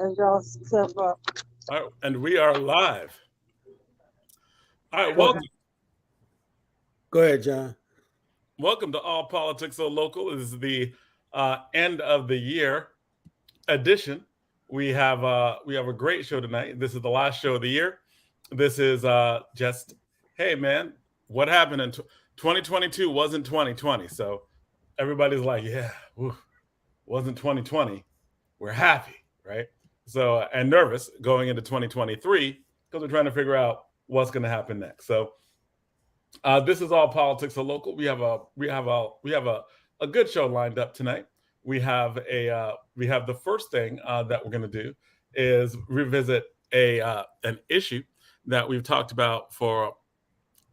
as y'all step up. All right, and we are live. All right, welcome. Go ahead, John. Welcome to All Politics So Local. This is the end of the year edition. We have a great show tonight. This is the last show of the year. This is just, hey man, what happened in 2022 wasn't 2020. So everybody's like, yeah, wasn't 2020. We're happy, right? So, and nervous going into 2023 because we're trying to figure out what's going to happen next. So this is All Politics So Local. We have a good show lined up tonight. We have the first thing that we're going to do is revisit an issue that we've talked about for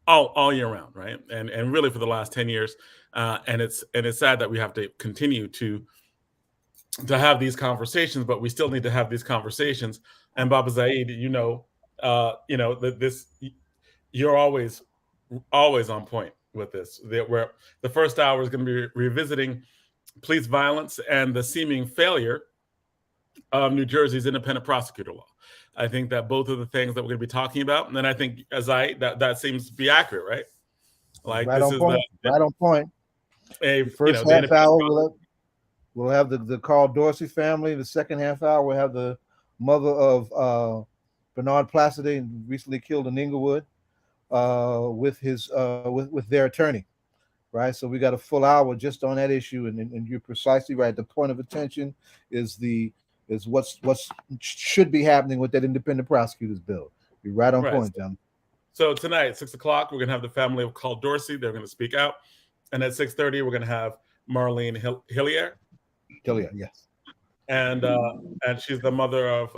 all year round, right? And really for the last 10 years. And it's sad that we have to continue to have these conversations, but we still need to have these conversations. And Baba Zayid, this you're always on point with this. Where the first hour is going to be revisiting police violence and the seeming failure of New Jersey's independent prosecutor law. I think that both of the things that we're going to be talking about, and then I think that seems to be accurate, right? Like right this on is point. Right on point. The first half hour we'll have the Carl Dorsey family. The second half hour we'll have the mother of Bernard Placide, recently killed in Inglewood, with their attorney. Right, so we got a full hour just on that issue, and you're precisely right. The point of attention is what's should be happening with that independent prosecutors bill. You're right on point, John. So tonight at 6 o'clock, we're gonna have the family of Carl Dorsey. They're gonna speak out, and at 6:30, we're gonna have Myrlene Hilaire. Hilaire, yes. And she's the mother of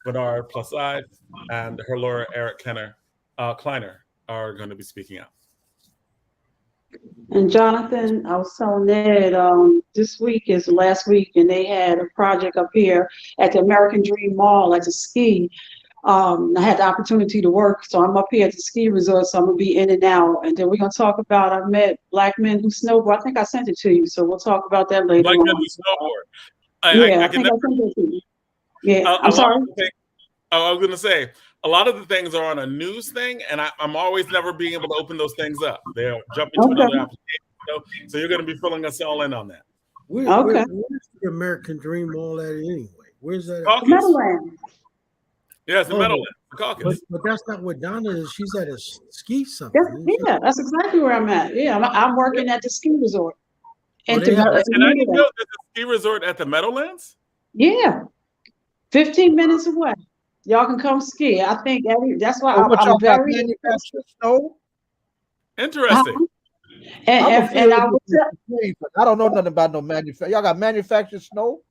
Bernard Placide, and her lawyer Eric Kleiner are going to be speaking out. And Jonathan, I was telling Ned, this week is last week, and they had a project up here at the American Dream Mall at the ski. I had the opportunity to work, so I'm up here at the ski resort, so I'm gonna be in and out. And then we're gonna talk about, I met black men who snowboard. I think I sent it to you, so we'll talk about that later. Black men who snowboard. I think I sent it to you. Yeah, I'm sorry. I was gonna say, a lot of the things are on a news thing, and I'm always never being able to open those things up. They're jumping to another application. So you're going to be filling us all in on that. Where's the American Dream Mall at anyway? Where's that? Meadowlands. Yeah, it's the Meadowlands. Caucus. But that's not where Donna is. She's at a ski something. That's exactly where I'm at. Yeah, I'm working at the ski resort. And I didn't know there's a ski resort at the Meadowlands? Yeah. 15 minutes away. Y'all can come ski. I think that's why I'm very manufactured snow. Interesting. And I will I don't know nothing about no manufacturing. Y'all got manufactured snow?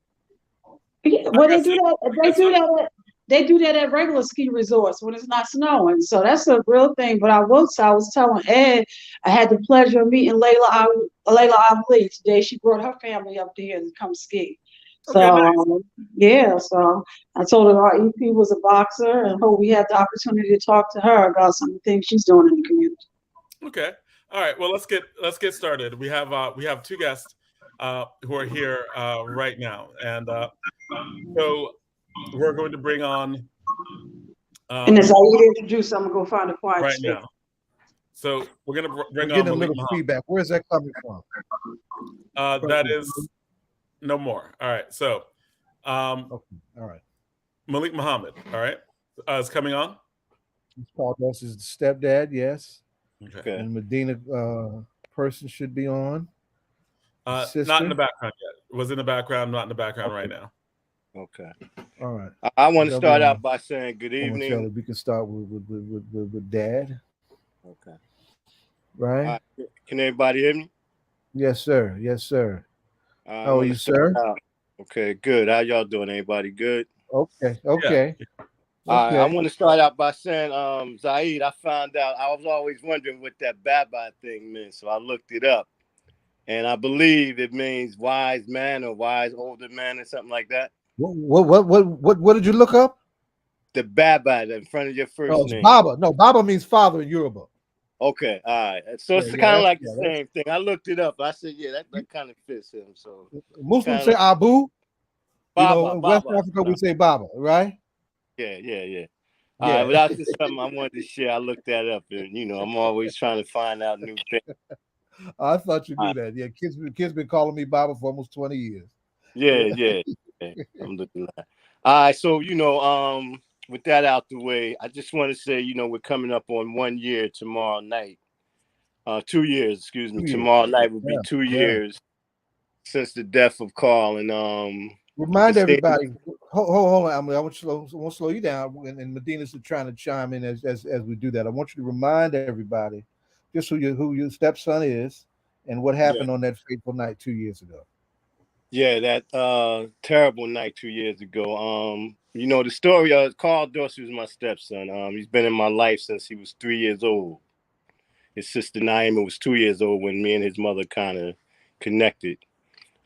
Yeah, well, they do that. They do that at regular ski resorts when it's not snowing. So that's a real thing. But I was telling Ed, I had the pleasure of meeting Layla Ali today. She brought her family up there to come ski. So so I told her our EP was a boxer, and hope we had the opportunity to talk to her about some of the things she's doing in the community. Okay, all right. Well, let's get started. We have two guests who are here right now, and so we're going to bring on. And as I introduce, I'm gonna go find a quiet right space. now. So we're going to bring on. Getting a little feedback. Where's that coming from? That is. No more. All right. So, all right. Myrlene Muhammad. All right. Is coming on. Carl Dorsey's stepdad. Yes. Okay. And Medina person should be on. Not in the background yet. Was in the background. Not in the background right now. Okay. All right. I want to start out by saying good evening. We can start with Dad. Okay. Right. Can everybody hear me? Yes, sir. Yes, sir. How are you, sir? Okay, good. How y'all doing? Anybody good? Okay. I want to start out by saying, Zayid, I found out, I was always wondering what that Baba thing meant, so I looked it up. And I believe it means wise man or wise older man or something like that. What did you look up? The Baba in front of your first name. Baba. No, Baba means father in Yoruba. Okay, all right. So it's kind of like the same thing. I looked it up. I said, yeah, that kind of fits him. So Muslims say Abu. Baba, in West Baba. Africa, we say Baba, right? Yeah. All right, but that's just something I wanted to share. I looked that up, and I'm always trying to find out new things. I thought you knew that. Yeah, kids been calling me Baba for almost 20 years. Yeah. I'm looking at. All right, so with that out the way, I just want to say, we're coming up on 1 year tomorrow night. 2 years, excuse me. Tomorrow night will be 2 years since the death of Carl, and remind everybody. Hold on. I want to slow you down, and Medina's trying to chime in as we do that. I want you to remind everybody just who your stepson is and what happened on that fateful night 2 years ago. Yeah, that terrible night 2 years ago. The story of Carl Dorsey was my stepson. He's been in my life since he was 3 years old. His sister Naima was 2 years old when me and his mother kind of connected.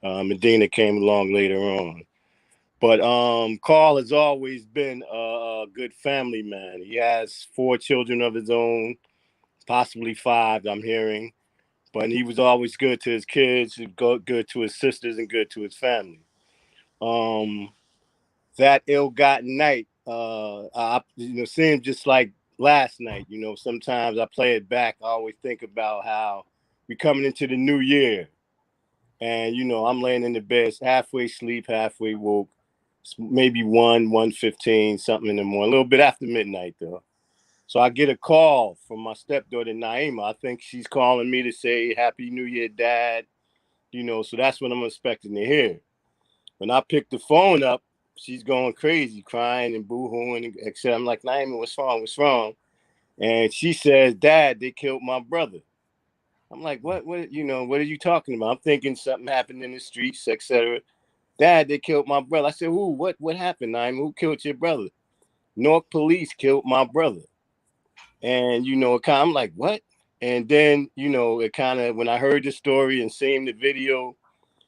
Medina came along later on. But Carl has always been a good family man. He has 4 children of his own, possibly 5, I'm hearing. But he was always good to his kids, good to his sisters, and good to his family. That ill-gotten night, seemed just like last night. Sometimes I play it back. I always think about how we coming into the new year. And, I'm laying in the bed, halfway asleep, halfway woke. Maybe 1:15, something in the morning, a little bit after midnight, though. So I get a call from my stepdaughter, Naima. I think she's calling me to say, Happy New Year, Dad. So that's what I'm expecting to hear. When I pick the phone up, she's going crazy, crying and boo-hooing, etc. I'm like, Naima, what's wrong? What's wrong? And she says, Dad, they killed my brother. I'm like, what are you talking about? I'm thinking something happened in the streets, etc. Dad, they killed my brother. I said, who? What happened, Naima? Who killed your brother? Newark police killed my brother. And, I'm like, what? And then, it kind of, when I heard the story and seeing the video,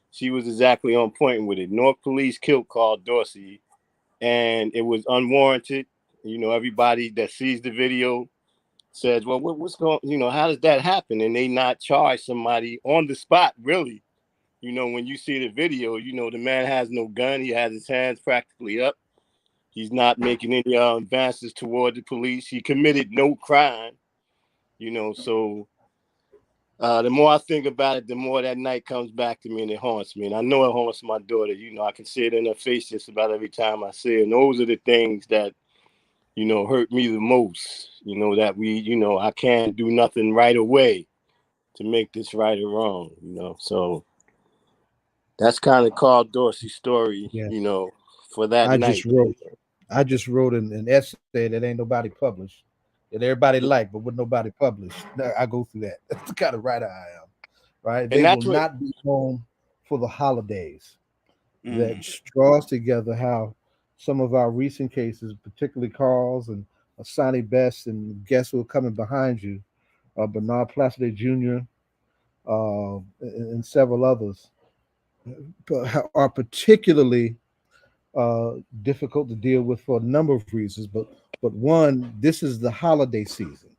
she was exactly on point with it. Newark police killed Carl Dorsey, and it was unwarranted. Everybody that sees the video says, well, what's going, how does that happen? And they not charge somebody on the spot, really. When you see the video, the man has no gun. He has his hands practically up. He's not making any advances toward the police. He committed no crime, so the more I think about it, the more that night comes back to me and it haunts me. And I know it haunts my daughter. I can see it in her face just about every time I see it. And those are the things that, hurt me the most, that I can't do nothing right away to make this right or wrong, so that's kind of Carl Dorsey's story, for that night. I just wrote an essay that ain't nobody published, that everybody liked, but would nobody publish. I go through that. That's the kind of writer I am, right? They will not be home for the holidays. That draws together how some of our recent cases, particularly Carl's and Sonny Best and guests who are coming behind you, Bernard Placide Jr., and several others, are particularly difficult to deal with for a number of reasons. But one, this is the holiday season,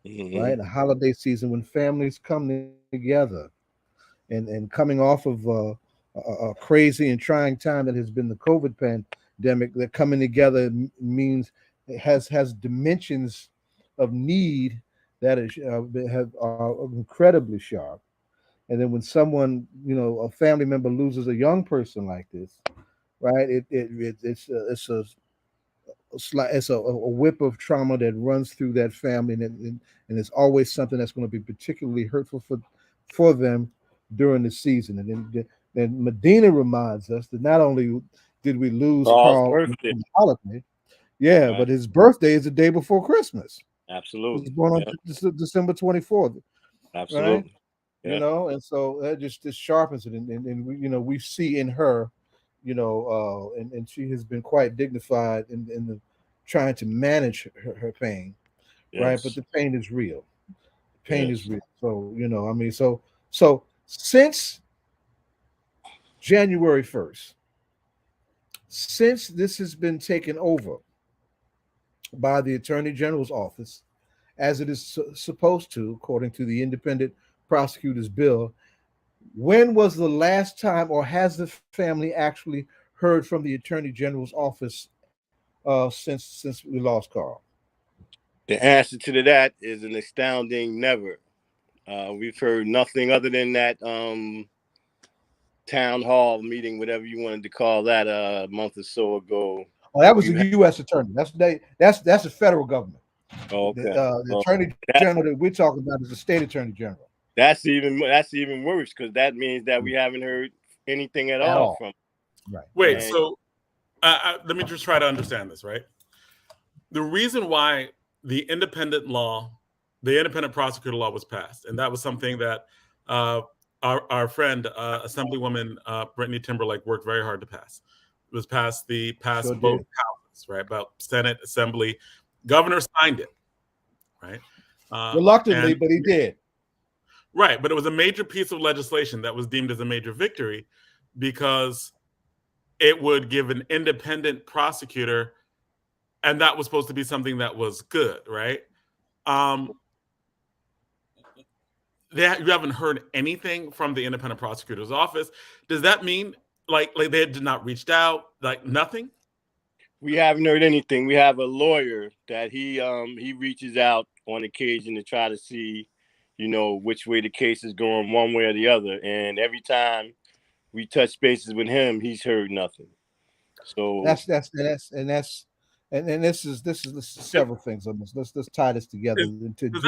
right? The holiday season when families come together, and coming off of a crazy and trying time that has been the COVID pandemic, that coming together means it has dimensions of need that are incredibly sharp. And then when someone, a family member loses a young person like this, right? It's a whip of trauma that runs through that family, and it's always something that's going to be particularly hurtful for them during the season. And then Medina reminds us that not only did we lose Carl on the holiday, right, but his birthday is the day before Christmas. Absolutely. He was born on December 24th. Absolutely. Right? Yeah. And so that just sharpens it, and we see in her, and she has been quite dignified in the trying to manage her pain, right? But the pain is real. Pain is real. So, so since January 1st, since this has been taken over by the Attorney General's office, as it is supposed to, according to the independent prosecutor's bill, when was the last time, or has the family actually heard from the Attorney General's office since we lost Carl? The answer to that is an astounding never. We've heard nothing other than that town hall meeting, whatever you wanted to call that, a month or so ago. Oh, that was the U.S. attorney. That's the federal government. Oh, okay. The Attorney General that we're talking about is the state Attorney General. That's even worse, because that means that we haven't heard anything at all from. Right. Wait, and, so let me just try to understand this, right? The reason why the independent prosecutor law was passed, and that was something that our friend, Assemblywoman Brittany Timberlake, worked very hard to pass. It was passed both houses, right? About Senate, Assembly. Governor signed it, right? Reluctantly, but he did. Right, but it was a major piece of legislation that was deemed as a major victory because it would give an independent prosecutor, and that was supposed to be something that was good, right? You haven't heard anything from the independent prosecutor's office. Does that mean like they did not reached out, like nothing? We haven't heard anything. We have a lawyer that he reaches out on occasion to try to see, which way the case is going, one way or the other. And every time we touch bases with him, he's heard nothing. So this is several things on this. Let's tie this together. Does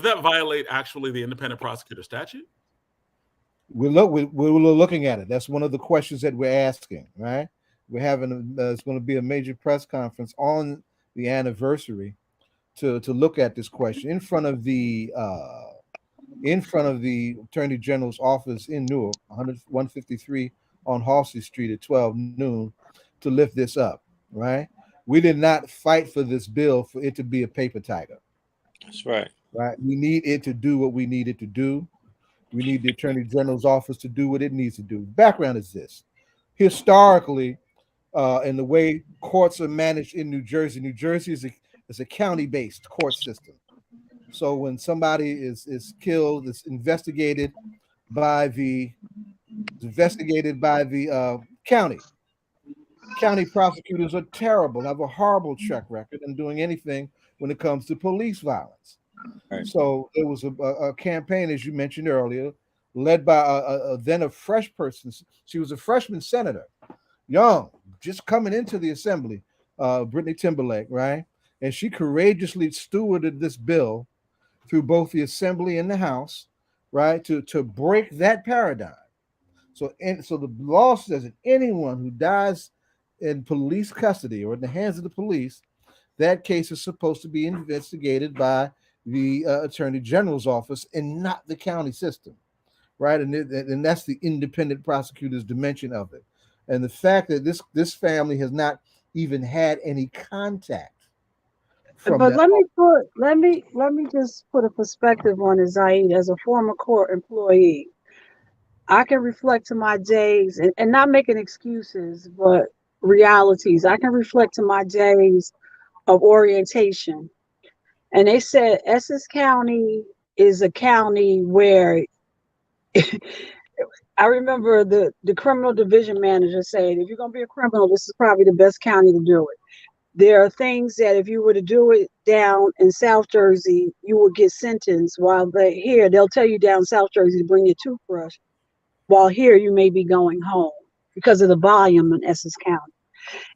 that violate actually the independent prosecutor statute? We're looking at it. That's one of the questions that we're asking, right? We're having it's going to be a major press conference on the anniversary to look at this question in front of the Attorney General's office in Newark, 153 on Halsey Street at 12 noon, to lift this up, right? We did not fight for this bill for it to be a paper tiger. That's right. Right. We need it to do what we need it to do. We need the Attorney General's office to do what it needs to do. Background is this. Historically, in the way courts are managed in New Jersey is a county-based court system. So when somebody is killed, it's investigated by the county. County prosecutors are terrible, have a horrible track record in doing anything when it comes to police violence. Right. So it was a campaign, as you mentioned earlier, led by a fresh person. She was a freshman senator, young, just coming into the assembly, Brittany Timberlake, right? And she courageously stewarded this bill through both the assembly and the House, right, to break that paradigm. So the law says that anyone who dies in police custody or in the hands of the police, that case is supposed to be investigated by the Attorney General's office and not the county system, right? And that's the independent prosecutor's dimension of it. And the fact that this family has not even had any contact. But let me just put a perspective on it, Zayid. As a former court employee, I can reflect to my days and not making excuses, but realities. I can reflect to my days of orientation. And they said Essex County is a county where I remember the criminal division manager saying, if you're going to be a criminal, this is probably the best county to do it. There are things that if you were to do it down in South Jersey, you would get sentenced, while they'll tell you down South Jersey to bring your toothbrush, while here you may be going home because of the volume in Essex County.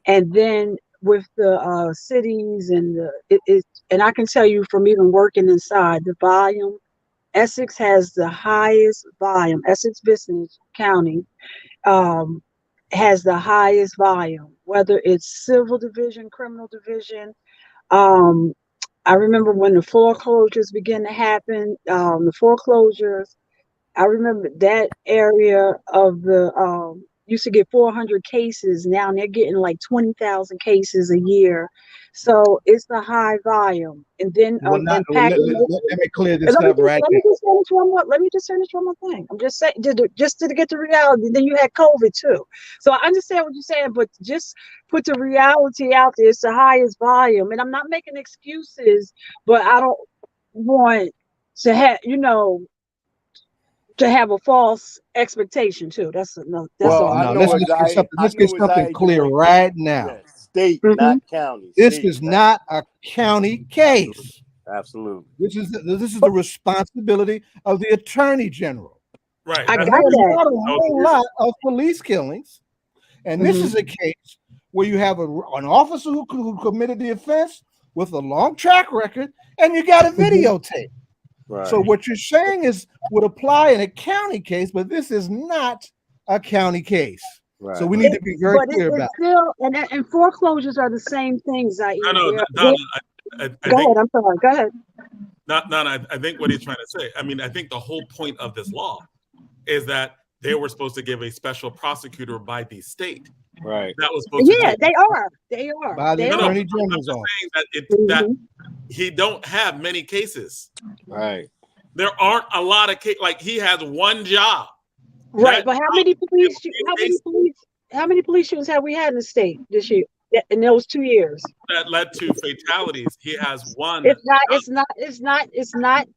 And then with the cities and and I can tell you from even working inside, the volume, Essex has the highest volume. Essex Business County has the highest volume, whether it's civil division, criminal division. I remember when the foreclosures began to happen, the foreclosures, I remember that area of the used to get 400 cases. Now they're getting like 20,000 cases a year. So it's the high volume. And then let me clear this up right now. Let me just finish one more thing. I'm just saying, just to get the reality. Then you had COVID too. So I understand what you're saying, but just put the reality out there. It's the highest volume. And I'm not making excuses, but I don't want to have, to have a false expectation too. That's Well, all. I No, know let's what get Zayid- something. I Let's know get what something Zayid clear doing. right now. Yeah, state, Mhm. not county. This State, is not a county case. Absolutely. This is the responsibility of the attorney general. Right. I And got there are that. not a whole lot of police killings, and this Mhm. is a case where you have an officer who committed the offense with a long track record, and you got a videotape. Right. So what you're saying would apply in a county case, but this is not a county case. Right. So we need to be very But clear it's about it. still, and foreclosures are the same things. No, Donna, I Go think ahead. I'm sorry. Go ahead. I think what he's trying to say. I mean, I think the whole point of this law is that they were supposed to give a special prosecutor by the state. Right. That was supposed to Yeah, take. they are. They are. By the They are. attorney I'm general's just office. saying that Mhm. he don't have many cases. Right. There aren't a lot of cases. Like he has one job. Right, That but how many police? job How many police shootings have we had in the state this year? In those 2 years, that led to fatalities. He has one. it's not.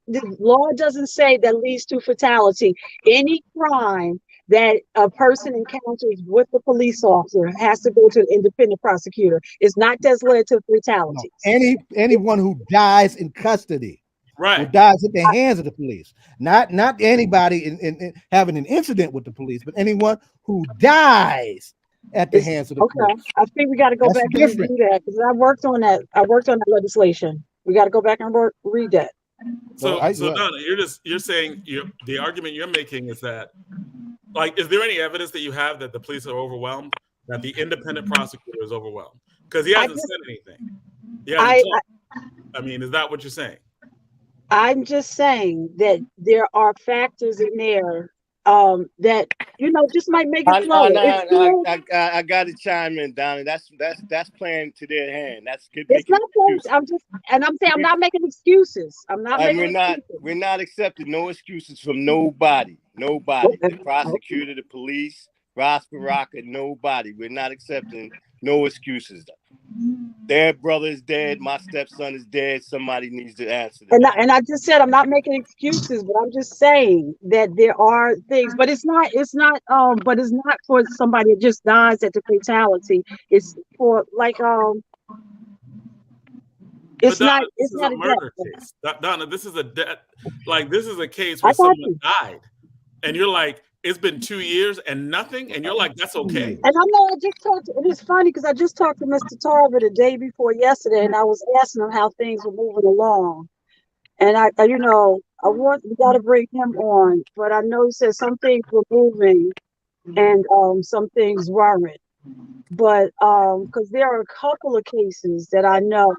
The law doesn't say that leads to fatality. Any crime that a person encounters with the police officer has to go to an independent prosecutor. It's not just led to fatality. No, anyone who dies in custody, who Right. dies at the hands of the police, not anybody in having an incident with the police, but anyone who dies at the hands of the Okay, police. I think we got to go That's back and different. review that because I worked on that. I worked on that legislation. We got to go back and read that. So, Well, Donna, you're saying the argument you're making is that, like, is there any evidence that you have that the police are overwhelmed, that the independent prosecutor is overwhelmed? Because he hasn't said anything. He hasn't talked. I mean, is that what you're saying? I'm just saying that there are factors in there that just might make it slow. I got to chime in, Donnie. That's playing to their hand. It's not close. I'm saying I'm not making excuses. We're not accepting no excuses from nobody. Nobody. The prosecutor, the police, Ross Baraka, nobody. We're not accepting no excuses. Their brother is dead. My stepson is dead. Somebody needs to answer that. And I just said I'm not making excuses, but I'm just saying that there are things, but it's not for somebody that just dies at the fatality. It's for it's Donna, not. It's not a murder case. Donna, this is a case where someone died, and you're like, it's been 2 years and nothing, and you're like, that's okay. And I know I just talked. And it's funny because I just talked to Mr. Tarver the day before yesterday, and I was asking him how things were moving along. And we got to bring him on, but I know he said some things were moving, and some things weren't. But because there are a couple of cases that I know.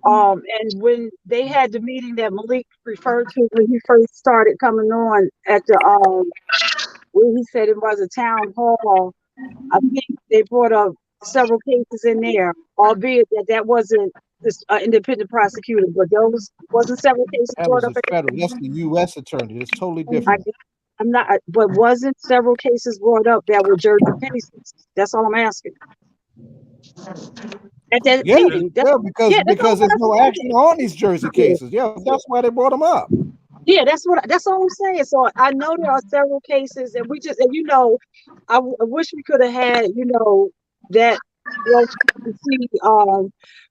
And when they had the meeting that Malik referred to when he first started coming on at the where he said it was a town hall, I think they brought up several cases in there, albeit that wasn't this independent prosecutor, but those wasn't several cases That brought was up. the federal. That's the U.S. attorney. It's totally different. I'm not, but wasn't several cases brought up that were Jersey Penny cases? That's all I'm asking. At that meeting, because there's no action on these Jersey cases. Yeah, that's why they brought them up. Yeah, that's all I'm saying. So I know there are several cases, and I wish we could have had, that to see,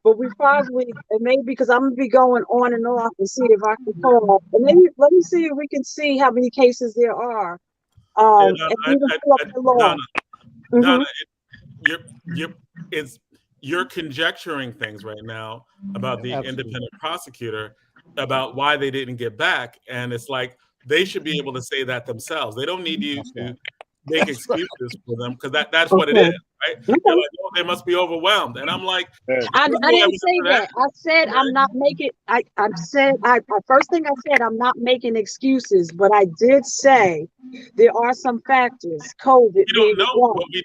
but we probably, and maybe because I'm gonna be going on and off and see if I can call, and maybe let me see if we can see how many cases there are. Donna, you're conjecturing things right now about the independent prosecutor, about why they didn't get back, and it's like they should be able to say that themselves. They don't need you to make excuses for them, because that's what it is, right? They're like, oh, they must be overwhelmed, and I'm like, I didn't say that. I said I'm not making. First thing I said, I'm not making excuses, but I did say there are some factors. COVID. We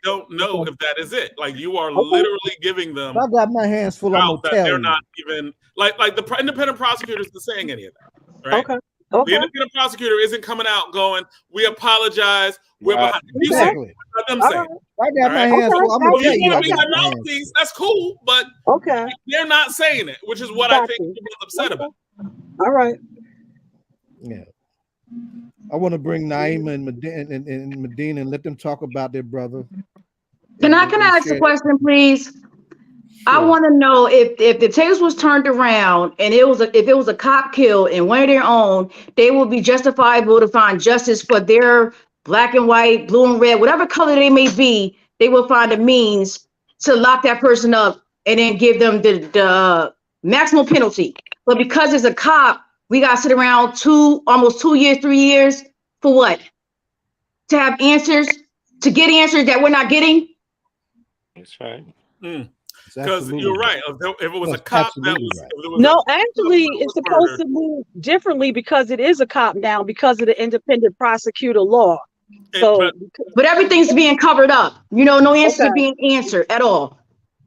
don't know if that is it. Like, you are literally giving them. I got my hands full. I'm gonna tell they're you. not even like the independent prosecutors are saying any of that, right? Okay. The independent prosecutor isn't coming out going, "We apologize. We're behind." Exactly. I'm saying. I got my hands full. I'm gonna tell you. I mean, that's cool, but they're not saying it, which is what I think people are upset about. All right. Yeah. I want to bring Naima and Medina and let them talk about their brother. Can I ask a question, please? Sure. I want to know if the tables was turned around and if it was a cop killed and one of their own, they will be justifiable to find justice for their black and white, blue and red, whatever color they may be. They will find a means to lock that person up and then give them the maximum penalty. But because it's a cop, we got to sit around almost 2 years, 3 years for what? To have answers, to get answers that we're not getting. That's right. Because you're right. If it was a cop, that was right. No, actually, it's supposed to move differently because it is a cop now because of the independent prosecutor law. So, but everything's being covered up. No answers are being answered at all.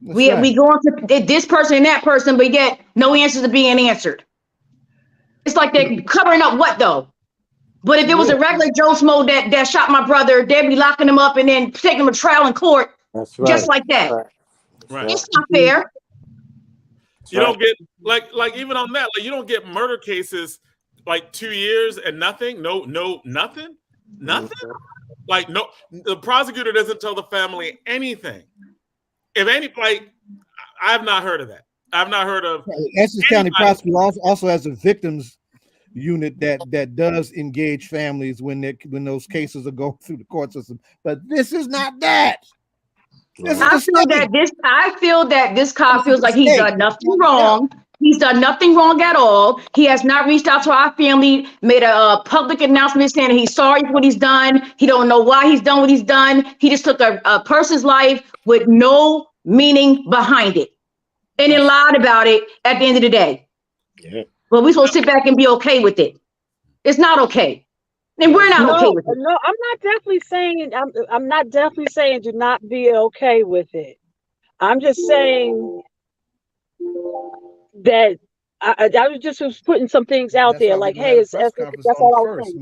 We go on to this person and that person, but yet no answers are being answered. It's like they're covering up what though? But if it was a regular Joe Smo that shot my brother, they'd be locking him up and then taking him to trial in court. That's right. Just like that. Right. It's not fair. You don't get like even on that, like you don't get murder cases like 2 years and nothing. Nothing. Like the prosecutor doesn't tell the family anything. If any, like I have not heard of that. I've not heard of. Essex County Prosecutor also has a victims unit that does engage families when those cases are going through the court system. But this is not that. I feel that this cop feels like he's done nothing wrong. He's done nothing wrong at all. He has not reached out to our family, made a public announcement saying he's sorry for what he's done. He don't know why he's done what he's done. He just took a person's life with no meaning behind it. And then lied about it at the end of the day. Yeah. But we're supposed to sit back and be okay with it. It's not okay. And we're not okay with it. No, I'm not definitely saying do not be okay with it. I'm just saying that I was putting some things out there like, hey, that's all I was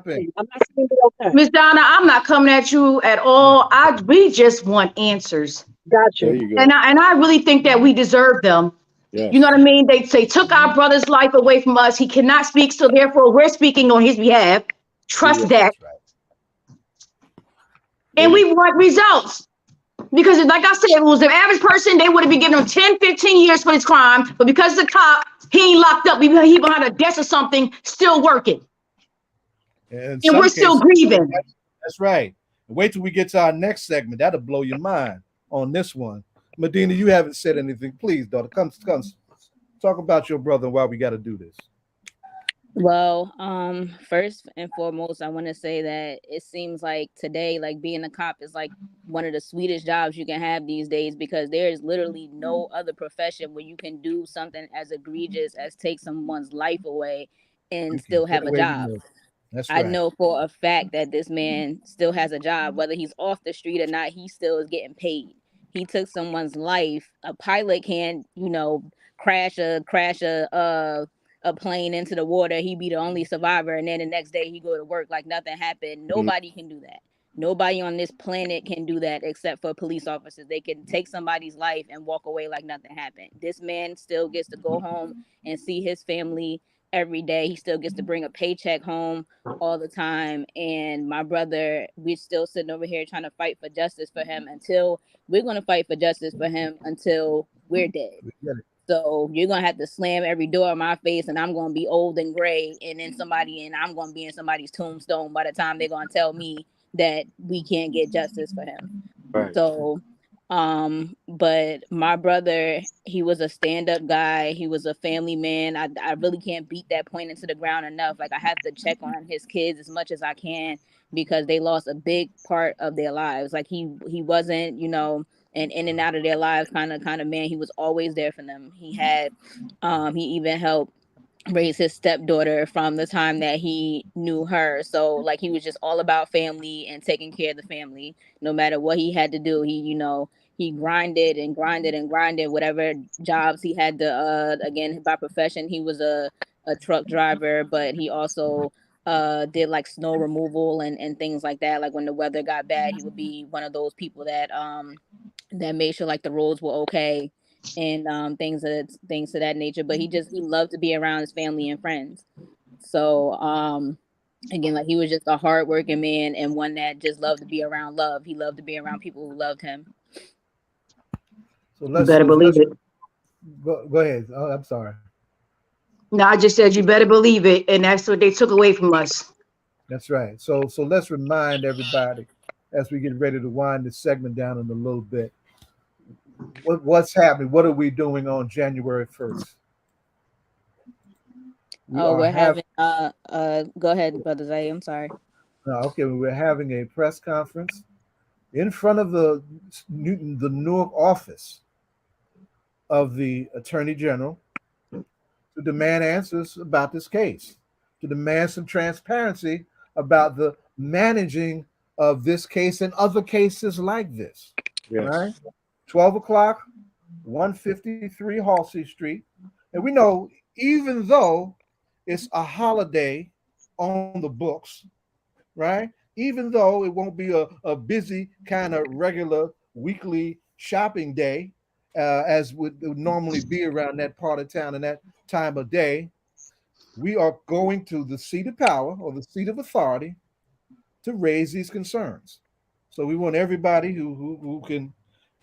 saying. I'm not saying be okay. Ms. Donna, I'm not coming at you at all. We just want answers. Gotcha. And I really think that we deserve them. Yes. You know what I mean? They took our brother's life away from us. He cannot speak, so therefore we're speaking on his behalf. Trust that. Right. And we want results. Because like I said, if it was an average person, they would have been giving him 10, 15 years for this crime. But because the cop, he ain't locked up. He behind a desk or something, still working. And we're still grieving. That's right. Wait till we get to our next segment. That'll blow your mind on this one. Medina, you haven't said anything. Please, daughter, come talk about your brother and why we got to do this. Well, first and foremost, I want to say that it seems like today, like being a cop is like one of the sweetest jobs you can have these days, because there is literally no other profession where you can do something as egregious as take someone's life away and still have a job. That's right. I know for a fact that this man still has a job, whether he's off the street or not, he still is getting paid. He took someone's life. A pilot can't, crash a plane into the water. He be the only survivor, and then the next day he go to work like nothing happened. Nobody can do that. Nobody on this planet can do that except for police officers. They can take somebody's life and walk away like nothing happened. This man still gets to go home and see his family every day. He still gets to bring a paycheck home all the time. And my brother, we're still sitting over here trying to fight for justice for him until we're going to fight for justice for him until we're dead. So you're going to have to slam every door in my face, and I'm going to be old and gray, and then I'm going to be in somebody's tombstone by the time they're going to tell me that we can't get justice for him. Right. So, but my brother, he was a stand-up guy. He was a family man. I really can't beat that point into the ground enough. Like, I have to check on his kids as much as I can because they lost a big part of their lives. Like, he wasn't, an in and out of their lives kind of man. He was always there for them. He had, he even helped raise his stepdaughter from the time that he knew her. So like, he was just all about family and taking care of the family. No matter what he had to do, he grinded and grinded and grinded whatever jobs he had to, again, by profession, he was a truck driver, but he also did like snow removal and things like that. Like when the weather got bad, he would be one of those people that made sure like the roads were okay and things of that nature. But he loved to be around his family and friends. So Again, like he was just a hardworking man and one that just loved to be around love. He loved to be around people who loved him. So You better believe it. Go ahead. Oh, I'm sorry. No, I just said you better believe it, and that's what they took away from us. That's right. So let's remind everybody as we get ready to wind this segment down in a little bit. What's happening? What are we doing on January 1st? We're having go ahead, Brother Zay. I'm sorry. Okay, we're having a press conference in front of the Newark office of the Attorney General to demand answers about this case, to demand some transparency about the managing of this case and other cases like this. Yes. Right? 12 o'clock, 153 Halsey Street. And we know, even though it's a holiday on the books, right? Even though it won't be a busy kind of regular weekly shopping day, as would normally be around that part of town and that time of day, we are going to the seat of power or the seat of authority to raise these concerns. So we want everybody who can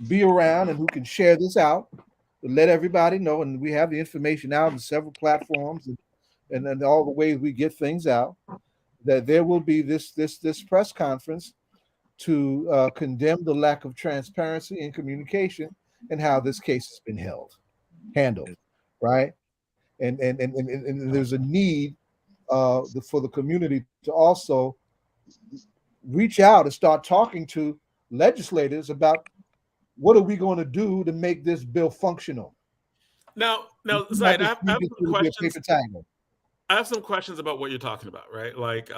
be around and who can share this out to let everybody know. And we have the information out on several platforms and all the ways we get things out, that there will be this press conference to condemn the lack of transparency in communication and how this case has been handled, right? And there's a need for the community to also reach out and start talking to legislators about what are we going to do to make this bill functional. Now, Zayid, I have some questions. I have some questions about what you're talking about, right? Like,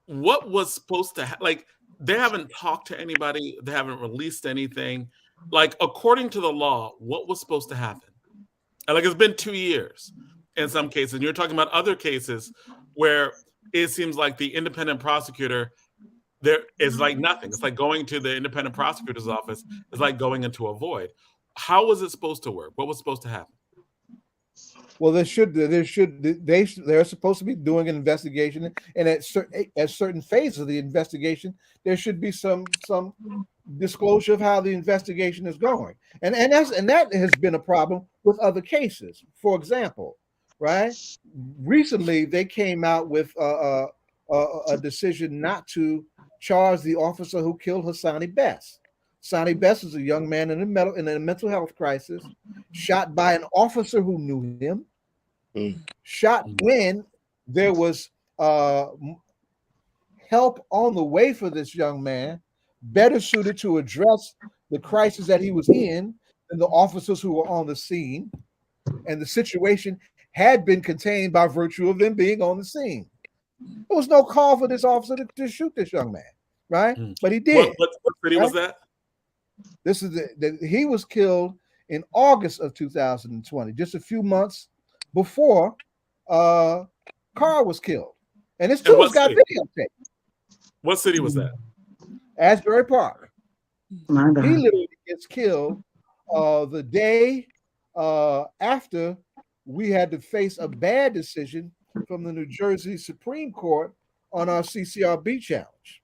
what was supposed to like? They haven't talked to anybody. They haven't released anything. Like, according to the law, what was supposed to happen? And like, it's been 2 years in some cases. And you're talking about other cases where it seems like the independent prosecutor, there is like nothing. It's like going to the independent prosecutor's office. It's like going into a void. How was it supposed to work? What was supposed to happen? Well, they're supposed to be doing an investigation, and at certain phases of the investigation, there should be some disclosure of how the investigation is going, and that has been a problem with other cases. For example, right? Recently, they came out with a decision not to charge the officer who killed Hassani Best. Hassani Best is a young man in a mental health crisis, shot by an officer who knew him. Shot when there was help on the way for this young man, better suited to address the crisis that he was in than the officers who were on the scene. And the situation had been contained by virtue of them being on the scene. There was no call for this officer to shoot this young man, right? But he did. What city was that? This is he was killed in August of 2020, just a few months before Carl was killed. And this too has got videotape. What city was that? Asbury Park. He literally gets killed the day after we had to face a bad decision from the New Jersey Supreme Court on our CCRB challenge,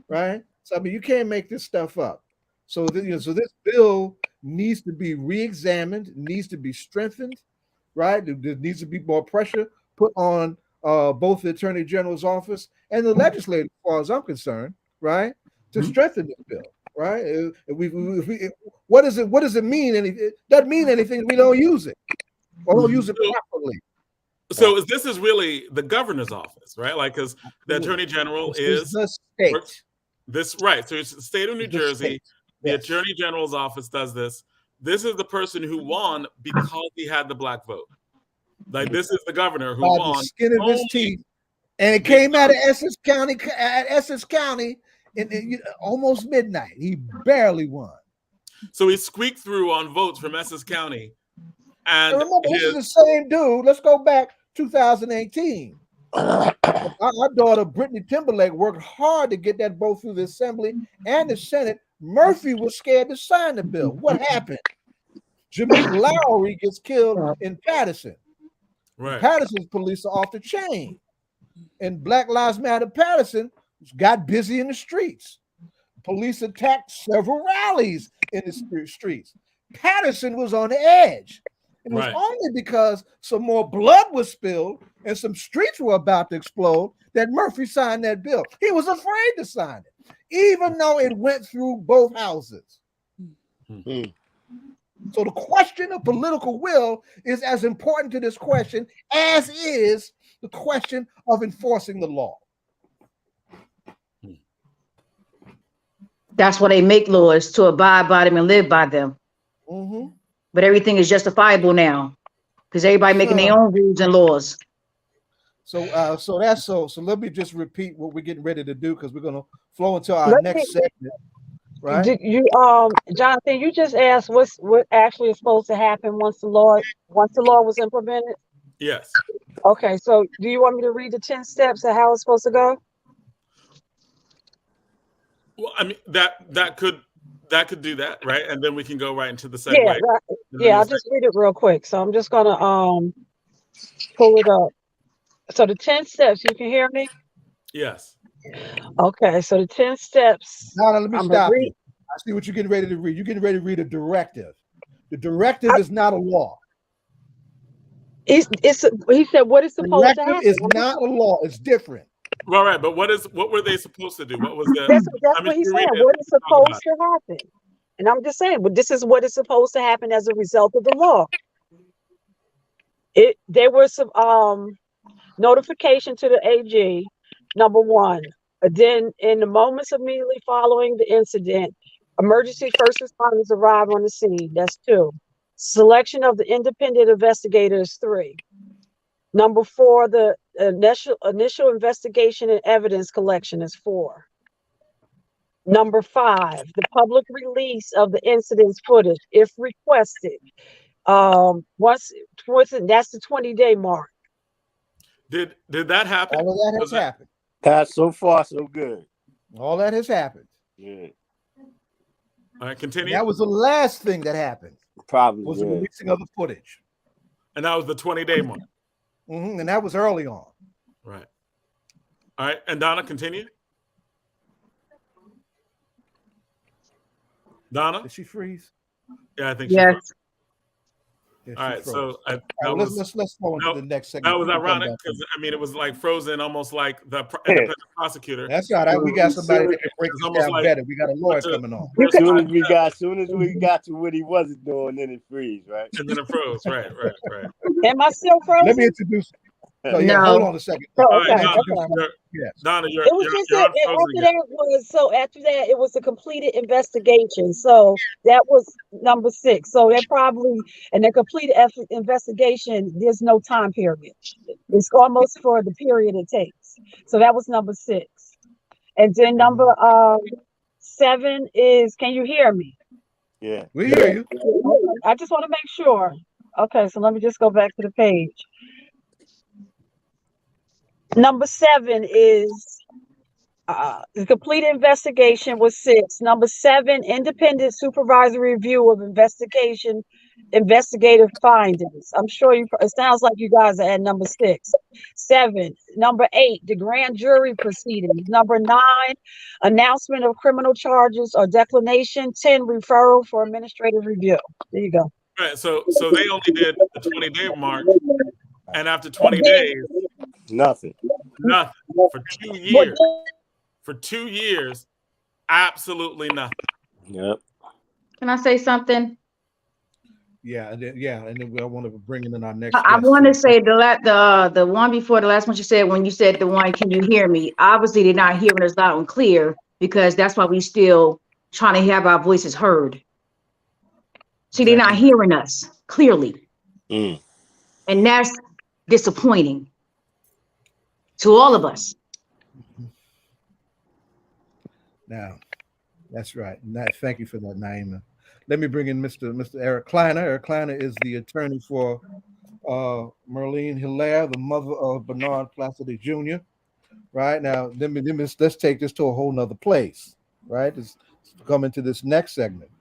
right? So I mean, you can't make this stuff up. So so this bill needs to be re-examined, needs to be strengthened, right? There needs to be more pressure put on both the Attorney General's office and the legislature, as far as I'm concerned, right, to strengthen this bill, right? What does it mean? It doesn't mean anything if we don't use it or don't use it properly. So this is really the governor's office, right? Like, because the Attorney General is the state. Right. So it's the state of New Jersey. The Attorney General's office does this. This is the person who won because he had the black vote. Like, this is the governor who won. The skin of his teeth. And it came out of Essex County in almost midnight. He barely won. So he squeaked through on votes from Essex County. And remember, this is the same dude. Let's go back 2018. Our daughter, Brittany Timberlake, worked hard to get that vote through the Assembly and the Senate. Murphy was scared to sign the bill. What happened? Jameek Lowry gets killed in Patterson. Right. Patterson's police are off the chain. and Black Lives Matter Patterson got busy in the streets. Police attacked several rallies in the streets. Patterson was on the edge. It was only because some more blood was spilled and some streets were about to explode that Murphy signed that bill. He was afraid to sign it, even though it went through both houses. So the question of political will is as important to this question as is the question of enforcing the law. That's why they make laws, to abide by them and live by them. But everything is justifiable now because everybody making their own rules and laws. So let me just repeat what we're getting ready to do because we're going to flow into our next segment. Right? Did you, Jonathan, you just asked what actually is supposed to happen once the law was implemented? Yes. Okay, so do you want me to read the 10 steps of how it's supposed to go? Well, I mean that could do that, right? And then we can go right into the segue. Yeah, right. Yeah, I'll just read it real quick. So I'm just gonna pull it up. So the 10 steps, you can hear me? Yes. Okay, so the 10 steps. Now let me stop you. I see what you're getting ready to read. You're getting ready to read a directive. The directive is not a law. He said what is supposed to happen. It's not a law. It's different. Right. But what were they supposed to do? What was that? That's what he's saying. What is supposed to happen? And I'm just saying, but this is what is supposed to happen as a result of the law. There was some notification to the AG, number one. Then in the moments immediately following the incident, emergency first responders arrive on the scene. That's 2. Selection of the independent investigators, 3. Number 4, the initial investigation and evidence collection is 4. Number 5, the public release of the incident's footage, if requested. That's the 20-day mark. Did that happen? All of that has happened. That's so far so good. All that has happened. Yeah. All right, continue. That was the last thing that happened. Probably was the releasing of the footage. And that was the 20-day mark. And that was early on. Right. All right. And Donna, continue. Donna? Did she freeze? Yeah, I think she froze. Yeah, all right, froze. so let's go into the next segment. That was ironic because I mean it was like frozen, almost like the independent prosecutor. That's right. We got somebody that can break this down better. We got a lawyer coming on. As soon as we got to what he wasn't doing, then it freeze, right? And then it froze. Right. Am I still frozen? Let me introduce. Hold on a second. Donna, you're after that it was a completed investigation. So that was number 6. So that probably and the completed investigation, there's no time period. It's almost for the period it takes. So that was number 6. And then number 7 is, can you hear me? Yeah, we hear you. I just want to make sure. Okay, so let me just go back to the page. Number 7 is the complete investigation was 6. Number 7, independent supervisory review of investigative findings. I'm sure it sounds like you guys are at number 6. 7. Number 8, the grand jury proceedings. Number 9, announcement of criminal charges or declination. 10, referral for administrative review. There you go. Right. So they only did the 20-day mark, and after 20 days. Nothing for 2 years. For 2 years, absolutely nothing. Yep. Can I say something? And then I want to bring in our next. I want to say the one before the last one you said, when you said the one, can you hear me? Obviously, they're not hearing us loud and clear because that's why we still trying to have our voices heard. See, they're not hearing us clearly, and that's disappointing to all of us. Now, that's right. Thank you for that, Naima. Let me bring in Mr. Eric Kleiner. Eric Kleiner is the attorney for Myrlene Hilaire, the mother of Bernard Placide Jr. Right now, let's take this to a whole nother place. Right, let's come into this next segment.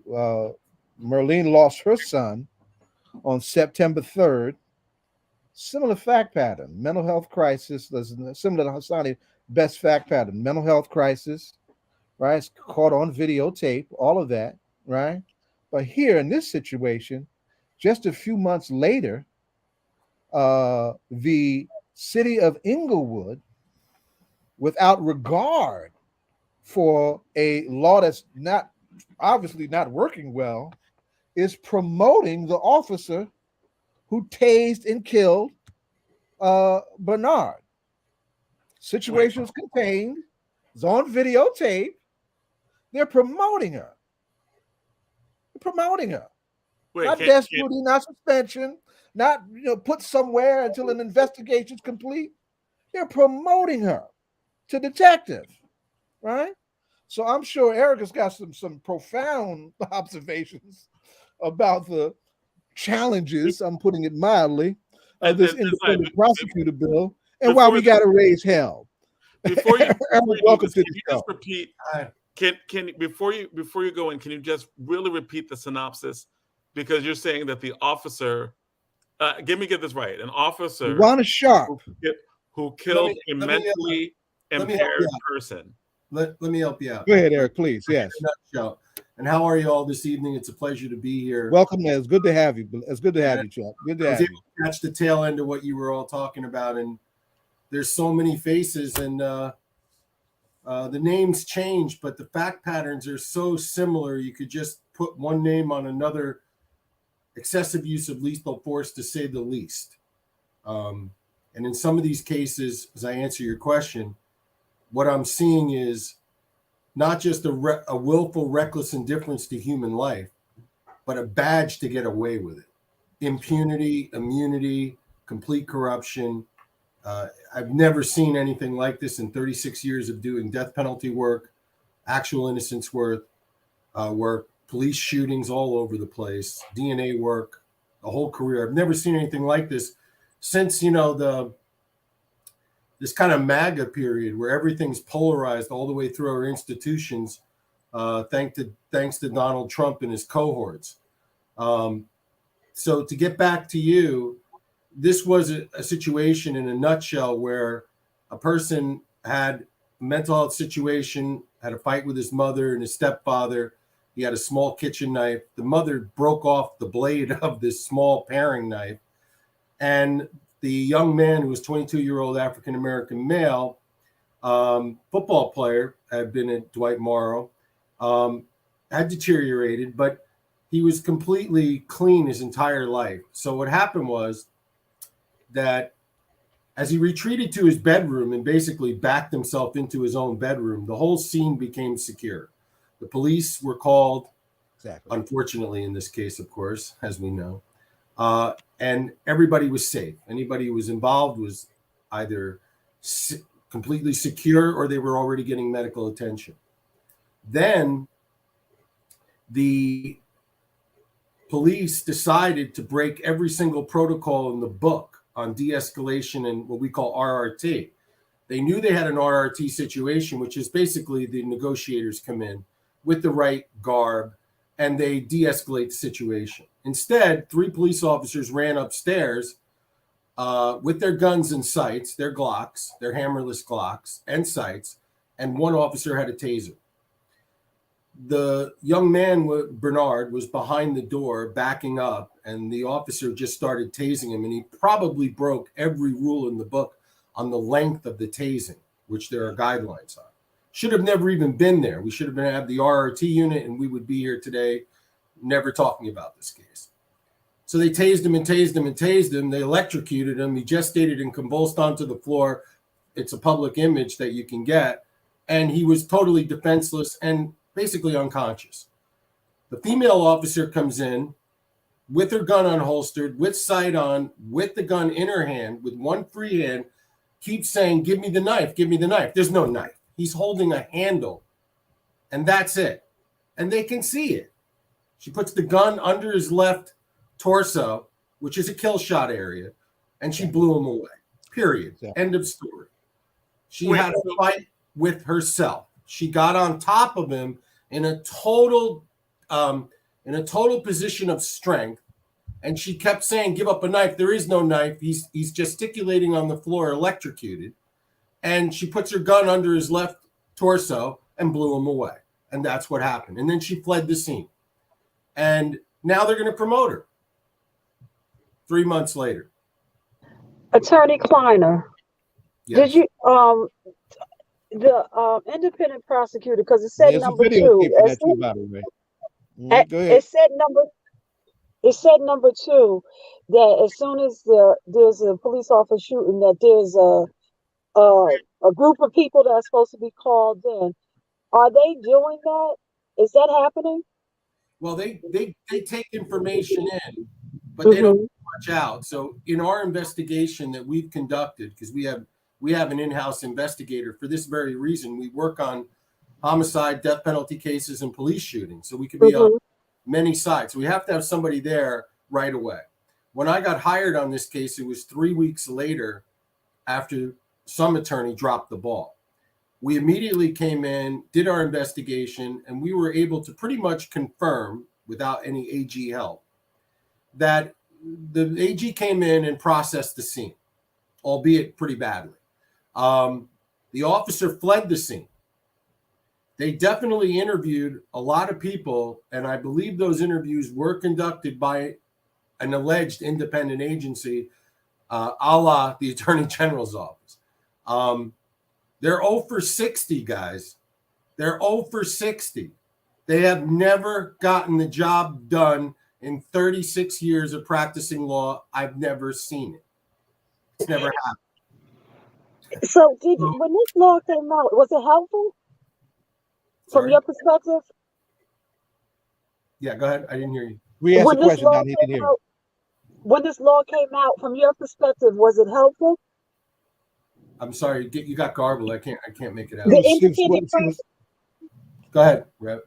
Myrlene lost her son on September 3rd Similar fact pattern, mental health crisis, similar to Hassani, best fact pattern, mental health crisis, right? It's caught on videotape, all of that, right? But here in this situation, just a few months later, the city of Inglewood, without regard for a law that's not obviously not working well, is promoting the officer who tased and killed Bernard. Situation was contained. It's on videotape. They're promoting her. Not death duty, not suspension, not put somewhere until an investigation's complete. They're promoting her to detective, right? So I'm sure Eric has got some profound observations about the challenges, I'm putting it mildly, of this independent prosecutor bill and why we got to raise hell. Before you, welcome to the show. Just repeat. Can before you go in, can you just really repeat the synopsis? Because you're saying that the officer, get this right, an officer Ron Sharp who killed a mentally impaired person. Let me help you out. Go ahead, Eric, please. Yes. And how are you all this evening? It's a pleasure to be here. Welcome. It's good to have you. It's good to have you, Chuck. Good to have you. Catch the tail end of what you were all talking about, and there's so many faces, and the names change, but the fact patterns are so similar. You could just put one name on another. Excessive use of lethal force, to say the least. And in some of these cases, as I answer your question, what I'm seeing is not just a willful, reckless indifference to human life, but a badge to get away with it. Impunity, immunity, complete corruption. I've never seen anything like this in 36 years of doing death penalty work, actual innocence work, police shootings all over the place, DNA work, a whole career. I've never seen anything like this since, this kind of MAGA period where everything's polarized all the way through our institutions, thanks to Donald Trump and his cohorts. So to get back to you, this was a situation in a nutshell where a person had a mental health situation, had a fight with his mother and his stepfather. He had a small kitchen knife. The mother broke off the blade of this small paring knife. And the young man, who was 22-year-old African-American male, football player, had been at Dwight Morrow, had deteriorated, but he was completely clean his entire life. So what happened was that as he retreated to his bedroom and basically backed himself into his own bedroom, the whole scene became secure. The police were called, unfortunately in this case, of course, as we know, and everybody was safe. Anybody who was involved was either completely secure or they were already getting medical attention. Then the police decided to break every single protocol in the book on de-escalation and what we call RRT. They knew they had an RRT situation, which is basically the negotiators come in with the right garb and they de-escalate the situation. Instead, 3 police officers ran upstairs with their guns and sights, their Glocks, their hammerless Glocks and sights, and 1 officer had a taser. The young man, Bernard, was behind the door backing up, and the officer just started tasing him, and he probably broke every rule in the book on the length of the tasing, which there are guidelines on. Should have never even been there. We should have been at the RRT unit, and we would be here today never talking about this case. So they tased him and tased him and tased him. They electrocuted him. He gestated and convulsed onto the floor. It's a public image that you can get. And he was totally defenseless and basically unconscious. The female officer comes in with her gun unholstered, with sight on, with the gun in her hand, with one free hand, keeps saying, "Give me the knife, give me the knife." There's no knife. He's holding a handle, and that's it. And they can see it. She puts the gun under his left torso, which is a kill shot area, and she blew him away. Period. End of story. She had a fight with herself. She got on top of him in a total position of strength And she kept saying, give up a knife. There is no knife. He's gesticulating on the floor, electrocuted. And she puts her gun under his left torso and blew him away. And that's what happened. And then she fled the scene. And now they're going to promote her 3 months later. Attorney Kleiner, Yes. did you the independent prosecutor, because it said There's a number video two. tape of that too, by the way. Go ahead. It said number two that as soon as there's a police officer shooting, that there's a group of people that are supposed to be called in. Are they doing that? Is that happening? Well, they take information in, but they don't watch out. So in our investigation that we've conducted, because we have an in-house investigator for this very reason, we work on homicide, death penalty cases, and police shootings. So we could be on many sides. We have to have somebody there right away. When I got hired on this case, it was 3 weeks later after some attorney dropped the ball. We immediately came in, did our investigation, and we were able to pretty much confirm, without any AG help, that the AG came in and processed the scene, albeit pretty badly. The officer fled the scene. They definitely interviewed a lot of people, and I believe those interviews were conducted by an alleged independent agency, a la the Attorney General's office. They're 0 for 60, guys. They're 0 for 60. They have never gotten the job done in 36 years of practicing law. I've never seen it. It's never happened. So when this law came out, was it helpful from your perspective? Yeah, go ahead. I didn't hear you. We asked a question that he didn't hear. When this law came out, from your perspective, was it helpful? I'm sorry, you got garbled. I can't make it out. Go ahead, Rev.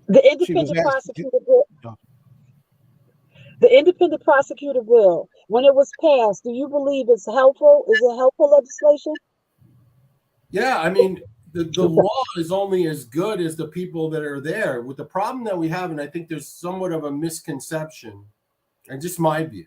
The independent prosecutor bill. The independent prosecutor bill, when it was passed, do you believe it's helpful? Is it helpful legislation? Yeah, I mean, the law is only as good as the people that are there. With the problem that we have, and I think there's somewhat of a misconception, and just my view,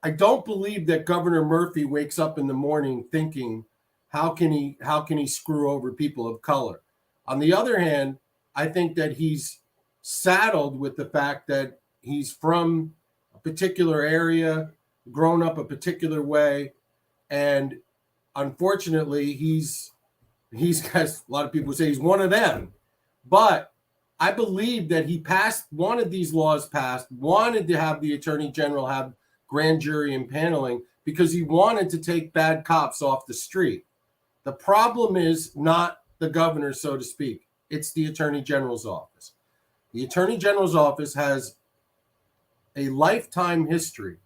I don't believe that Governor Murphy wakes up in the morning thinking, how can he screw over people of color? On the other hand, I think that he's saddled with the fact that he's from a particular area, grown up a particular way, and unfortunately, he's got a lot of people say he's one of them. But I believe that he wanted these laws passed, wanted to have the Attorney General have grand jury impaneling because he wanted to take bad cops off the street. The problem is not the governor, so to speak. It's the Attorney General's office. The Attorney General's office has a lifetime history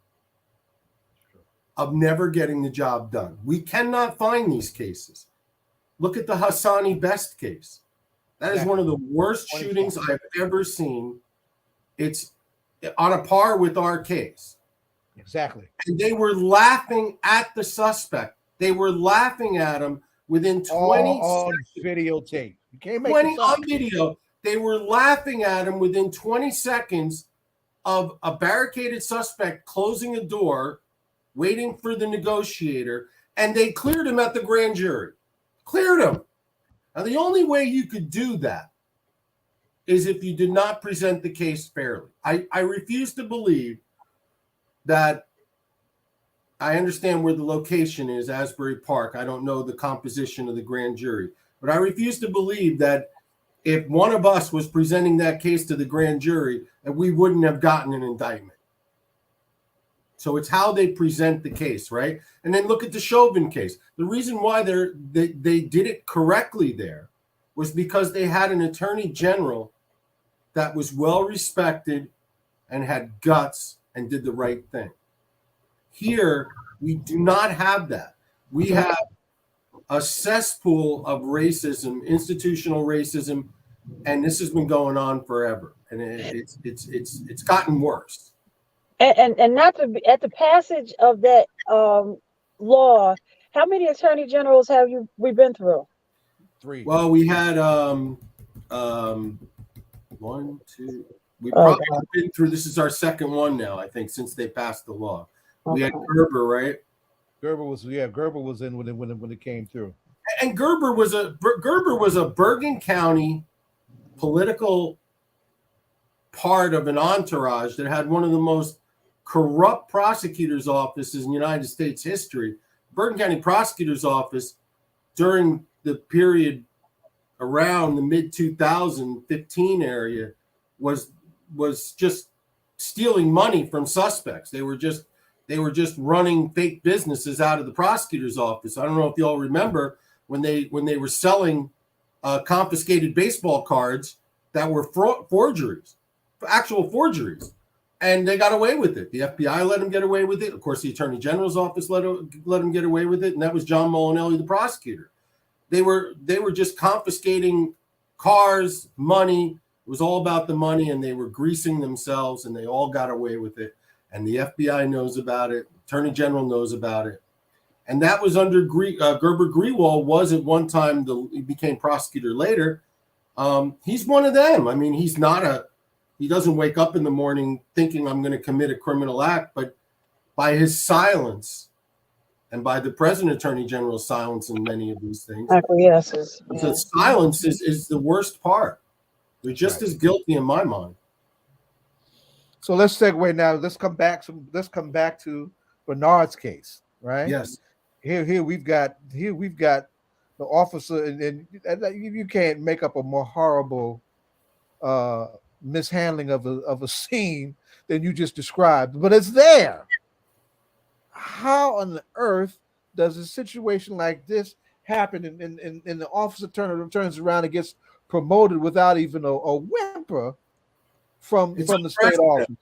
of never getting the job done. We cannot find these cases. Look at the Hassani Best case. That is one of the worst shootings I've ever seen. It's on a par with our case. Exactly. And they were laughing at the suspect. They were laughing at him within 20 on videotape. You can't make 20 on video. They were laughing at him within 20 seconds of a barricaded suspect closing a door, waiting for the negotiator, and they cleared him at the grand jury. Cleared him. Now, the only way you could do that is if you did not present the case fairly. I refuse to believe that. I understand where the location is, Asbury Park. I don't know the composition of the grand jury, but I refuse to believe that if one of us was presenting that case to the grand jury, that we wouldn't have gotten an indictment. So it's how they present the case, right? And then look at the Chauvin case. The reason why they did it correctly there was because they had an attorney general that was well respected and had guts and did the right thing. Here, we do not have that. We have a cesspool of racism, institutional racism, and this has been going on forever. And it's gotten worse. And not to be, at the passage of that law, how many attorney generals have we been through? 3. Well, we had 1, 2, We've probably been through, this is our second one now, I think, since they passed the law. We had Gerber, right? Gerber was in when it came through. And Gerber was a Bergen County political part of an entourage that had one of the most corrupt prosecutors' offices in United States history. Bergen County Prosecutor's Office during the period around the mid 2015 area was just stealing money from suspects. They were just running fake businesses out of the prosecutor's office. I don't know if you all remember when they were selling confiscated baseball cards that were forgeries, actual forgeries, and they got away with it. The FBI let them get away with it. Of course, the Attorney General's office let them get away with it, and that was John Molinelli, the prosecutor. They were just confiscating cars, money. It was all about the money, and they were greasing themselves, and they all got away with it. And the FBI knows about it. Attorney General knows about it. And that was under Gerber Grewal was at one time, he became prosecutor later. He's one of them. I mean, he doesn't wake up in the morning thinking I'm going to commit a criminal act, but by his silence and by the present Attorney General's silence in many of these things, the silence is the worst part. They're just as guilty in my mind. So let's segue now. Let's come back to Bernard's case, right? Yes. Here we've got the officer, and you can't make up a more horrible mishandling of a scene than you just described, but it's there. How on earth does a situation like this happen, and the officer turns around and gets promoted without even a whimper from the state office?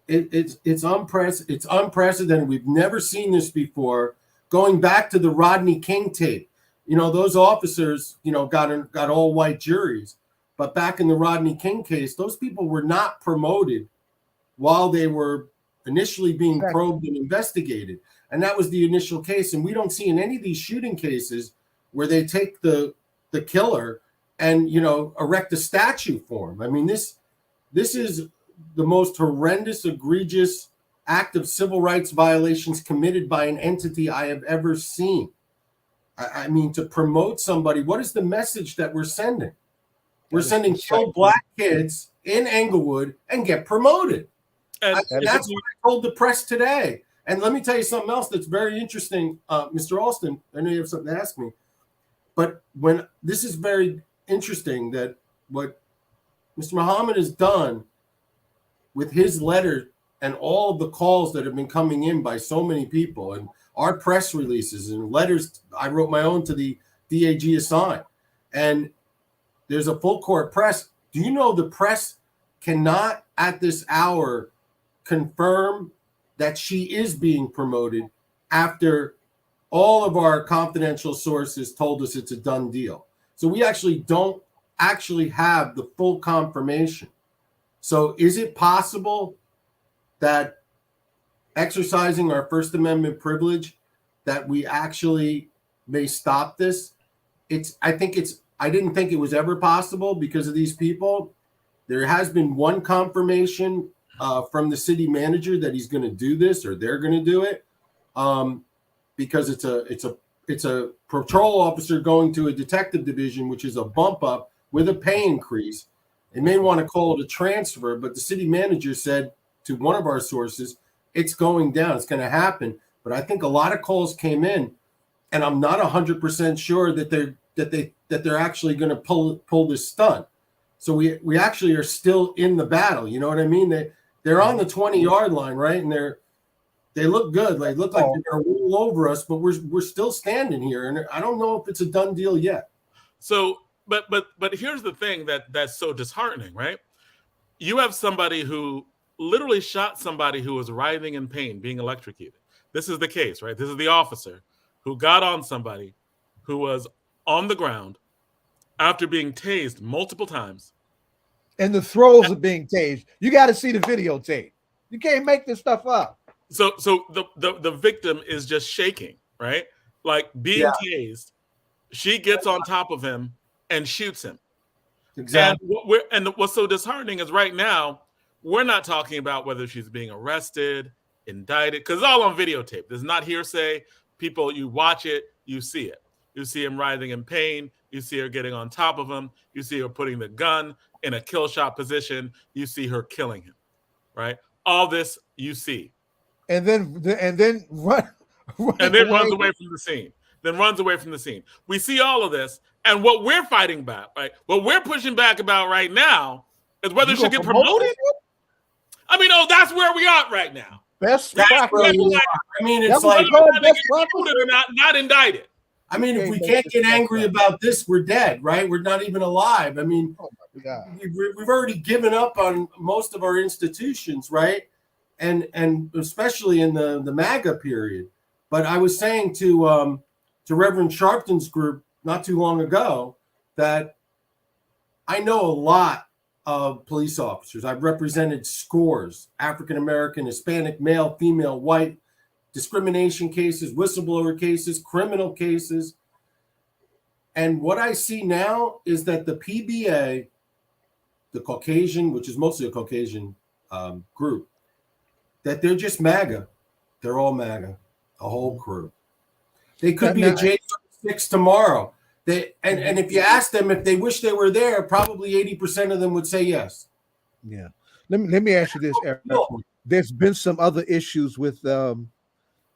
It's unprecedented. We've never seen this before. Going back to the Rodney King tape, those officers, got all white juries, but back in the Rodney King case, those people were not promoted while they were initially being probed and investigated, and that was the initial case. And we don't see in any of these shooting cases where they take the killer and erect a statue for him. I mean, this is the most horrendous, egregious act of civil rights violations committed by an entity I have ever seen. I mean, to promote somebody, what is the message that we're sending? We're sending kill black kids in Englewood and get promoted. And that's what I told the press today. And let me tell you something else that's very interesting, Mr. Alston. I know you have something to ask me, but this is very interesting that what Mr. Muhammad has done with his letter and all of the calls that have been coming in by so many people and our press releases and letters. I wrote my own to the DAG assigned, and there's a full court press. Do you know the press cannot at this hour confirm that she is being promoted after all of our confidential sources told us it's a done deal? So we actually don't have the full confirmation. So is it possible that exercising our First Amendment privilege, that we actually may stop this? I didn't think it was ever possible because of these people. There has been one confirmation from the city manager that he's going to do this, or they're going to do it, because it's a patrol officer going to a detective division, which is a bump up with a pay increase. They may want to call it a transfer, but the city manager said to one of our sources, it's going down. It's going to happen. But I think a lot of calls came in, and I'm not 100% sure that they're actually going to pull this stunt. So we actually are still in the battle. You know what I mean? They're on the 20-yard line, right? And they look good. They look like they're going to roll over us, but we're still standing here, and I don't know if it's a done deal yet. So, but here's the thing that's so disheartening, right? You have somebody who literally shot somebody who was writhing in pain, being electrocuted. This is the case, right? This is the officer who got on somebody who was on the ground after being tased multiple times. And the throws of being tased. You got to see the videotape. You can't make this stuff up. So the victim is just shaking, right? Like being tased. She gets on top of him and shoots him. Exactly. And what's so disheartening is right now we're not talking about whether she's being arrested, indicted, because it's all on videotape. There's not hearsay. People, you watch it, you see it. You see him writhing in pain. You see her getting on top of him. You see her putting the gun in a kill shot position. You see her killing him, right? All this you see. And then run and then runs away from the scene. We see all of this. And what we're fighting about, right? What we're pushing back about right now is whether she should get promoted. I mean, that's where we are right now. Best practice. I mean, it's like not indicted. I mean, if we can't get angry about this, we're dead, right? We're not even alive. I mean, we've already given up on most of our institutions, right? And especially in the MAGA period. But I was saying to Reverend Sharpton's group not too long ago that I know a lot of police officers. I've represented scores, African-American, Hispanic, male, female, white, discrimination cases, whistleblower cases, criminal cases. And what I see now is that the PBA, the Caucasian, which is mostly a Caucasian group, that they're just MAGA. They're all MAGA, a whole crew. They could be a J36 tomorrow. And if you ask them if they wish they were there, probably 80% of them would say yes. Yeah. Let me ask you this, Eric. There's been some other issues with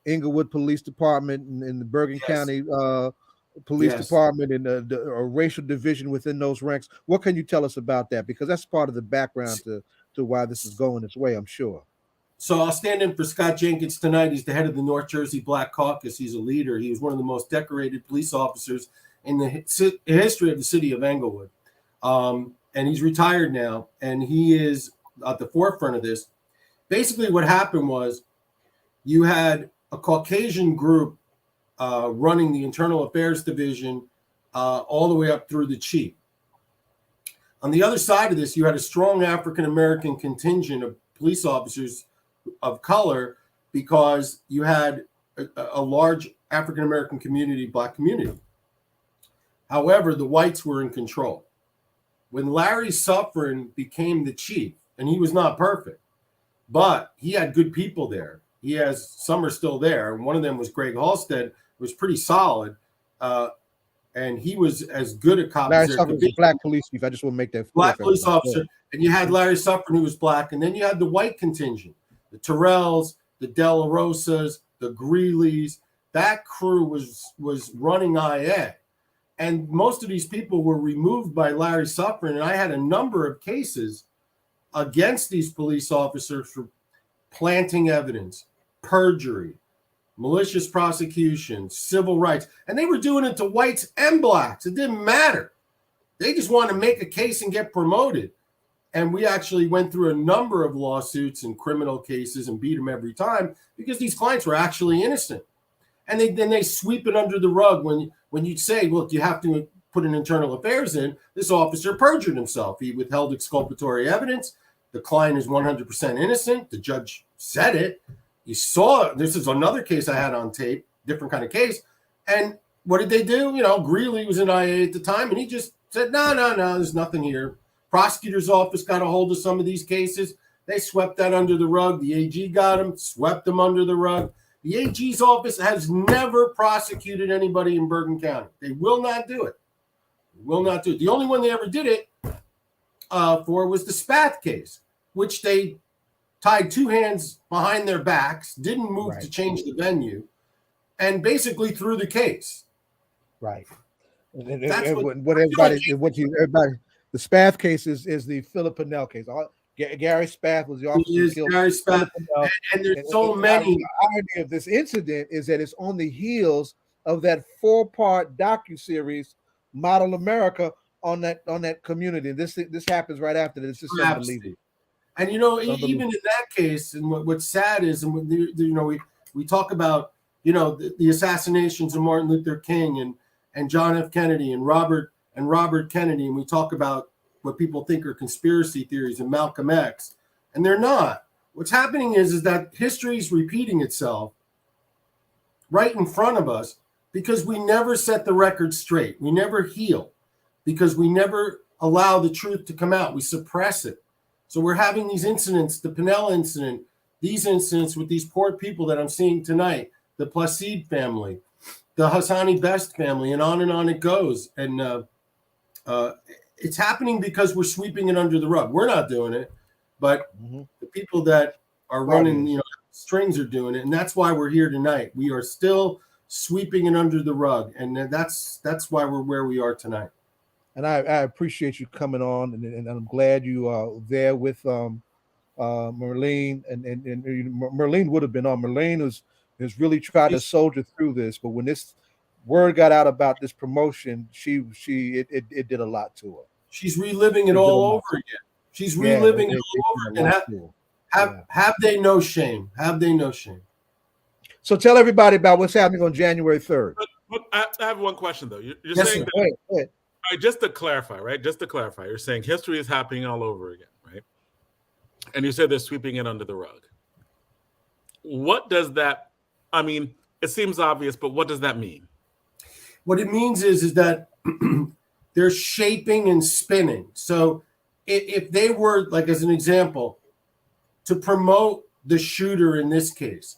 Inglewood Police Department and the Bergen County Police Department and the racial division within those ranks. What can you tell us about that? Because that's part of the background to why this is going its way, I'm sure. So I'll stand in for Scott Jenkins tonight. He's the head of the North Jersey Black Caucus. He's a leader. He was one of the most decorated police officers in the history of the city of Englewood. And he's retired now, and he is at the forefront of this. Basically, what happened was you had a Caucasian group running the Internal Affairs Division all the way up through the chief. On the other side of this, you had a strong African-American contingent of police officers of color because you had a large African-American community, Black community. However, the whites were in control. When Larry Suffren became the chief, and he was not perfect, but he had good people there. Some are still there. And one of them was Greg Halstead, was pretty solid. And he was as good a cop Larry as there Suffren could was be. a black police chief. I just want to make that Black police officer. And you had Larry Suffren, who was black. And then you had the white contingent, the Terrells, the De La Rosas, the Greeleys. That crew was running IA. And most of these people were removed by Larry Suffren. And I had a number of cases against these police officers for planting evidence, perjury, malicious prosecution, civil rights. And they were doing it to whites and blacks. It didn't matter. They just wanted to make a case and get promoted. And we actually went through a number of lawsuits and criminal cases and beat them every time because these clients were actually innocent. And then they sweep it under the rug when you say, look, you have to put an internal affairs in. This officer perjured himself. He withheld exculpatory evidence. The client is 100% innocent. The judge said it. You saw, this is another case I had on tape, different kind of case. And what did they do? Greeley was in IA at the time, and he just said, no, there's nothing here. Prosecutor's office got a hold of some of these cases. They swept that under the rug. The AG got them, swept them under the rug. The AG's office has never prosecuted anybody in Bergen County. They will not do it. The only one they ever did it for was the Spath case, which they tied two hands behind their backs, didn't move to change the venue, and basically threw the case. Right. The Spath case is the Philip Pennell case. Gary Spath was the officer who killed Gary Spath. And there's so many. The irony of this incident is that it's on the heels of that 4-part docuseries, Model America, on that community. This happens right after this. It's just unbelievable. And even in that case, and what's sad is, and we talk about the assassinations of Martin Luther King and John F. Kennedy and Robert Kennedy, and we talk about what people think are conspiracy theories and Malcolm X, and they're not. What's happening is that history is repeating itself right in front of us because we never set the record straight. We never heal because we never allow the truth to come out. We suppress it. So we're having these incidents, the Pinella incident, these incidents with these poor people that I'm seeing tonight, the Placide family, the Hassani Best family, and on it goes. And it's happening because we're sweeping it under the rug. We're not doing it, but the people that are running, strings are doing it. And that's why we're here tonight. We are still sweeping it under the rug. And that's why we're where we are tonight. And I appreciate you coming on, and I'm glad you are there with Myrlene, and Myrlene would have been on. Myrlene has really tried to soldier through this, but when this word got out about this promotion, it did a lot to her. She's reliving it all over again. She's reliving it all over again. Have they no shame? Have they no shame? So tell everybody about what's happening on January 3rd. But I have one question though. You're Yes, saying sir. that, just to clarify, right? Just to clarify, you're saying history is happening all over again, right? And you said they're sweeping it under the rug. What does that? I mean, it seems obvious, but what does that mean? What it means is that they're shaping and spinning. So if they were, like as an example, to promote the shooter in this case,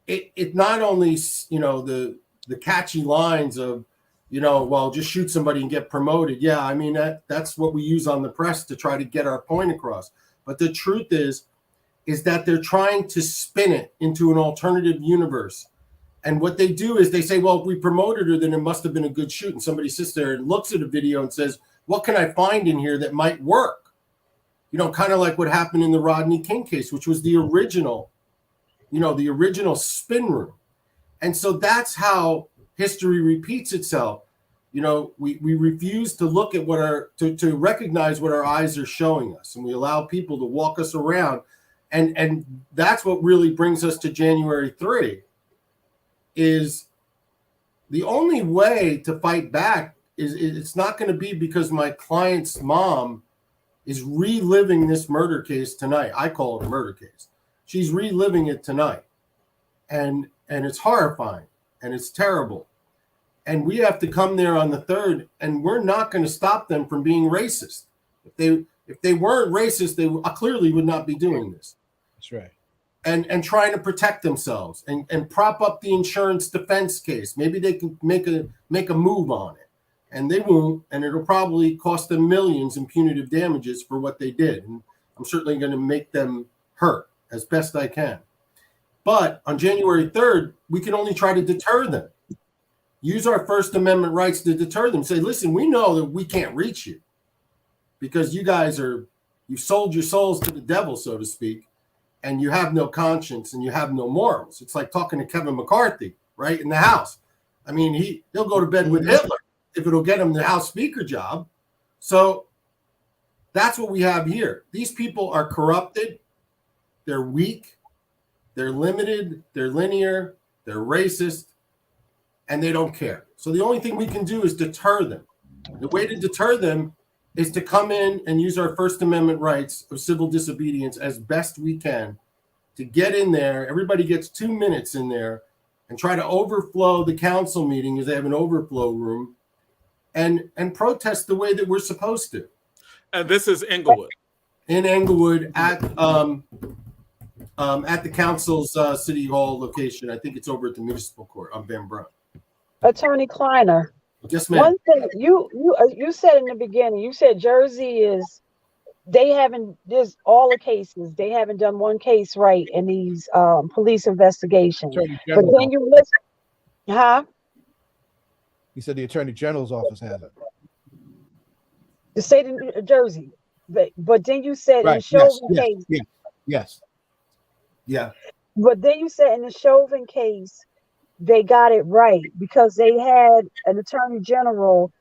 it not only, the catchy lines of, well, just shoot somebody and get promoted. Yeah, I mean, that's what we use on the press to try to get our point across. But the truth is that they're trying to spin it into an alternative universe. And what they do is they say, well, if we promoted her, then it must have been a good shoot. And somebody sits there and looks at a video and says, what can I find in here that might work? Kind of like what happened in the Rodney King case, which was the original, the original spin room. And so that's how history repeats itself. We refuse to look at to recognize what our eyes are showing us, and we allow people to walk us around. And that's what really brings us to January 3, is the only way to fight back is it's not going to be because my client's mom is reliving this murder case tonight. I call it a murder case. She's reliving it tonight. And it's horrifying and it's terrible. And we have to come there on the 3rd, and we're not going to stop them from being racist. If they weren't racist, they clearly would not be doing this. That's right. And trying to protect themselves and prop up the insurance defense case. Maybe they can make a move on it, and they won't. And it'll probably cost them millions in punitive damages for what they did. And I'm certainly going to make them hurt as best I can. But on January 3rd, we can only try to deter them. Use our First Amendment rights to deter them. Say, listen, we know that we can't reach you because you guys you've sold your souls to the devil, so to speak, and you have no conscience and you have no morals. It's like talking to Kevin McCarthy, right, in the House. I mean, he'll go to bed with Hitler if it'll get him the House Speaker job. So that's what we have here. These people are corrupted. They're weak. They're limited. They're linear. They're racist. And they don't care. So the only thing we can do is deter them. The way to deter them is to come in and use our First Amendment rights of civil disobedience as best we can to get in there. Everybody gets 2 minutes in there and try to overflow the council meeting as they have an overflow room and protest the way that we're supposed to. And this is Englewood. In Englewood at the council's city hall location. I think it's over at the municipal court on Van Brunt. Attorney Kleiner. Yes, ma'am. One thing you said in the beginning, you said Jersey there's all the cases. They haven't done one case right in these police investigations. But then you listen, huh? He said the Attorney General's office hasn't. The state of Jersey. But then you said in the Chauvin case. Yes. Yeah. But then you said in the Chauvin case, they got it right because they had an attorney general.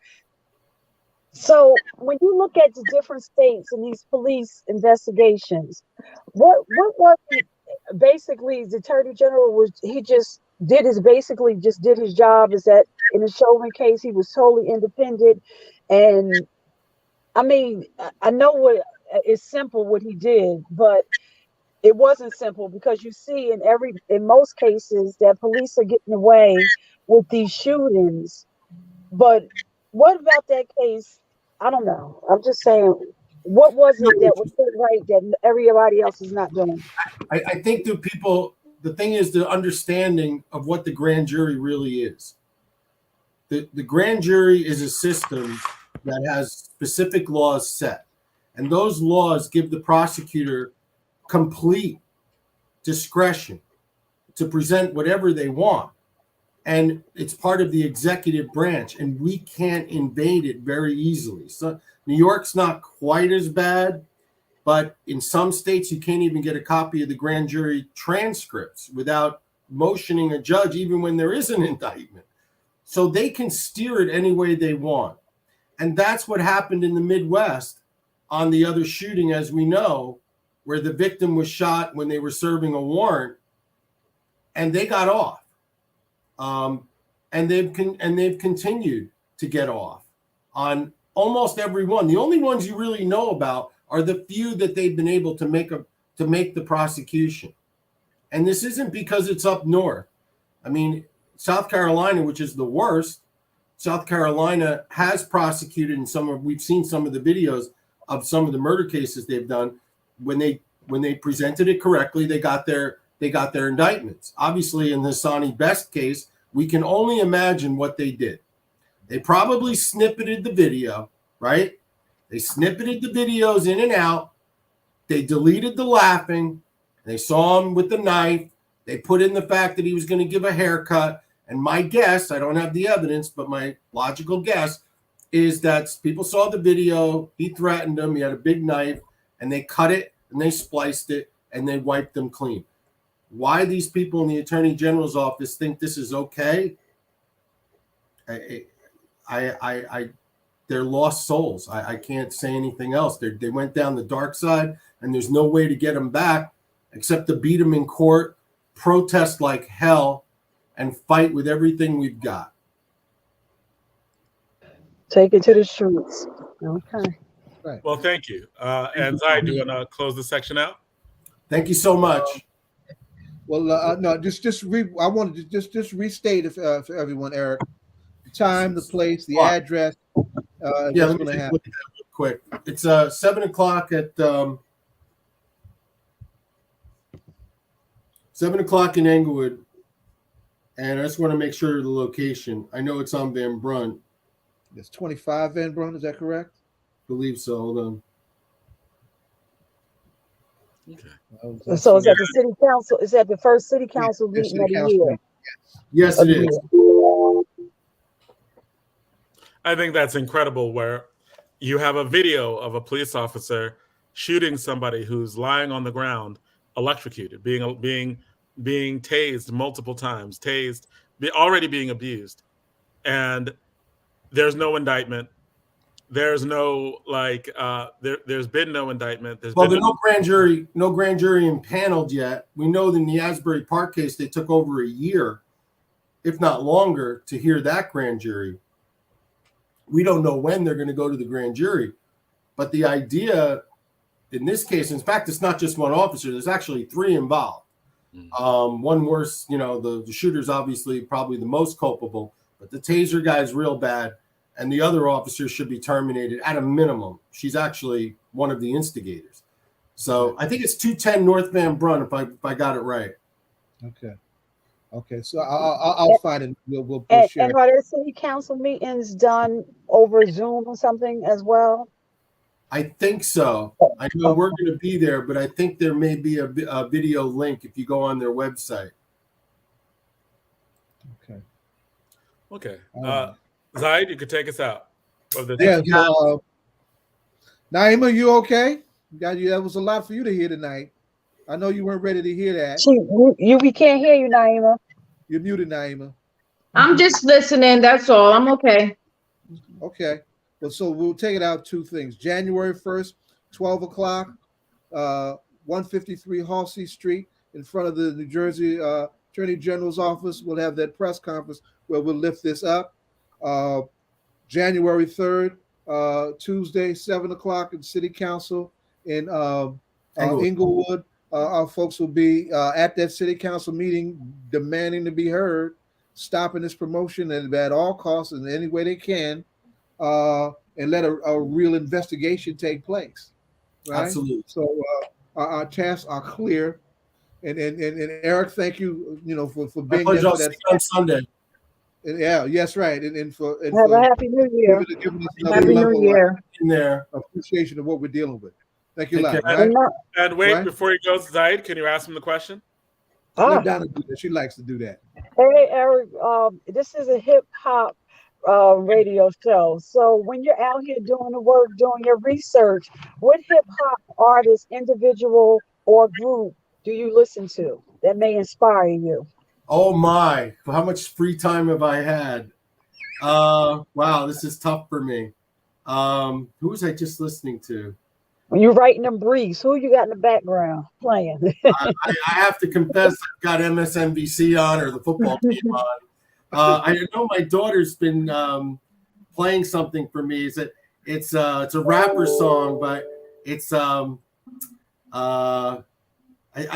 So when you look at the different states and these police investigations, what was it? Basically, the attorney general just did his job. Is that in the Chauvin case, he was totally independent. And I mean, I know it's simple what he did, but it wasn't simple because you see in most cases that police are getting away with these shootings. But what about that case I don't know. I'm just saying, what was it that was so right that everybody else is not doing? I think that the thing is the understanding of what the grand jury really is. The grand jury is a system that has specific laws set, and those laws give the prosecutor complete discretion to present whatever they want. And it's part of the executive branch, and we can't invade it very easily. So New York's not quite as bad, but in some states you can't even get a copy of the grand jury transcripts without motioning a judge, even when there is an indictment. So they can steer it any way they want. And that's what happened in the Midwest on the other shooting, as we know, where the victim was shot when they were serving a warrant, and they got off. And they've continued to get off on almost every one. The only ones you really know about are the few that they've been able to make the prosecution. And this isn't because it's up north. I mean, South Carolina, which is the worst, South Carolina has prosecuted we've seen some of the videos of some of the murder cases they've done. When they presented it correctly, they got their indictments. Obviously, in the Sonny Best case, we can only imagine what they did. They probably snippeted the video, right? They snippeted the videos in and out. They deleted the laughing. They saw him with the knife. They put in the fact that he was going to give a haircut. And my guess, I don't have the evidence, but my logical guess is that people saw the video. He threatened them. He had a big knife, and they cut it and they spliced it and they wiped them clean. Why these people in the Attorney General's office think this is okay? They're lost souls. I can't say anything else. They went down the dark side, and there's no way to get them back except to beat them in court, protest like hell, and fight with everything we've got. Take it to the streets. Okay. Right. Well, thank you. And Zayid, do you want to close this section out? Thank you so much. Well, no, I wanted to just restate for everyone, Eric, the time, the place, the address. Yeah, let me just look at that real quick. It's 7 o'clock at 7 o'clock in Englewood, and I just want to make sure of the location. I know it's on Van Brunt. It's 25 Van Brunt. Is that correct? I believe so. Hold on. Okay. So is that the city council? Is that the first city council meeting of the year? Yes, it is. I think that's incredible, where you have a video of a police officer shooting somebody who's lying on the ground, electrocuted, being tased multiple times, already being abused, and there's no indictment. There's no there's been no indictment. There's no grand jury impaneled yet. We know in the Asbury Park case they took over a year, if not longer, to hear that grand jury. We don't know when they're going to go to the grand jury, but the idea in this case, in fact, it's not just one officer. There's actually 3 involved. One worse, the shooter's obviously probably the most culpable, but the taser guy's real bad. And the other officer should be terminated at a minimum. She's actually one of the instigators. So I think it's 210 North Van Brunt, if I got it right. Okay. So I'll find it. We'll share. And are there city council meetings done over Zoom or something as well? I think so. I know we're going to be there, but I think there may be a video link if you go on their website. Okay. Zayid, you could take us out. Naima, you okay? That was a lot for you to hear tonight. I know you weren't ready to hear that. We can't hear you, Naima. You're muted, Naima. I'm just listening. That's all. I'm okay. Okay. Well, so we'll take it out 2 things. January 1st, 12 o'clock, 153 Halsey Street, in front of the New Jersey Attorney General's office. We'll have that press conference where we'll lift this up. January 3rd, Tuesday, 7 o'clock in City Council in Englewood. Our folks will be at that City Council meeting demanding to be heard, stopping this promotion at all costs in any way they can. and let a real investigation take place. Right. Absolutely. So our tasks are clear. And Eric, thank you, for My being pleasure. there I'll for see that. you on Sunday. And yes, right. And for Have a happy new year. giving us another Happy New level Year. In there. of appreciation of what we're dealing with. Thank you, Take Lyle. care. Right? And wait, Right? before he goes, Zayid, can you ask him the question? Let Donna do that. She likes to do that. Hey, Eric, this is a hip hop radio show. So when you're out here doing the work, doing your research, what hip hop artist, individual, or group do you listen to that may inspire you? Oh my! How much free time have I had? Wow, this is tough for me. Who was I just listening to? When you're writing them briefs, who you got in the background playing? I have to confess, I've got MSNBC on or the football team on. I know my daughter's been playing something for me. It's a rapper song, but it's I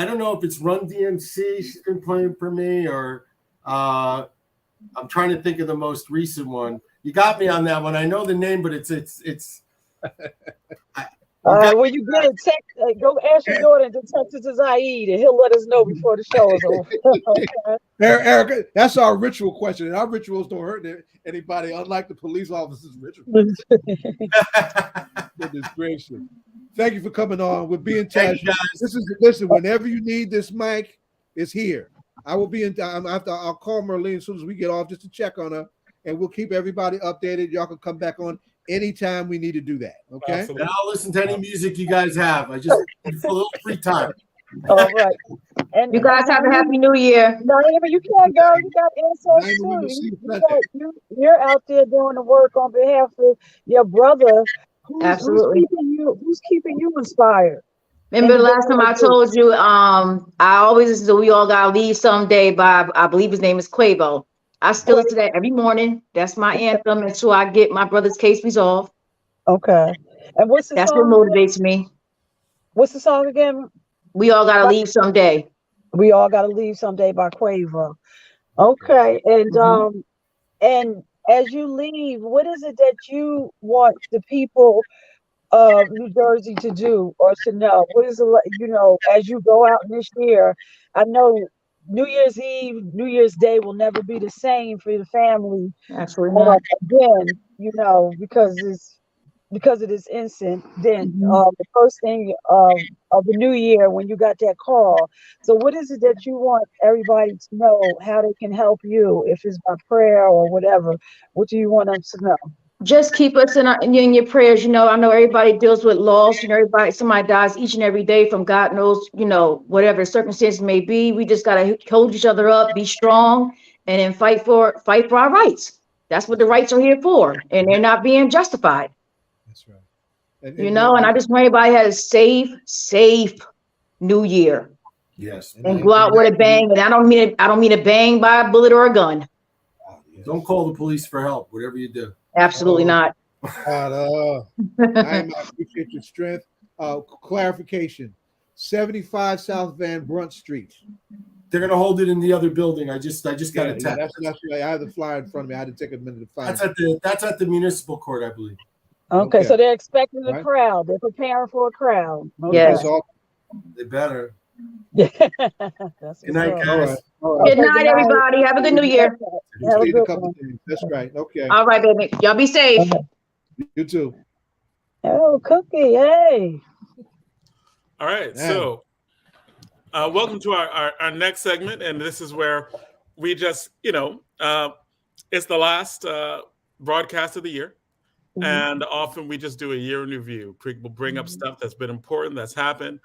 don't know if it's Run DMC she's been playing for me, or I'm trying to think of the most recent one. You got me on that one. I know the name, but it's When you get a text, go ask your daughter to text it to Zayid, and he'll let us know before the show is over. Okay? Eric, that's our ritual question, and our rituals don't hurt anybody, unlike the police officers' rituals. Goodness gracious. Thank you for coming on. We'll be in touch. Listen, whenever you need this mic, it's here. I will be in. I'll call Myrlene as soon as we get off just to check on her, and we'll keep everybody updated. Y'all can come back on anytime we need to do that. Okay. And I'll listen to any music you guys have. I just need a little free time. All right. And You guys have a happy New Year. No, but you can't go. You got ancestors too. You're out there doing the work on behalf of your brother. Absolutely. Who's keeping you inspired? Remember the last time I told you, I always listen to We All Gotta Leave Someday by, I believe his name is Quavo. I still listen to that every morning. That's my anthem until I get my brother's case resolved. Okay. And what's the That's song what motivates me. What's the song again? We All Gotta Leave Someday. We All Gotta Leave Someday by Quavo. Okay. And and as you leave, what is it that you want the people of New Jersey to do or to know? What is it, as you go out this year? I know New Year's Eve, New Year's Day will never be the same for the family. Absolutely not. Again, because of this incident. Then the first thing of the new year when you got that call. So what is it that you want everybody to know, how they can help you, if it's by prayer or whatever? What do you want them to know? Just keep us in your prayers. I know everybody deals with loss, somebody dies each and every day from God knows, whatever circumstance may be. We just gotta hold each other up, be strong, and then fight for our rights. That's what the rights are here for, and they're not being justified. That's right. And I just want everybody to have a safe New Year. Yes. And go out with a bang. And I don't mean a bang by a bullet or a gun. Don't call the police for help, whatever you do. Absolutely not. I appreciate your strength. Clarification: 75 South Van Brunt Street. They're gonna hold it in the other building. I just got a text. That's right. I have the flyer in front of me. I had to take a minute to find That's at the municipal court, I believe. Okay. So they're expecting a crowd. They're preparing for a crowd. Okay. Yes. They better. Good night, guys. Good night, everybody. Have a good New Year. Have a good one. That's right. Okay. All right, baby. Y'all be safe. Okay. You too. Oh, Cuqui, hey. All right. So welcome to our next segment. And this is where we just, it's the last broadcast of the year. And often we just do a year in review. We'll bring up stuff that's been important, that's happened.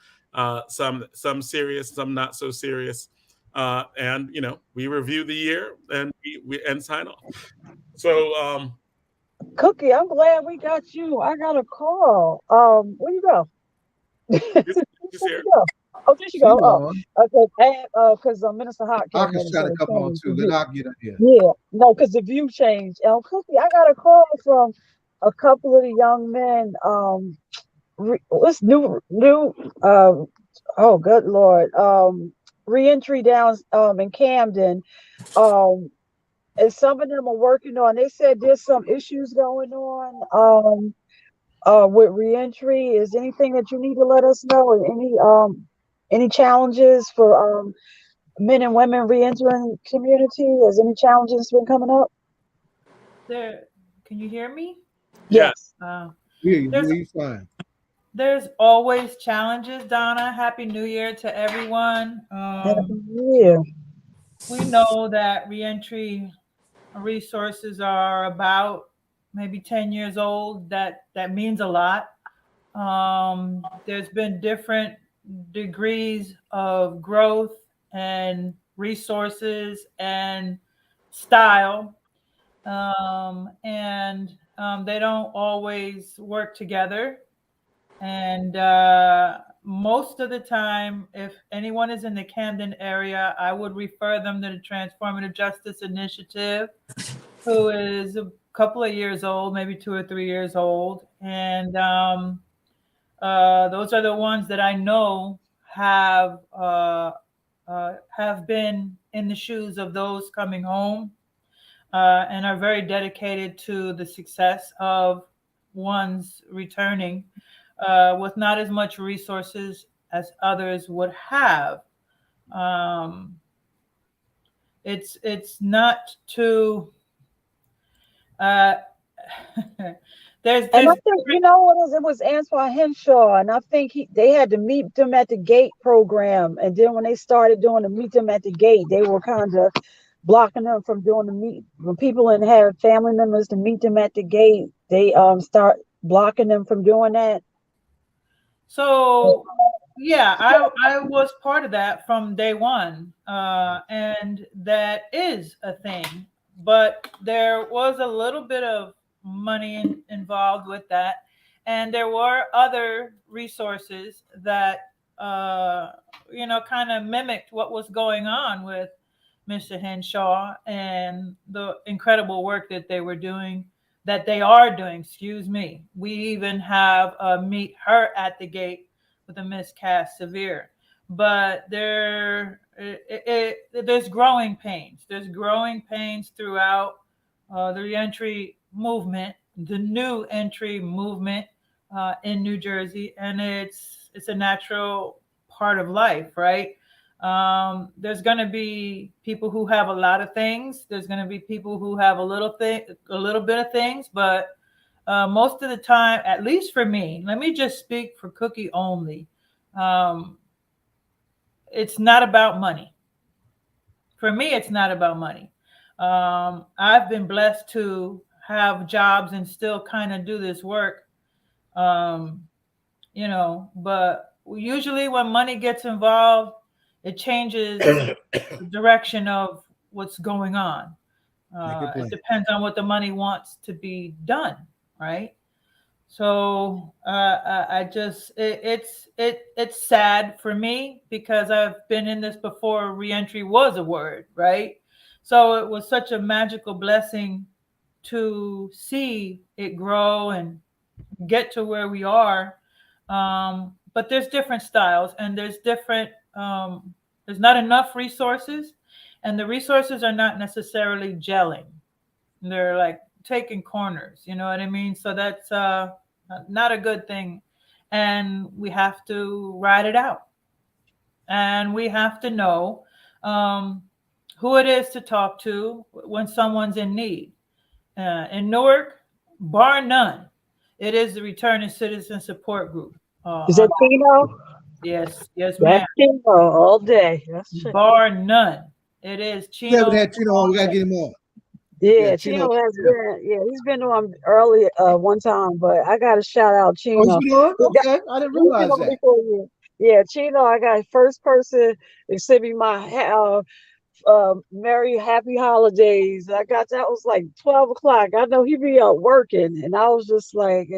Some serious, some not so serious. And we review the year and we sign off. So Cuqui, I'm glad we got you. I got a call. Where you go? She's here. Oh, there she go. Oh, okay. Because Minister Hot I can try to come on too. Then I'll get in here. Yeah, no, because the view changed. Cuqui, I got a call from a couple of the young men. What's new? Oh, good Lord. Reentry down in Camden. and some of them are working on. They said there's some issues going on with reentry. Is anything that you need to let us know? Or any challenges for men and women reentering community? Has any challenges been coming up? Can you hear me? Yes. You're fine. There's always challenges, Donna. Happy New Year to everyone. Happy New Year. We know that reentry resources are about maybe 10 years old. That means a lot. There's been different degrees of growth and resources and style. They don't always work together. And most of the time, if anyone is in the Camden area, I would refer them to the Transformative Justice Initiative, who is a couple of years old, maybe 2 or 3 years old. And those are the ones that I know have been in the shoes of those coming home and are very dedicated to the success of ones returning with not as much resources as others would have. It's not too. There's and I think you know what it was Antoine Henshaw, and I think they had to meet them at the gate program, and then when they started doing the meet them at the gate, they were kind of blocking them from doing the meet. When people and have family members to meet them at the gate, they start blocking them from doing that. So yeah, I was part of that from day one, and that is a thing. But there was a little bit of money involved with that, and there were other resources that kind of mimicked what was going on with Mr. Henshaw and the incredible work that they were doing. That they are doing, excuse me. We even have Meet Her at the Gate with a Miss Cass Severe. But there's growing pains. There's growing pains throughout the reentry movement, the new entry movement in New Jersey, and it's a natural part of life, right? There's going to be people who have a lot of things. There's going to be people who have a little bit of things, but most of the time, at least for me, let me just speak for Cuqui only. It's not about money. For me, it's not about money. I've been blessed to have jobs and still kind of do this work, but usually when money gets involved, it changes the direction of what's going on. It depends on what the money wants to be done, right? So it's sad for me because I've been in this before reentry was a word, right? So it was such a magical blessing to see it grow and get to where we are. But there's different styles and there's not enough resources, and the resources are not necessarily gelling. They're like taking corners, you know what I mean? So that's not a good thing. And we have to ride it out. And we have to know who it is to talk to when someone's in need. In Newark, bar none, it is the Returning Citizen Support Group. Is that Tino? Yes, ma'am. That's Chino all day. Bar none. It is Chino. Yeah, that Chino, we gotta get him on. Yeah, Chino has been. Yeah, he's been on early one time, but I got to shout out Chino. Oh, he's been on? Okay, I didn't realize that. Yeah, Chino, I got first person to send me my Merry Happy Holidays. I got that was like 12 o'clock. I know he be out working, and I was just like,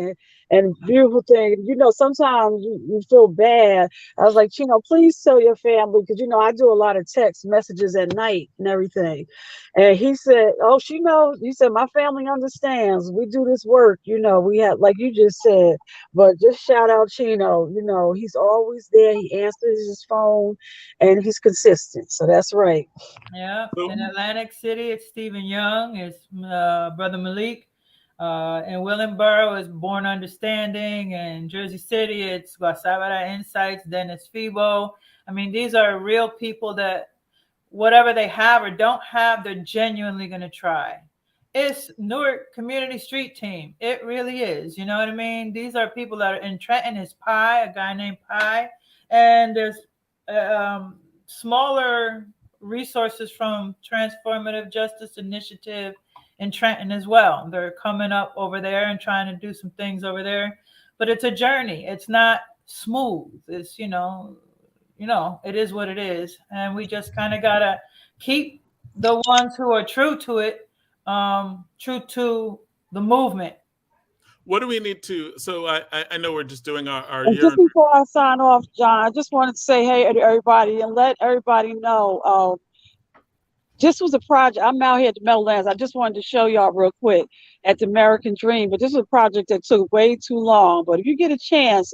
And beautiful thing, sometimes you feel bad. I was like, please tell your family, because I do a lot of text messages at night and everything. And he said, oh, she knows. He said, my family understands. We do this work, we have, like you just said. But just shout out Chino. He's always there. He answers his phone, and he's consistent. So that's right. Yeah. In Atlantic City, it's Stephen Young. It's Brother Malik. In Willingboro, it's Born Understanding. And Jersey City, it's Guasabara Insights, Dennis Fibo. I mean, these are real people that whatever they have or don't have, they're genuinely going to try. It's Newark Community Street Team. It really is. You know what I mean? These are people that are in Trenton. Is Pi, a guy named Pi. And there's smaller resources from Transformative Justice Initiative in Trenton as well. They're coming up over there and trying to do some things over there. But it's a journey. It's not smooth. It's, it is what it is. And we just kind of got to keep the ones who are true to it, true to the movement. What do we need to, so I know we're just doing our and just before I sign off, John, I just wanted to say hey to everybody and let everybody know, this was a project. I'm out here at the Meadowlands. I just wanted to show y'all real quick at the American Dream, but this is a project that took way too long. But if you get a chance,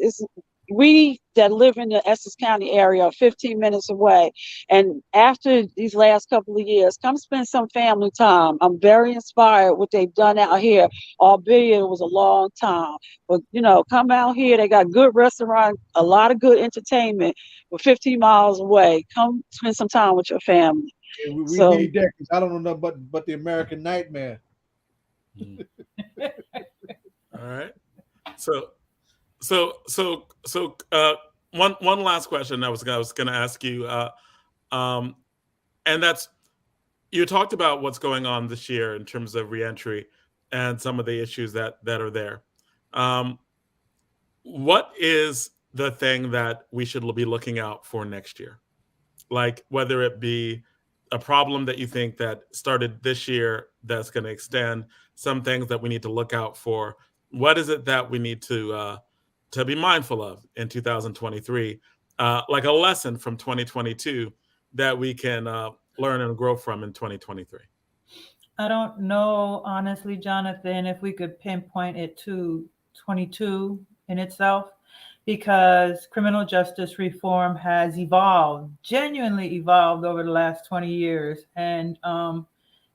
we that live in the Essex County area are 15 minutes away. And after these last couple of years, come spend some family time. I'm very inspired what they've done out here, albeit it was a long time. But, come out here. They got good restaurants, a lot of good entertainment. We're 15 miles away. Come spend some time with your family. Yeah, we need that, because I don't know nothing but the American Nightmare. All right. So one last question I was going to ask you, and that's, you talked about what's going on this year in terms of reentry and some of the issues that are there. What is the thing that we should be looking out for next year? Like, whether it be a problem that you think that started this year that's going to extend, some things that we need to look out for. What is it that we need to be mindful of in 2023, like a lesson from 2022 that we can learn and grow from in 2023? I don't know, honestly, Jonathan, if we could pinpoint it to 22 in itself, because criminal justice reform has genuinely evolved over the last 20 years. And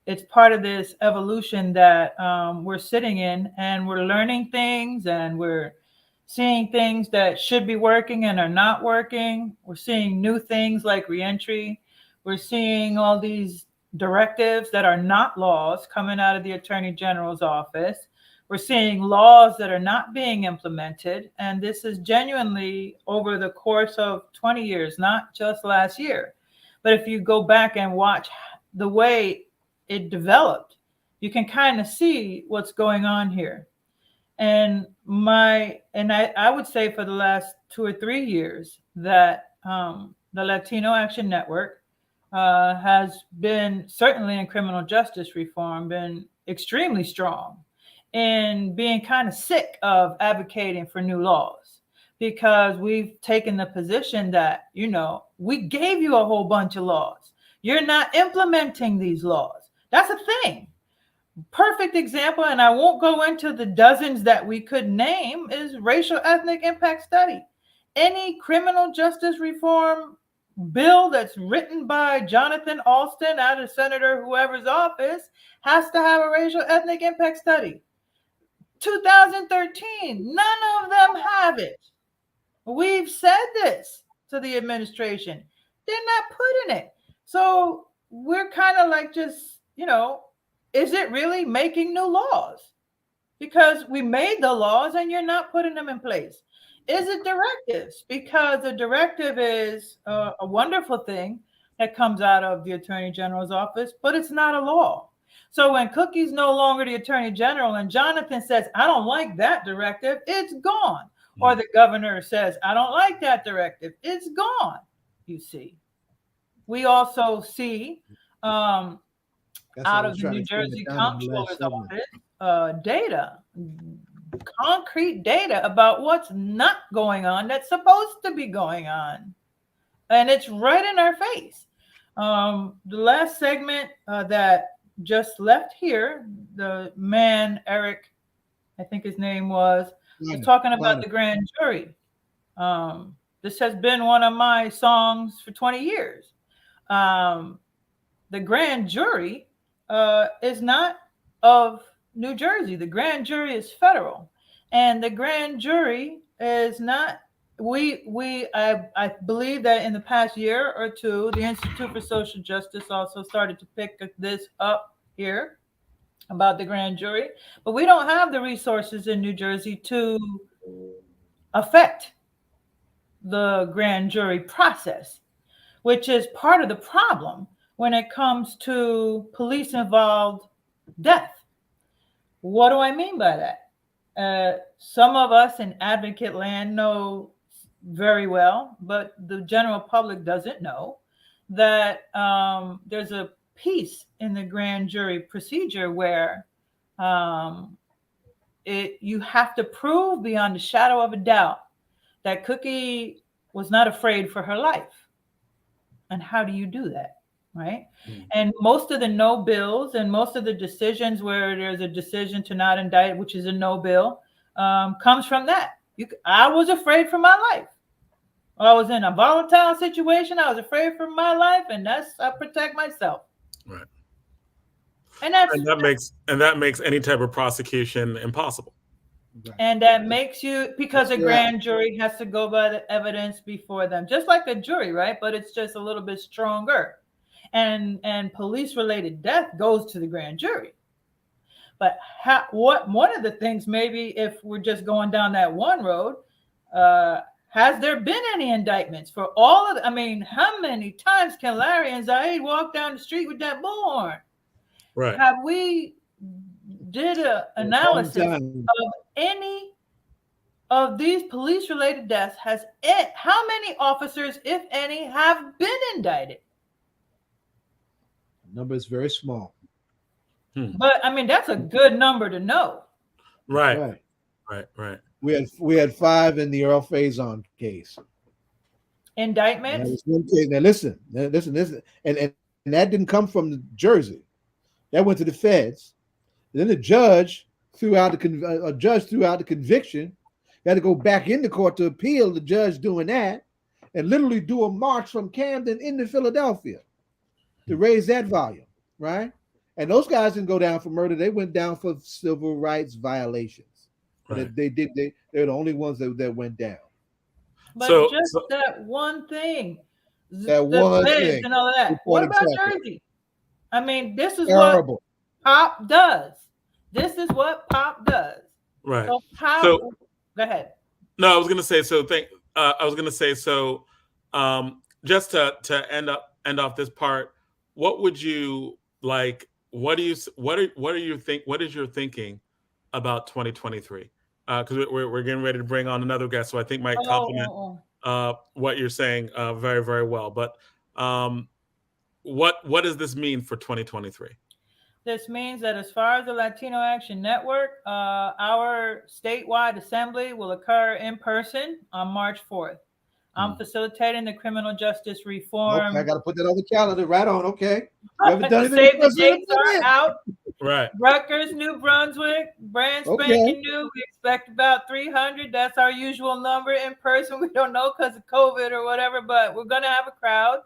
it's part of this evolution that we're sitting in, and we're learning things, and we're seeing things that should be working and are not working. We're seeing new things like reentry. We're seeing all these directives that are not laws coming out of the Attorney General's office. We're seeing laws that are not being implemented. And this is genuinely over the course of 20 years, not just last year. But if you go back and watch the way it developed, you can kind of see what's going on here. And I would say for the last 2 or 3 years that the Latino Action Network has been, certainly in criminal justice reform, been extremely strong in being kind of sick of advocating for new laws, because we've taken the position that, we gave you a whole bunch of laws. You're not implementing these laws. That's a thing. Perfect example, and I won't go into the dozens that we could name, is racial ethnic impact study. Any criminal justice reform bill that's written by Jonathan Alston out of Senator whoever's office has to have a racial ethnic impact study. 2013, none of them have it. We've said this to the administration. They're not putting it. So we're kind of like, just, is it really making new laws? Because we made the laws and you're not putting them in place. Is it directives? Because a directive is a wonderful thing that comes out of the Attorney General's office, but it's not a law. So when Cuqui's no longer the Attorney General and Jonathan says, I don't like that directive, it's gone. Or the governor says, I don't like that directive, it's gone. You see. We also see out of the New Jersey Comptroller's office data concrete data about what's not going on that's supposed to be going on. And it's right in our face. The last segment that just left here, the man, Eric, I think his name was talking about the grand jury. This has been one of my songs for 20 years. The grand jury is not of New Jersey. The grand jury is federal. And the grand jury is not, I believe that in the past year or two, the Institute for Social Justice also started to pick this up here about the grand jury, but we don't have the resources in New Jersey to affect the grand jury process, which is part of the problem when it comes to police involved death. What do I mean by that? Some of us in advocate land know very well, but the general public doesn't know that there's a piece in the grand jury procedure where you have to prove beyond a shadow of a doubt that Cuqui was not afraid for her life. And how do you do that? Right. Mm-hmm. And most of the no bills and most of the decisions where there's a decision to not indict, which is a no bill, comes from that. I was afraid for my life. I was in a volatile situation. I was afraid for my life, and I protect myself. Right. And that makes any type of prosecution impossible. Right. And that makes you, because a grand jury has to go by the evidence before them, just like a jury, right? But it's just a little bit stronger. And police-related death goes to the grand jury. But one of the things, maybe if we're just going down that one road, has there been any indictments for all of? How many times can Larry and Zayid walk down the street with that bullhorn? Right. Have we did an analysis of any of these police-related deaths? How many officers, if any, have been indicted? The number is very small. But that's a good number to know. Right. We had 5 in the Earl Faison case. Indictments? Now listen. And that didn't come from Jersey. That went to the feds. Then the judge threw out the conviction. He had to go back into court to appeal the judge doing that, and literally do a march from Camden into Philadelphia to raise that volume, right? And those guys didn't go down for murder; they went down for civil rights violations. Right. They're the only ones that went down. But that one thing, that one thing, and all that. What about Jersey? This is terrible. What Pop does. This is what Pop does. Right. So go ahead. No, I was gonna say so. Just to end off this part, what would you like? What is your thinking about 2023? Because we're getting ready to bring on another guest, so I think might complement what you're saying very, very well. But what does this mean for 2023? This means that as far as the Latino Action Network, our statewide assembly will occur in person on March 4th. I'm facilitating the criminal justice reform. Okay, I got to put that on the calendar. Right on. Okay. You haven't done it. The dates are out. Right. Rutgers, New Brunswick, brand spanking new. We expect about 300. That's our usual number in person. We don't know because of COVID or whatever, but we're going to have a crowd.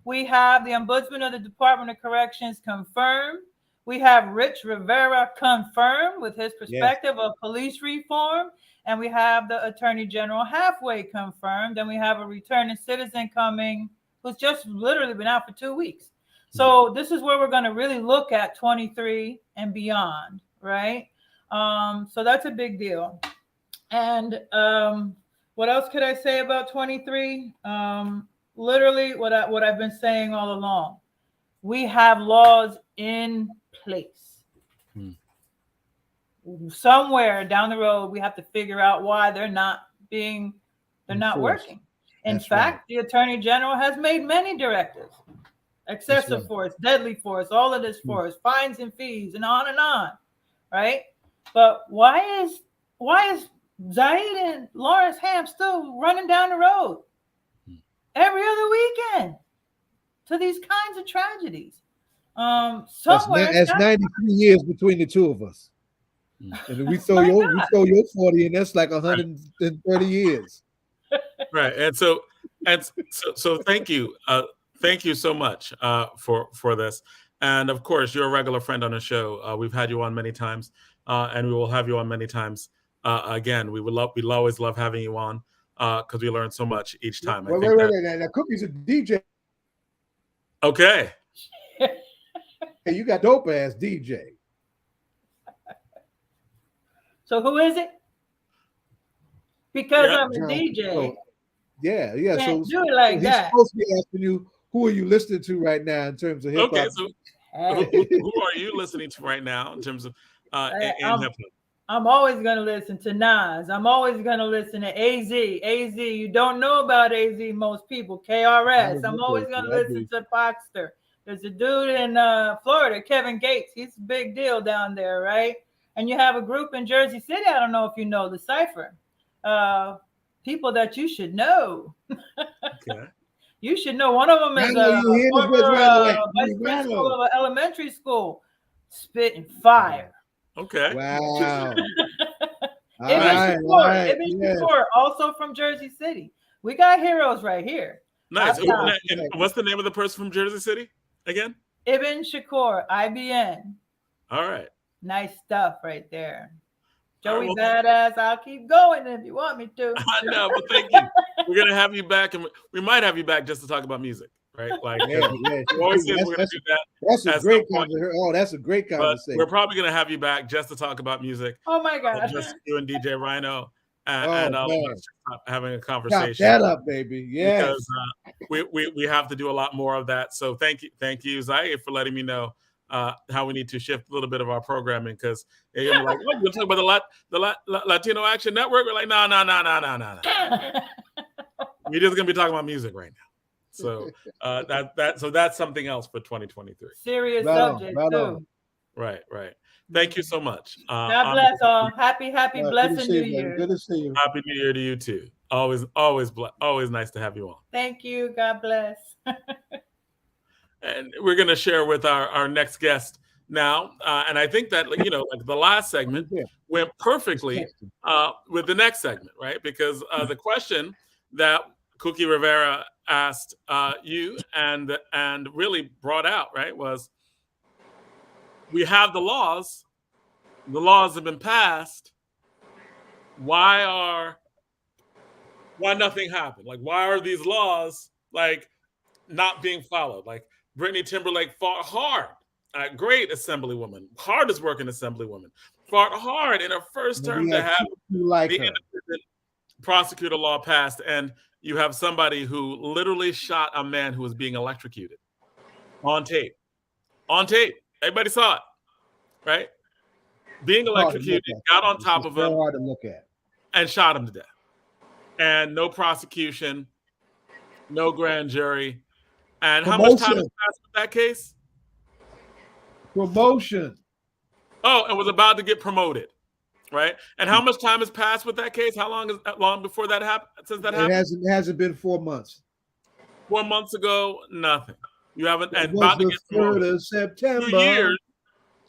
We have the Ombudsman of the Department of Corrections confirmed. We have Rich Rivera confirmed with his perspective of police reform. And we have the Attorney General halfway confirmed. And we have a returning citizen coming who's just literally been out for 2 weeks. So this is where we're going to really look at 23 and beyond, right? So that's a big deal. And what else could I say about 23? Literally what I've been saying all along. We have laws in place. Somewhere down the road, we have to figure out why they're not working. In fact, the Attorney General has made many directives: excessive force, deadly force, all of this force, fines and fees, and on, right? But why is why is Zayid and Lawrence Hamm still running down the road every other weekend to these kinds of tragedies? Somewhere that's 93 years between the two of us. And we throw your 40, and that's like 130 years. Right. And so thank you. Thank you so much for this. And of course, you're a regular friend on the show. We've had you on many times, and we will have you on many times again. We'll always love having you on because we learn so much each time. Wait. Now, Cuqui's a DJ. Okay. Hey, you got dope ass DJ. So who is it? Because I'm a John, DJ. Yeah. Can't So do it like he's that. supposed to be asking you, who are you listening to right now in terms of hip hop? Okay, so who are you listening to right now in terms of in hip hop? I'm always going to listen to Nas. I'm always going to listen to AZ. AZ, you don't know about AZ, most people. KRS. I'm always going to listen to Foxter. There's a dude in Florida, Kevin Gates. He's a big deal down there, right? And you have a group in Jersey City. I don't know if you know the Cypher. People that you should know. Okay. You should know. One of them is a former vice principal of an elementary school, spitting fire. Okay. Wow. Ibn Shakur, also from Jersey City. We got heroes right here. Nice. And what's the name of the person from Jersey City again? Ibn Shakur, IBN. All right. Nice stuff right there. Joey Badass, I'll keep going if you want me to. I know, but thank you. We're going to have you back, and we might have you back just to talk about music, right? Like, always we're going to do that. That's a great conversation. Oh, that's a great conversation. We're probably going to have you back just to talk about music. Oh, my God. Just you and DJ Rhino and having a conversation. Chop that up, baby. Yes. Because we have to do a lot more of that. So thank you, Zayid, for letting me know how we need to shift a little bit of our programming, because you're gonna be like, oh, you're talking about the Latino Action Network. We're like, no. We're just gonna be talking about music right now. So that's something else for 2023. Serious subject too. Right. Thank you so much. God bless all. Happy blessed New Year. Good to see you. Happy New Year to you too. Always nice to have you on. Thank you. God bless. And we're going to share with our next guest now. And I think that, like the last segment went perfectly with the next segment, right? Because the question that Cuqui Rivera asked you and really brought out, right, was, we have the laws have been passed. Why nothing happened? Like, why are these laws like not being followed? Like, Brittany Timberlake fought hard, great assemblywoman, hardest working assemblywoman, fought hard in her first term to have the independent prosecutor law passed, and you have somebody who literally shot a man who was being electrocuted on tape. Everybody saw it, right? Being electrocuted, got on top of him, hard to look at, and shot him to death. And no prosecution, no grand jury. And how much time has passed with that case? Promotion. Oh, and was about to get promoted, right? And how much time has passed with that case? How long before that happened? Since that happened? It hasn't been 4 months. 4 months ago, nothing. You haven't. And about to get promoted. 3rd of September.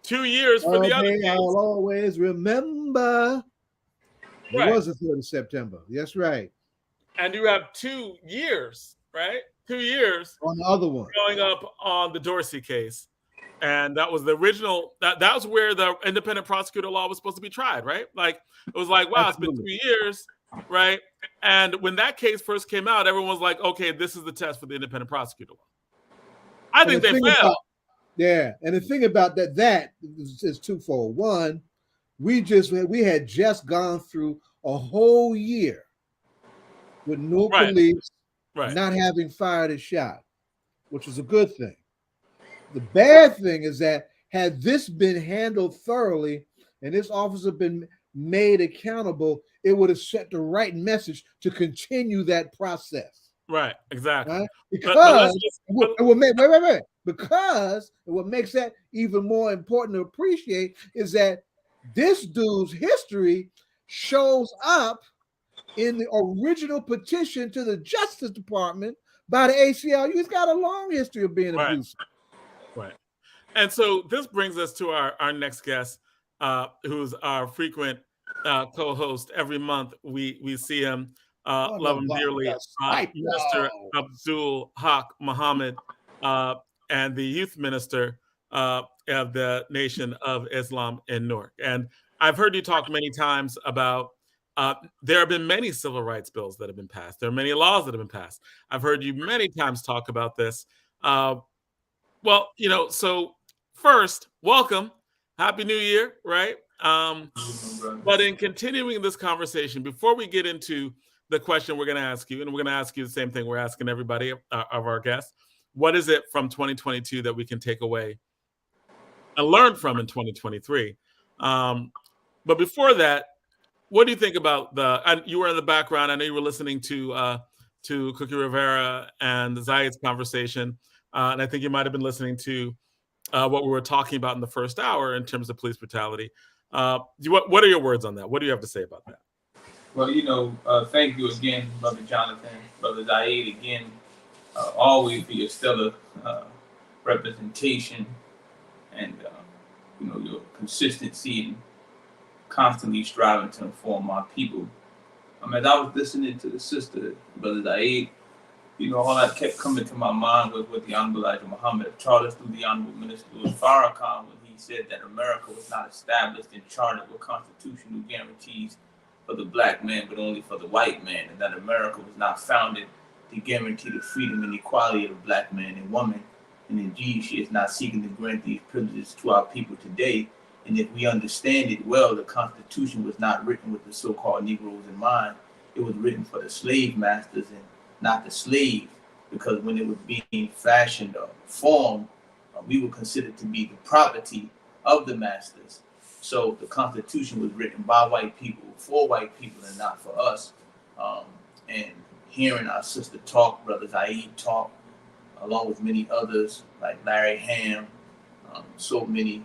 2 years for the other case. I'll always remember. Right. It was the 3rd of September. That's right. And you have 2 years, right? 2 years on the other one going up on the Dorsey case, and that was the original. That was where the independent prosecutor law was supposed to be tried, right? Like, it was like, wow, Absolutely. It's been 2 years, right? And when that case first came out, everyone was like, okay, this is the test for the independent prosecutor law. I think they failed. And the thing about that is twofold. One, we had just gone through a whole year with no police. Right. Not having fired a shot, which is a good thing. The bad thing is that had this been handled thoroughly and this officer been made accountable, it would have set the right message to continue that process. Right, exactly. Right? Because because what makes that even more important to appreciate is that this dude's history shows up in the original petition to the Justice Department by the ACLU. He's got a long history of being abusive. Right. And so this brings us to our next guest, who's our frequent co-host. Every month we see him, love him dearly, Minister Abdul Haq Muhammad, and the youth minister of the Nation of Islam in Newark. And I've heard you talk many times about there have been many civil rights bills that have been passed. There are many laws that have been passed. I've heard you many times talk about this. Well, so first, welcome. Happy New Year, right? But in continuing this conversation, before we get into the question we're going to ask you, and we're going to ask you the same thing we're asking everybody of our guests, what is it from 2022 that we can take away and learn from in 2023? But before that, what do you think about you were in the background, I know you were listening to Cuqui Rivera and Zayid's conversation, and I think you might have been listening to what we were talking about in the first hour in terms of police brutality. What are your words on that? What do you have to say about that? Well, thank you again, Brother Jonathan, Brother Zayid, again, always for your stellar representation and, your consistency and constantly striving to inform our people. As I was listening to the sister, Brother Zayid, all that kept coming to my mind was what the Honorable Elijah Muhammad taught us through the Honorable Minister Farrakhan when he said that America was not established and chartered with constitutional guarantees for the black man, but only for the white man, and that America was not founded to guarantee the freedom and equality of the black man and woman. And indeed, she is not seeking to grant these privileges to our people today. And if we understand it well, the Constitution was not written with the so-called Negroes in mind. It was written for the slave masters and not the slave, because when it was being fashioned or formed, we were considered to be the property of the masters. So the Constitution was written by white people, for white people, and not for us. And hearing our sister talk, Brother Zayid talk, along with many others like Larry Hamm, so many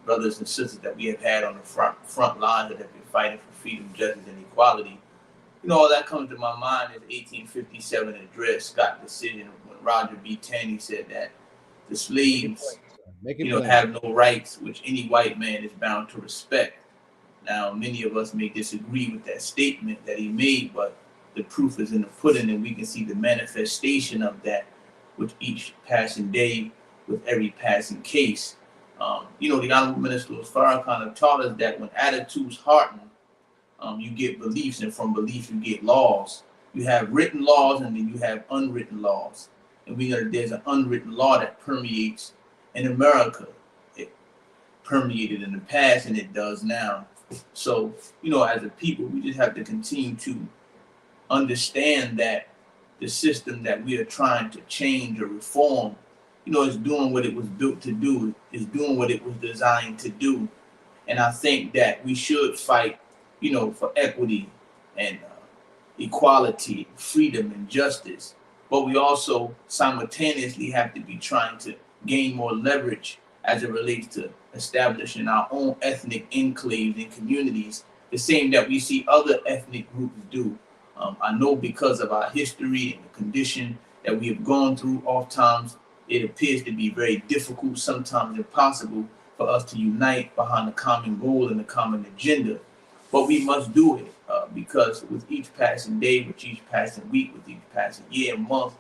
brothers and sisters that we have had on the front line that have been fighting for freedom, justice, and equality. All that comes to my mind is 1857 address, Scott decision, when Roger B. Taney said that the slaves, have no rights which any white man is bound to respect. Now, many of us may disagree with that statement that he made, but the proof is in the pudding, and we can see the manifestation of that with each passing day, with every passing case. The Honorable Minister Farrakhan taught us that when attitudes harden, you get beliefs, and from beliefs you get laws. You have written laws, and then you have unwritten laws. And we know that there's an unwritten law that permeates in America. It permeated in the past, and it does now. So, as a people, we just have to continue to understand that the system that we are trying to change or reform, is doing what it was built to do, is doing what it was designed to do. And I think that we should fight, for equity and equality, freedom and justice. But we also simultaneously have to be trying to gain more leverage as it relates to establishing our own ethnic enclaves and communities, the same that we see other ethnic groups do. I know because of our history and the condition that we have gone through, oftentimes it appears to be very difficult, sometimes impossible, for us to unite behind a common goal and a common agenda. But we must do it because with each passing day, with each passing week, with each passing year and month,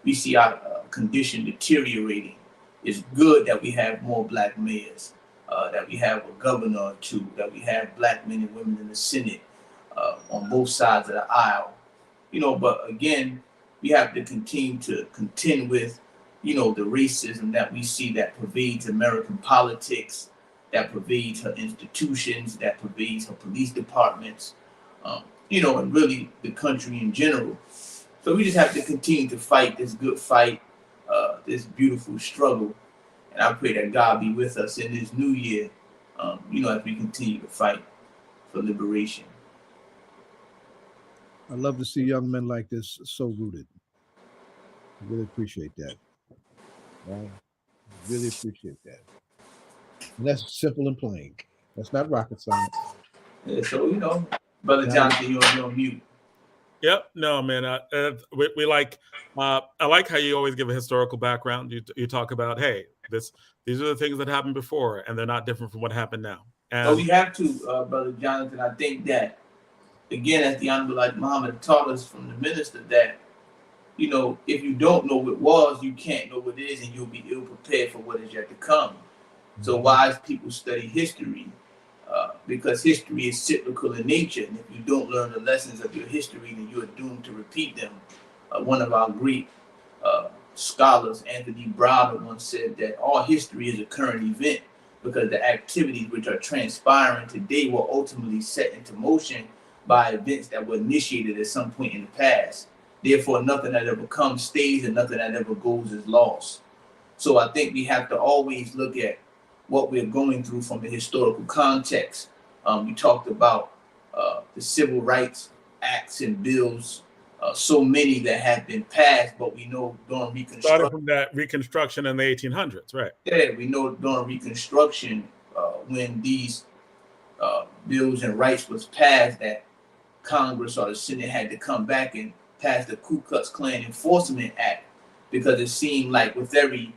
we see our condition deteriorating. It's good that we have more black mayors, that we have a governor or two, that we have black men and women in the Senate on both sides of the aisle. But again, we have to continue to contend with, the racism that we see that pervades American politics, that pervades her institutions, that pervades her police departments, and really the country in general. So we just have to continue to fight this good fight, this beautiful struggle. And I pray that God be with us in this new year, as we continue to fight for liberation. I love to see young men like this so rooted. I really appreciate that. Really appreciate that. And that's simple and plain. That's not rocket science. Yeah, so, Brother Jonathan, you're on mute. Yep. No, man. We like. I like how you always give a historical background. You talk about, hey, these are the things that happened before, and they're not different from what happened now. And we have to, Brother Jonathan. I think that, again, as the Honorable Muhammad taught us from the minister, that, you know, if you don't know what was, you can't know what is, and you'll be ill prepared for what is yet to come. So wise people study history, because history is cyclical in nature, and if you don't learn the lessons of your history, then you are doomed to repeat them. One of our great scholars, Anthony Browder, once said that all history is a current event, because the activities which are transpiring today were ultimately set into motion by events that were initiated at some point in the past. Therefore, nothing that ever comes stays, and nothing that ever goes is lost. So I think we have to always look at what we're going through from a historical context. We talked about the civil rights acts and bills, so many that have been passed, but we know during Reconstruction. Started from that Reconstruction in the 1800s, right? Yeah, we know during Reconstruction, when these bills and rights was passed, that Congress or the Senate had to come back and pass the Ku Klux Klan Enforcement Act, because it seemed like with every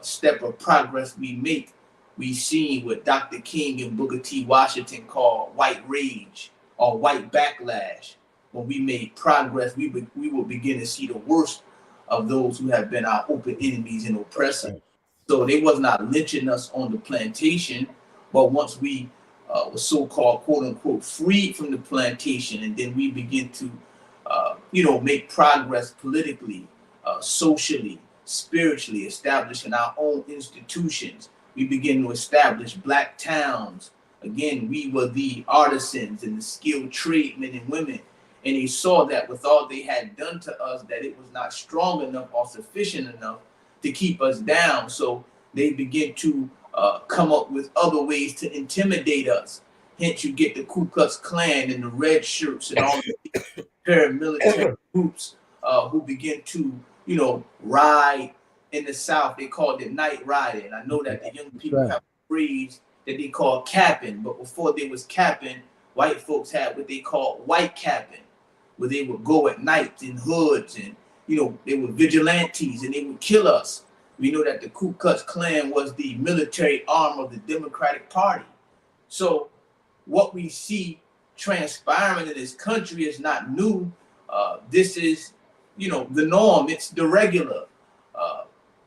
step of progress we make, we seen what Dr. King and Booker T. Washington called white rage or white backlash. When we made progress, we will begin to see the worst of those who have been our open enemies and oppressors. So they was not lynching us on the plantation, but once we were so-called quote unquote freed from the plantation, and then we begin to make progress politically, socially, spiritually, establishing our own institutions. We begin to establish black towns. Again, we were the artisans and the skilled tradesmen and women. And they saw that with all they had done to us, that it was not strong enough or sufficient enough to keep us down. So they begin to come up with other ways to intimidate us. Hence, you get the Ku Klux Klan and the red shirts and all the paramilitary groups who begin to, ride in the South. They called it night riding. I know that the young people have a phrase that they call capping, but before they was capping, white folks had what they called white capping, where they would go at night in hoods, and they were vigilantes and they would kill us. We know that the Ku Klux Klan was the military arm of the Democratic Party. So what we see transpiring in this country is not new. This is, the norm. It's the regular.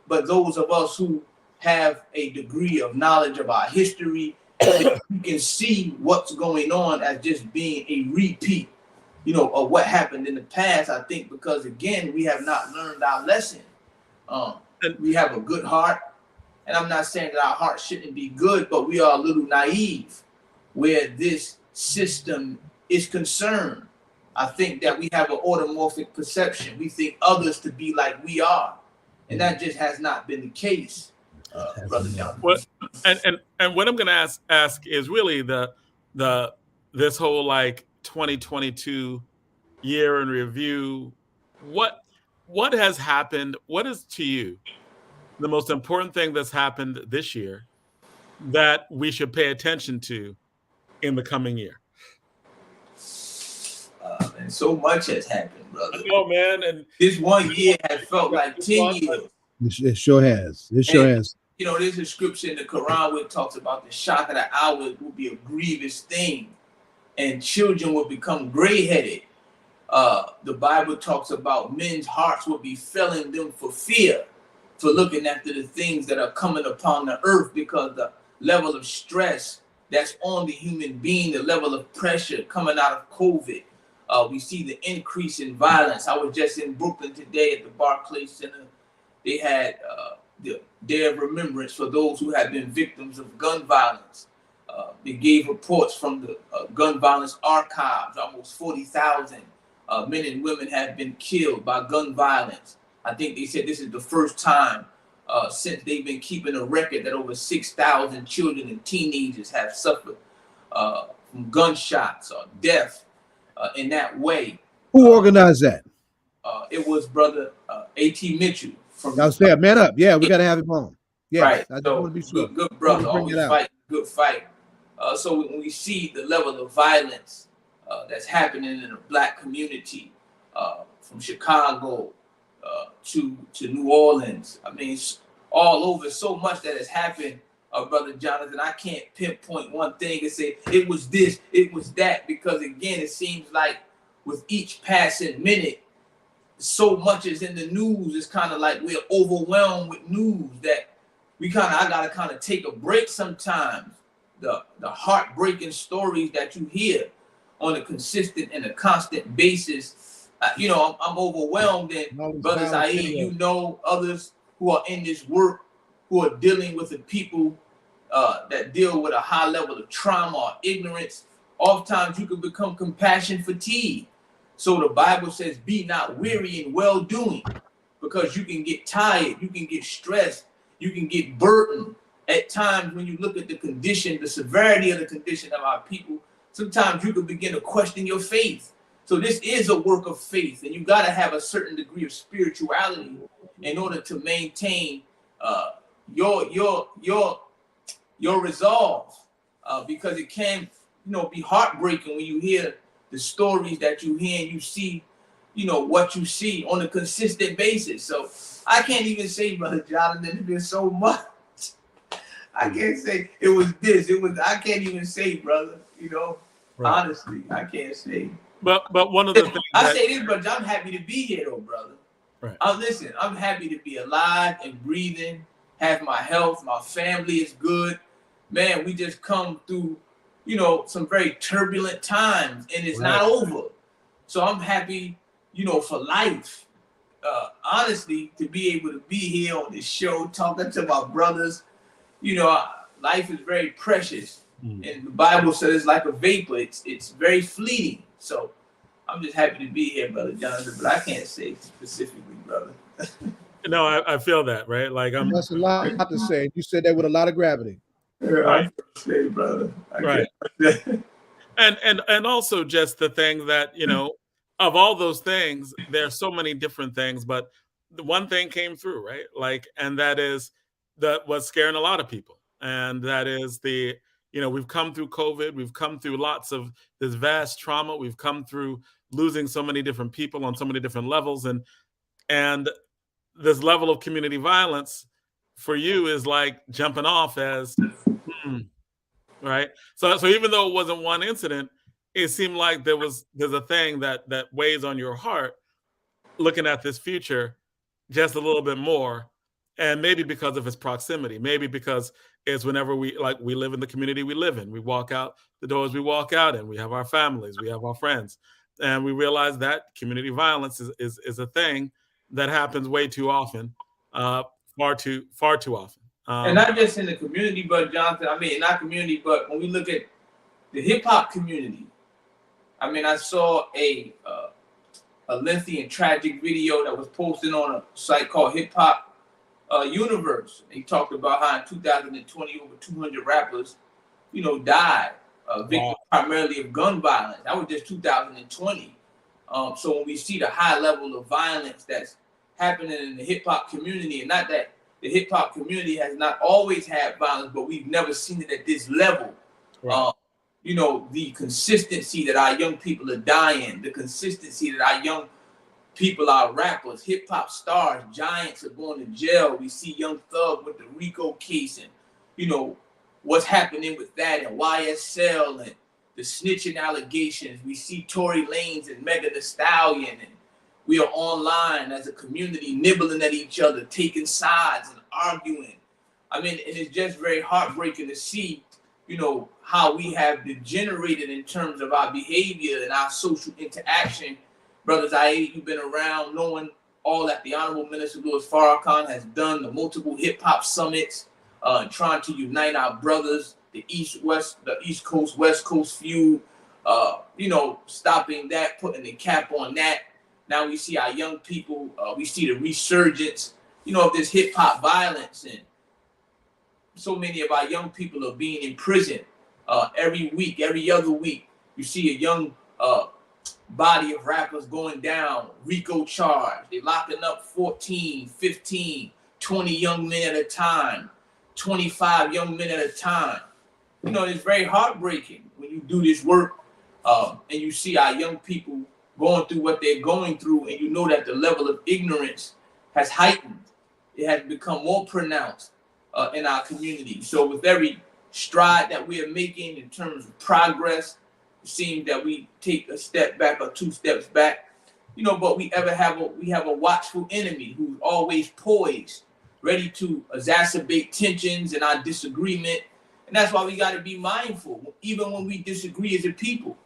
But those of us who have a degree of knowledge of our history, you can see what's going on as just being a repeat, of what happened in the past. I think because, again, we have not learned our lesson. We have a good heart, and I'm not saying that our heart shouldn't be good, but we are a little naive where this system is concerned. I think that we have an automorphic perception. We think others to be like we are, and that just has not been the case, Brother John. Well, and what I'm going to ask is really this whole 2022 year in review. What has happened? What is to you the most important thing that's happened this year that we should pay attention to in the coming year? And so much has happened, brother. Oh man, and this one year has felt like 10 years. It sure has. It sure has. There's a scripture in the Quran where it talks about the shock of the hour will be a grievous thing, and children will become gray-headed. The Bible talks about men's hearts will be failing them for fear, for looking after the things that are coming upon the earth, because the level of stress that's on the human being, the level of pressure coming out of COVID. We see the increase in violence. I was just in Brooklyn today at the Barclays Center. They had the Day of Remembrance for those who have been victims of gun violence. They gave reports from the gun violence archives. Almost 40,000 men and women have been killed by gun violence. I think they said this is the first time since they've been keeping a record that over 6,000 children and teenagers have suffered from gunshots or death in that way. Who organized that? It was Brother A.T. Mitchell. I was there, man up. Yeah, we got to have him on. Yeah, right. I So, want to be sure. Good brother, always fight, good fight. So when we see the level of violence that's happening in the Black community, from Chicago to New Orleans. I mean, it's all over. So much that has happened, Brother Jonathan. I can't pinpoint one thing and say it was this, it was that, because again, it seems like with each passing minute, so much is in the news. It's kind of like we're overwhelmed with news that I gotta kind of take a break sometimes. The heartbreaking stories that you hear on a consistent and a constant basis, I'm overwhelmed. And Brother Zayid, others who are in this work, who are dealing with the people that deal with a high level of trauma or ignorance. Oftentimes you can become compassion fatigued. So the Bible says, be not weary in well-doing, because you can get tired, you can get stressed, you can get burdened. At times when you look at the condition, the severity of the condition of our people, sometimes you can begin to question your faith. So this is a work of faith, and you got to have a certain degree of spirituality in order to maintain your resolve, because it can, be heartbreaking when you hear the stories that you hear and you see, what you see on a consistent basis. So I can't even say, Brother Jonathan, there's been so much. I can't say it was this, I can't even say, brother, right. Honestly, I can't say. But one of the things I say this, but I'm happy to be here though, brother. Right. Listen, I'm happy to be alive and breathing, have my health, my family is good. Man, we just come through, some very turbulent times, and it's not over. So I'm happy, for life. Honestly, to be able to be here on this show, talking to my brothers, life is very precious. And the Bible says it's like a vapor. It's very fleeting. So I'm just happy to be here, Brother Jonathan, but I can't say specifically, brother. No, I feel that, right? Like that's a lot to say. You said that with a lot of gravity. Yeah, right. I say, brother. Right. and also just the thing that, of all those things, there's so many different things, but the one thing came through, right? Like, and that is what's scaring a lot of people. And that is we've come through COVID, we've come through lots of this vast trauma, we've come through losing so many different people on so many different levels, and this level of community violence for you is like jumping off as right. So even though it wasn't one incident, it seemed like there's a thing that weighs on your heart looking at this future just a little bit more. And maybe because of its proximity, maybe because it's whenever we live in the community we live in. We walk out the doors we walk out in. We have our families, we have our friends. And we realize that community violence is a thing that happens way too often, far too often. And not just in the community, but Jonathan, in our community, but when we look at the hip hop community, I saw a lengthy and tragic video that was posted on a site called Hip Hop Universe. He talked about how in 2020 over 200 rappers, died, victims primarily of gun violence. That was just 2020. So when we see the high level of violence that's happening in the hip hop community, and not that the hip hop community has not always had violence, but we've never seen it at this level. Right. The consistency that our young people are dying, the consistency that our young people are rappers, hip hop stars, giants are going to jail. We see Young Thug with the RICO case and, what's happening with that, and YSL and the snitching allegations. We see Tory Lanez and Megan Thee Stallion, and we are online as a community nibbling at each other, taking sides and arguing. And it's just very heartbreaking to see, how we have degenerated in terms of our behavior and our social interaction. Brothers, you've been around knowing all that the Honorable Minister Louis Farrakhan has done, the multiple hip hop summits, trying to unite our brothers, the East Coast, West Coast feud, stopping that, putting the cap on that. Now we see our young people, we see the resurgence, of this hip hop violence, and so many of our young people are being imprisoned every week, every other week. You see a young body of rappers going down, RICO charge. They're locking up 14, 15, 20 young men at a time, 25 young men at a time. It's very heartbreaking when you do this work and you see our young people going through what they're going through, and you know that the level of ignorance has heightened. It has become more pronounced in our community. So with every stride that we are making in terms of progress, it seems that we take a step back or 2 steps back, you know, but we have a watchful enemy who's always poised, ready to exacerbate tensions and our disagreement. And that's why we got to be mindful, even when we disagree as a people,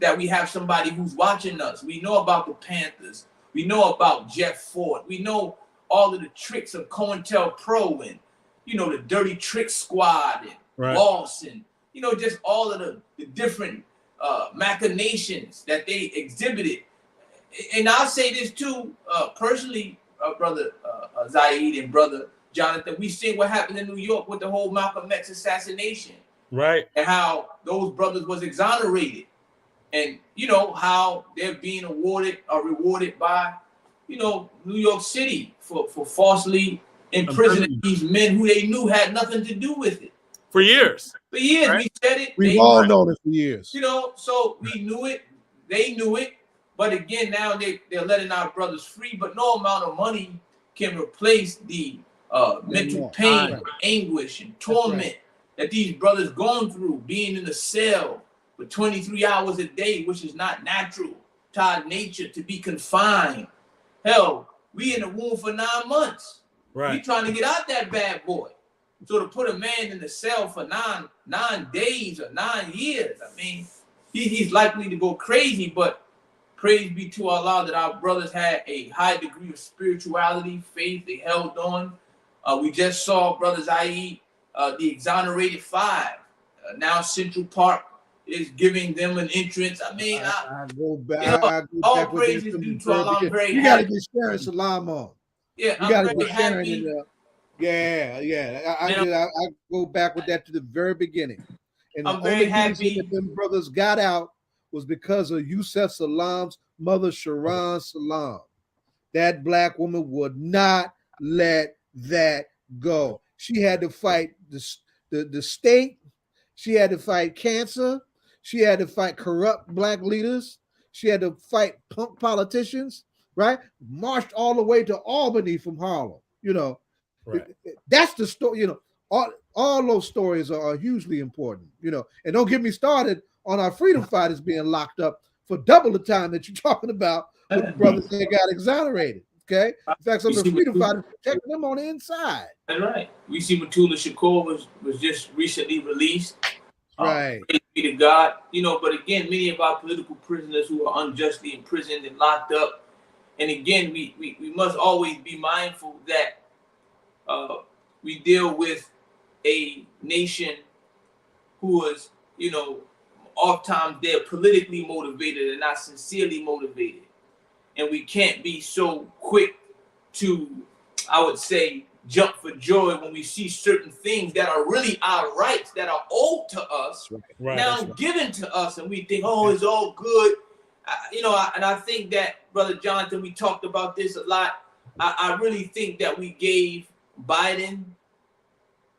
that we have somebody who's watching us. We know about the Panthers. We know about Jeff Ford. We know all of the tricks of COINTELPRO and, you know, the Dirty Trick Squad and Lawson, you know, just all of the different machinations that they exhibited. And I'll say this too, personally, Brother Zayid and Brother Jonathan, we see what happened in New York with the whole Malcolm X assassination. Right. And how those brothers was exonerated. And, you know, how they're being awarded or rewarded by, you know, New York City for falsely imprisoning these men who they knew had nothing to do with it. For years. For years, right? We said it. We've all known it for years. You know, so we knew it. They knew it. But again, now they're letting our brothers free. But no amount of money can replace the mental pain, anguish, and torment that these brothers going through, being in the cell for 23 hours a day, which is not natural to our nature to be confined. Hell, we in the womb for 9 months. We trying to get out that bad boy. So to put a man in the cell for nine days or 9 years, I mean, he's likely to go crazy. But praise be to Allah that our brothers had a high degree of spirituality, faith. They held on. We just saw Brother Zayid, the exonerated 5. Now Central Park is giving them an entrance. I mean, I go back. You know, I go all back praise is due to Allah. I'm very you happy. got to get Sharon Salam on. Yeah, you got to I'm get very Sharon happy. in there. Yeah. I go back with that to the very beginning. And I'm the very only happy reason that them brothers got out was because of Yusef Salam's mother, Sharon Salam. That black woman would not let that go. She had to fight the state. She had to fight cancer. She had to fight corrupt black leaders. She had to fight punk politicians, right? Marched all the way to Albany from Harlem. You know, that's the story. You know, all those stories are hugely important. You know, and don't get me started on our freedom fighters being locked up for double the time that you're talking about with the brothers that got exonerated. Okay, in fact, some of the freedom fighters protecting them on the inside. That's right. We see Matula Shakur was just recently released. Right. Praise be to God. You know, but again, many of our political prisoners who are unjustly imprisoned and locked up. And again, we must always be mindful that we deal with a nation who is, you know, oftentimes they're politically motivated and not sincerely motivated. And we can't be so quick to, I would say, jump for joy when we see certain things that are really our rights that are owed to us, now given to us, and we think, oh, it's all good. You know, and I think that, Brother Jonathan, we talked about this a lot. I really think that we gave Biden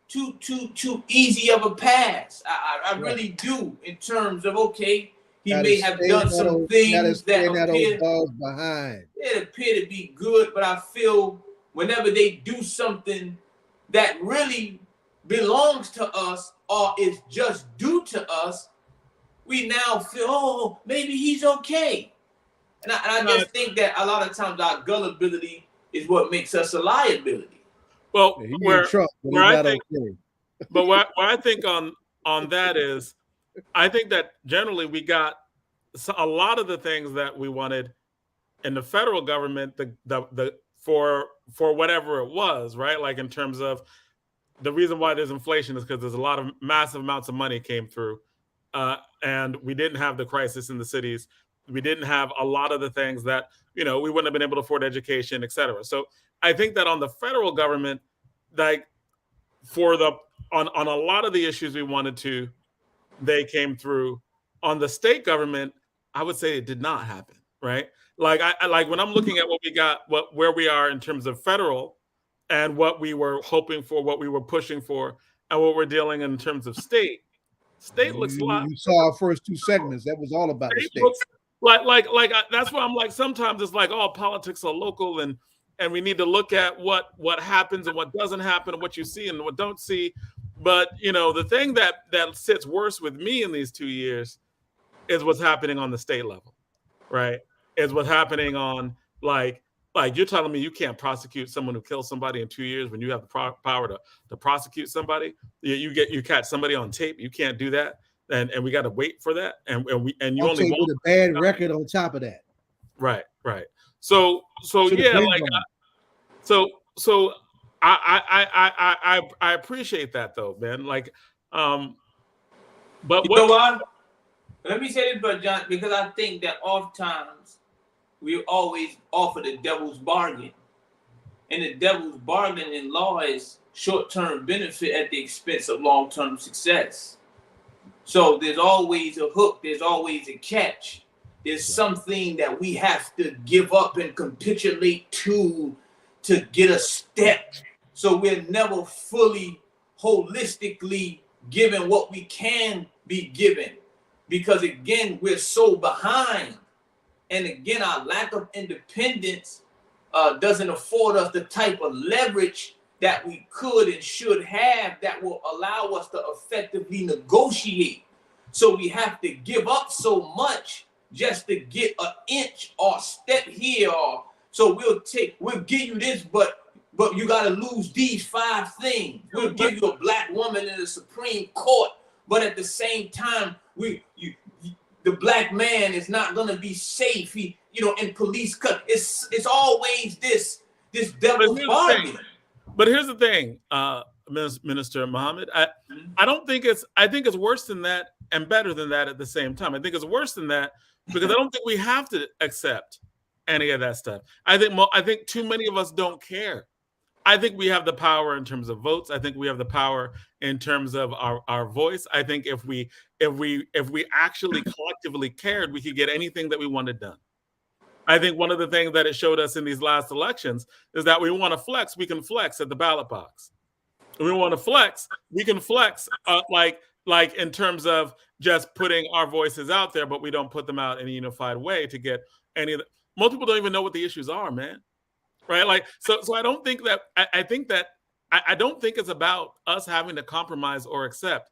too easy of a pass. I really do, in terms of, okay, he may have done some things that appear to be good, but I feel whenever they do something that really belongs to us or is just due to us, we now feel, oh, maybe he's okay. And I just think that a lot of times our gullibility is what makes us a liability. Well, where I think on that is, I think that generally we got a lot of the things that we wanted in the federal government, for whatever it was, right? Like in terms of the reason why there's inflation is because there's a lot of massive amounts of money came through, and we didn't have the crisis in the cities. We didn't have a lot of the things that, you know, we wouldn't have been able to afford education, et cetera. So I think that on the federal government, like on a lot of the issues we wanted to, they came through. On the state government, I would say it did not happen, right? Like I like when I'm looking at what we got, where we are in terms of federal, and what we were hoping for, what we were pushing for, and what we're dealing in terms of state. State looks a lot. You saw our first 2 segments. That was all about the state. Looks that's why I'm like, sometimes it's like, oh, politics are local, and we need to look at what happens and what doesn't happen and what you see and what don't see. But the thing that sits worse with me in these 2 years is what's happening on the state level, right? Is what's happening on like you're telling me you can't prosecute someone who kills somebody in 2 years when you have the power to prosecute somebody. You catch somebody on tape. You can't do that, and we got to wait for that. And you only with a bad record on top of that. Right. So yeah, like so I appreciate that though, man. Like, but you know what? Let me say this, but John, because I think that oftentimes we always offer the devil's bargain. And the devil's bargain in law is short-term benefit at the expense of long-term success. So there's always a hook, there's always a catch. There's something that we have to give up and capitulate to get a step. So we're never fully, holistically given what we can be given. Because again, we're so behind. And again, our lack of independence doesn't afford us the type of leverage that we could and should have that will allow us to effectively negotiate. So we have to give up so much just to get an inch or step here. So we'll give you this, but you got to lose these 5 things. We'll give you a black woman in the Supreme Court, but at the same time, the black man is not going to be safe. In police cut. It's always this devil's bargain. But here's the thing, Minister Muhammad. I think it's worse than that and better than that at the same time. I think it's worse than that because I don't think we have to accept any of that stuff. I think too many of us don't care. I think we have the power in terms of votes. I think we have the power in terms of our voice. I think if we actually collectively cared, we could get anything that we wanted done. I think one of the things that it showed us in these last elections is that we want to flex. We can flex at the ballot box. We want to flex. We can flex like in terms of just putting our voices out there, but we don't put them out in a unified way to get any of the. Most people don't even know what the issues are, man. Right? Like, so I don't think that. I don't think it's about us having to compromise or accept.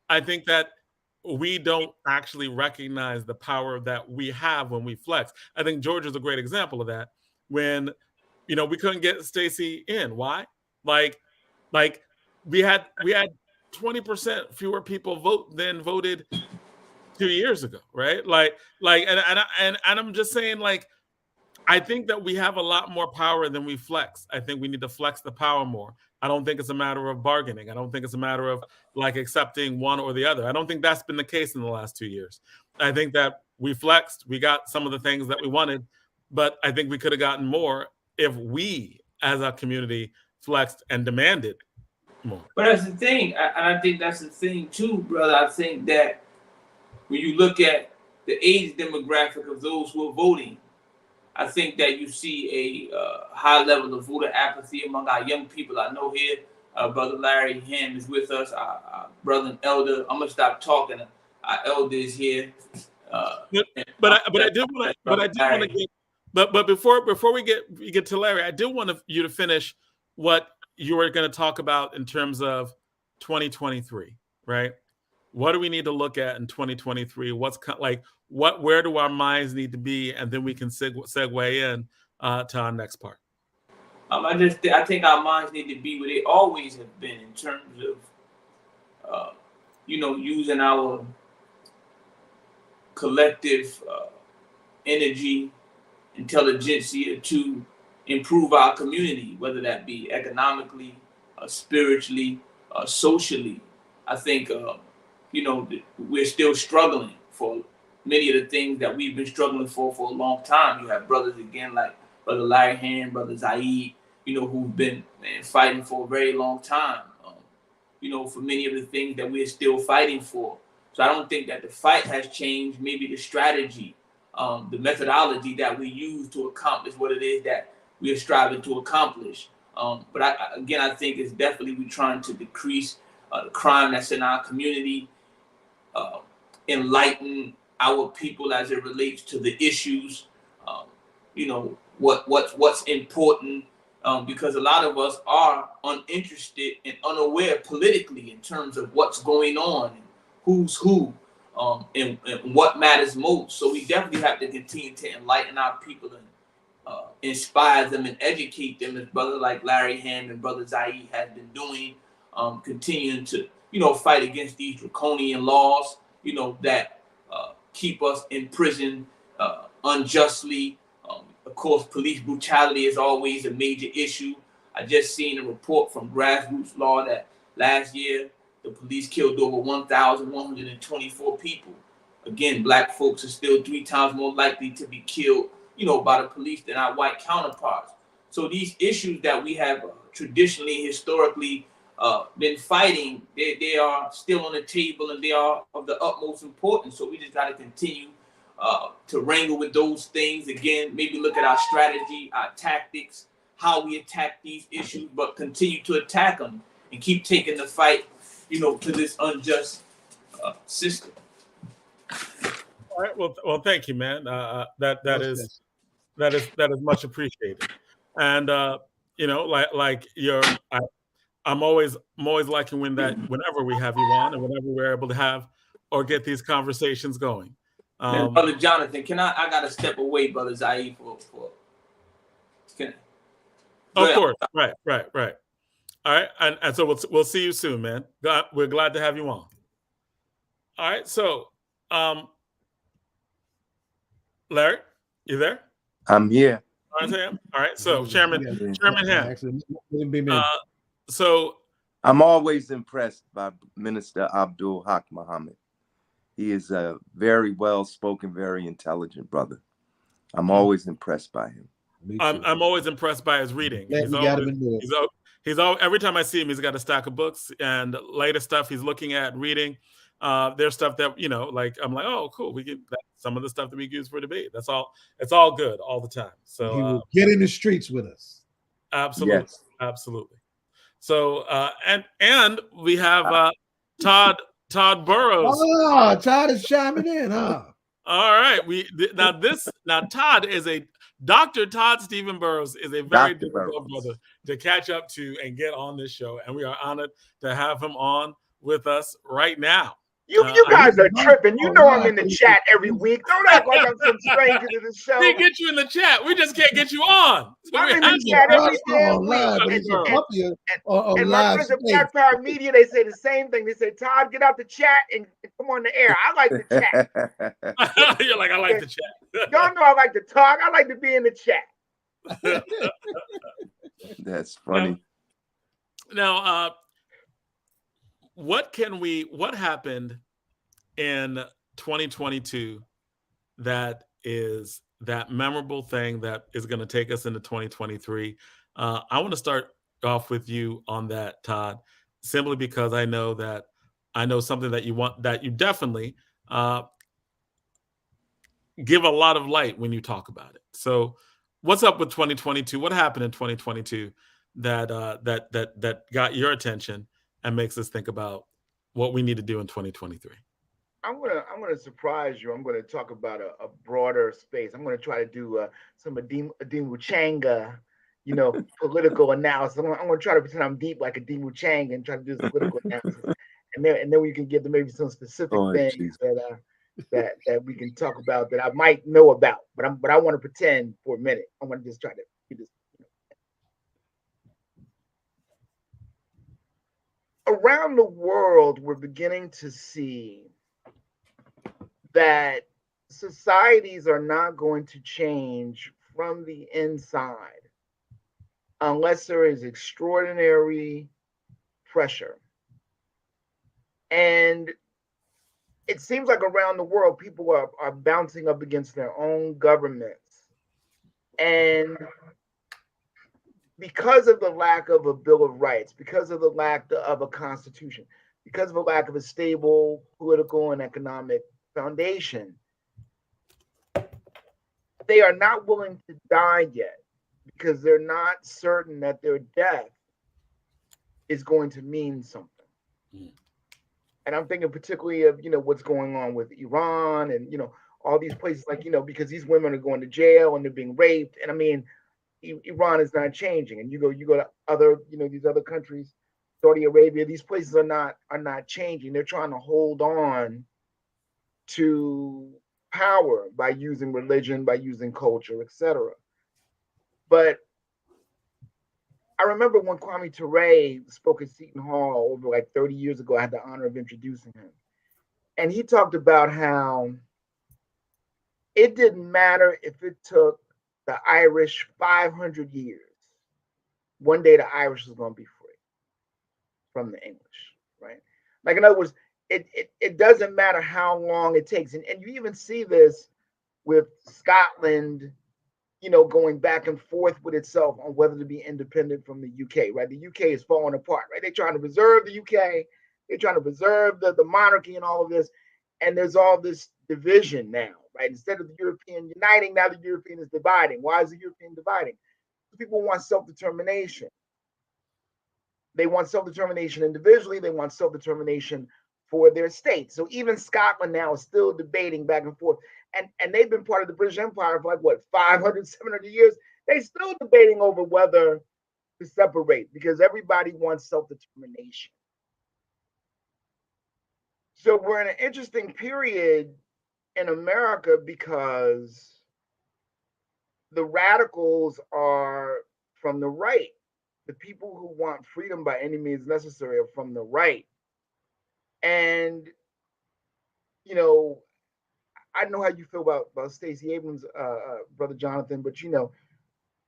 I think that we don't actually recognize the power that we have when we flex. I think Georgia's a great example of that. When, we couldn't get Stacey in. Why? Like we had 20% fewer people voted 2 years ago, right? And I'm just saying, like, I think that we have a lot more power than we flex. I think we need to flex the power more. I don't think it's a matter of bargaining. I don't think it's a matter of like accepting one or the other. I don't think that's been the case in the last 2 years. I think that we flexed, we got some of the things that we wanted, but I think we could have gotten more if we as a community flexed and demanded more. But that's the thing. I think that's the thing too, brother. I think that when you look at the age demographic of those who are voting, I think that you see a high level of voter apathy among our young people. I know here, Brother Larry Hamm is with us, our brother and elder. I'm gonna stop talking. Our elder is here. But I do want to get. But before we get to Larry, I do want you to finish what you were going to talk about in terms of 2023, right? What do we need to look at in 2023? Where do our minds need to be? And then we can segue in to our next part. I think our minds need to be where they always have been in terms of, using our collective energy, intelligentsia to improve our community, whether that be economically, spiritually, socially. I think, we're still struggling for many of the things that we've been struggling for a long time. You have brothers again like Brother Larry Hamm, Brother Zayid, who've been fighting for a very long time, for many of the things that we're still fighting for. So I don't think that the fight has changed, maybe the strategy, the methodology that we use to accomplish what it is that we are striving to accomplish. But I think it's definitely we're trying to decrease the crime that's in our community. enlighten our people as it relates to the issues, what's important, because a lot of us are uninterested and unaware politically in terms of what's going on, and who's who, and what matters most. So we definitely have to continue to enlighten our people and inspire them and educate them, as brothers like Larry Hamm and brother Zayid has been doing, continuing to fight against these draconian laws that keep us in prison unjustly. Of course, police brutality is always a major issue. I just seen a report from Grassroots Law that last year the police killed over 1,124 people. Again, black folks are still 3 times more likely to be killed, by the police than our white counterparts. So these issues that we have traditionally, historically been fighting, they are still on the table, and they are of the utmost importance. So we just got to continue to wrangle with those things. Again, maybe look at our strategy, our tactics, how we attack these issues, but continue to attack them and keep taking the fight, to this unjust system. All right. Well, thank you, man. That is much appreciated. And I'm always liking whenever we have you on, and whenever we're able to have or get these conversations going. Brother Jonathan, I gotta step away, brother Zayid, for of course. Right. All right, and so we'll see you soon, man. We're glad to have you on. All right, so Larry, you there? I'm here. All right, so Chairman Hamm. So I'm always impressed by Minister Abdul Haq Muhammad. He is a very well-spoken, very intelligent brother. I'm always impressed by him. I'm always impressed by his reading. Every time I see him, he's got a stack of books and latest stuff he's looking at, reading. There's stuff that I'm like, oh, cool. We get some of the stuff that we use for debate. That's all. It's all good all the time. So he will get in the streets with us. Absolutely, yes. Absolutely. So and we have Todd Burrows. Oh, Todd is chiming in, huh? All right. Todd is Dr. Todd Stephen Burrows is a very difficult brother to catch up to and get on this show, and we are honored to have him on with us right now. You guys are tripping. You know I'm in the chat every week. Don't act like I'm some stranger to the show. We get you in the chat. We just can't get you on. So I'm in the chat every damn week. And my friends at Black Power Media, they say the same thing. They say, Todd, get out the chat and come on the air. I like the chat. You're like, I like the chat. Y'all know I like to talk. I like to be in the chat. That's funny. Now, what happened in 2022 that is that memorable thing that is going to take us into 2023? I want to start off with you on that, Todd, simply because I know something that you definitely give a lot of light when you talk about it. So what's up with 2022? What happened in 2022 that got your attention and makes us think about what we need to do in 2023? I'm gonna surprise you. I'm gonna talk about a broader space. I'm gonna try to do some Adimu Changa, political analysis. I'm gonna try to pretend I'm deep like Adimu Changa and try to do some political analysis. And then we can get to maybe some specific things that we can talk about that I might know about. But I want to pretend for a minute. I want to just try to do this. Around the world, we're beginning to see that societies are not going to change from the inside unless there is extraordinary pressure. And it seems like around the world, people are bouncing up against their own governments. And because of the lack of a Bill of Rights, because of the lack of a constitution, because of a lack of a stable political and economic foundation, they are not willing to die yet because they're not certain that their death is going to mean something. And I'm thinking particularly of, what's going on with Iran and, all these places like, because these women are going to jail and they're being raped. And I mean, Iran is not changing. And you go to other, these other countries, Saudi Arabia, these places are not changing. They're trying to hold on to power by using religion, by using culture, etc. But I remember when Kwame Ture spoke at Seton Hall over like 30 years ago. I had the honor of introducing him. And he talked about how it didn't matter if it took the Irish 500 years. One day the Irish was going to be free from the English, right? Like, in other words, it doesn't matter how long it takes. And you even see this with Scotland, going back and forth with itself on whether to be independent from the UK, right? The UK is falling apart, right? They're trying to preserve the UK. They're trying to preserve the monarchy and all of this. And there's all this division now, right? Instead of the European uniting, now the European is dividing. Why is the European dividing? People want self-determination. They want self-determination individually. They want self-determination for their state. So even Scotland now is still debating back and forth. And they've been part of the British Empire for like, 500, 700 years. They're still debating over whether to separate because everybody wants self-determination. So we're in an interesting period in America because the radicals are from the right. The people who want freedom by any means necessary are from the right. And, I know how you feel about Stacey Abrams, Brother Jonathan, but,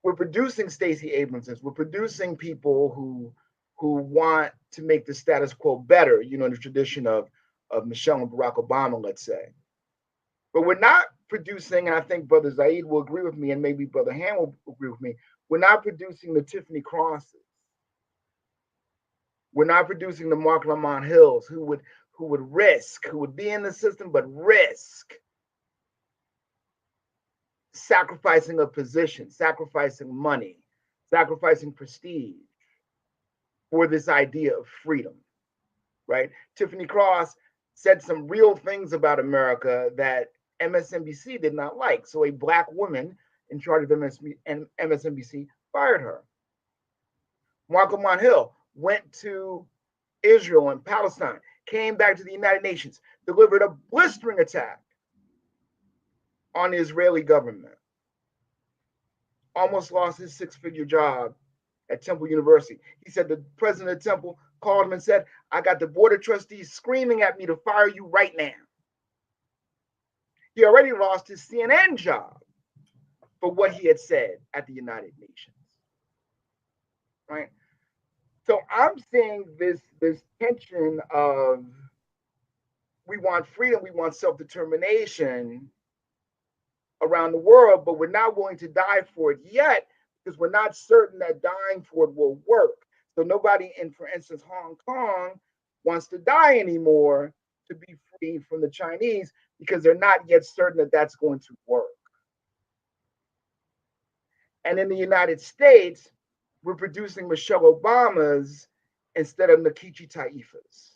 we're producing Stacey Abramses. We're producing people who want to make the status quo better, in the tradition of Michelle and Barack Obama, let's say. But we're not producing, and I think Brother Zayid will agree with me, and maybe Brother Hamm will agree with me, we're not producing the Tiffany Crosses. We're not producing the Mark Lamont Hills who would risk, who would be in the system, but risk sacrificing a position, sacrificing money, sacrificing prestige for this idea of freedom, right? Tiffany Cross said some real things about America that MSNBC did not like. So a Black woman in charge of MSNBC fired her. Mark Lamont Hill went to Israel and Palestine, came back to the United Nations, delivered a blistering attack on the Israeli government, almost lost his six-figure job at Temple University. He said the president of Temple called him and said, I got the board of trustees screaming at me to fire you right now. He already lost his CNN job for what he had said at the United Nations, right? So I'm seeing this tension of we want freedom, we want self-determination around the world, but we're not willing to die for it yet because we're not certain that dying for it will work. So nobody in, for instance, Hong Kong wants to die anymore to be free from the Chinese because they're not yet certain that that's going to work. And in the United States, we're producing Michelle Obamas instead of Nakichi Taifas.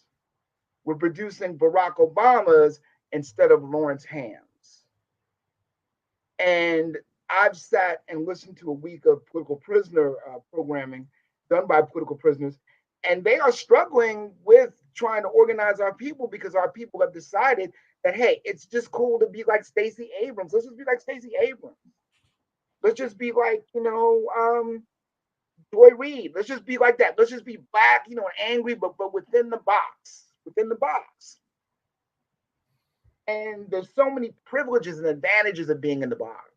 We're producing Barack Obamas instead of Lawrence Hamms. And I've sat and listened to a week of political prisoner programming done by political prisoners, and they are struggling with trying to organize our people because our people have decided that, hey, it's just cool to be like Stacey Abrams. Let's just be like Stacey Abrams. Let's just be like, Joy Reid. Let's just be like that. Let's just be black, and angry, but within the box. And there's so many privileges and advantages of being in the box.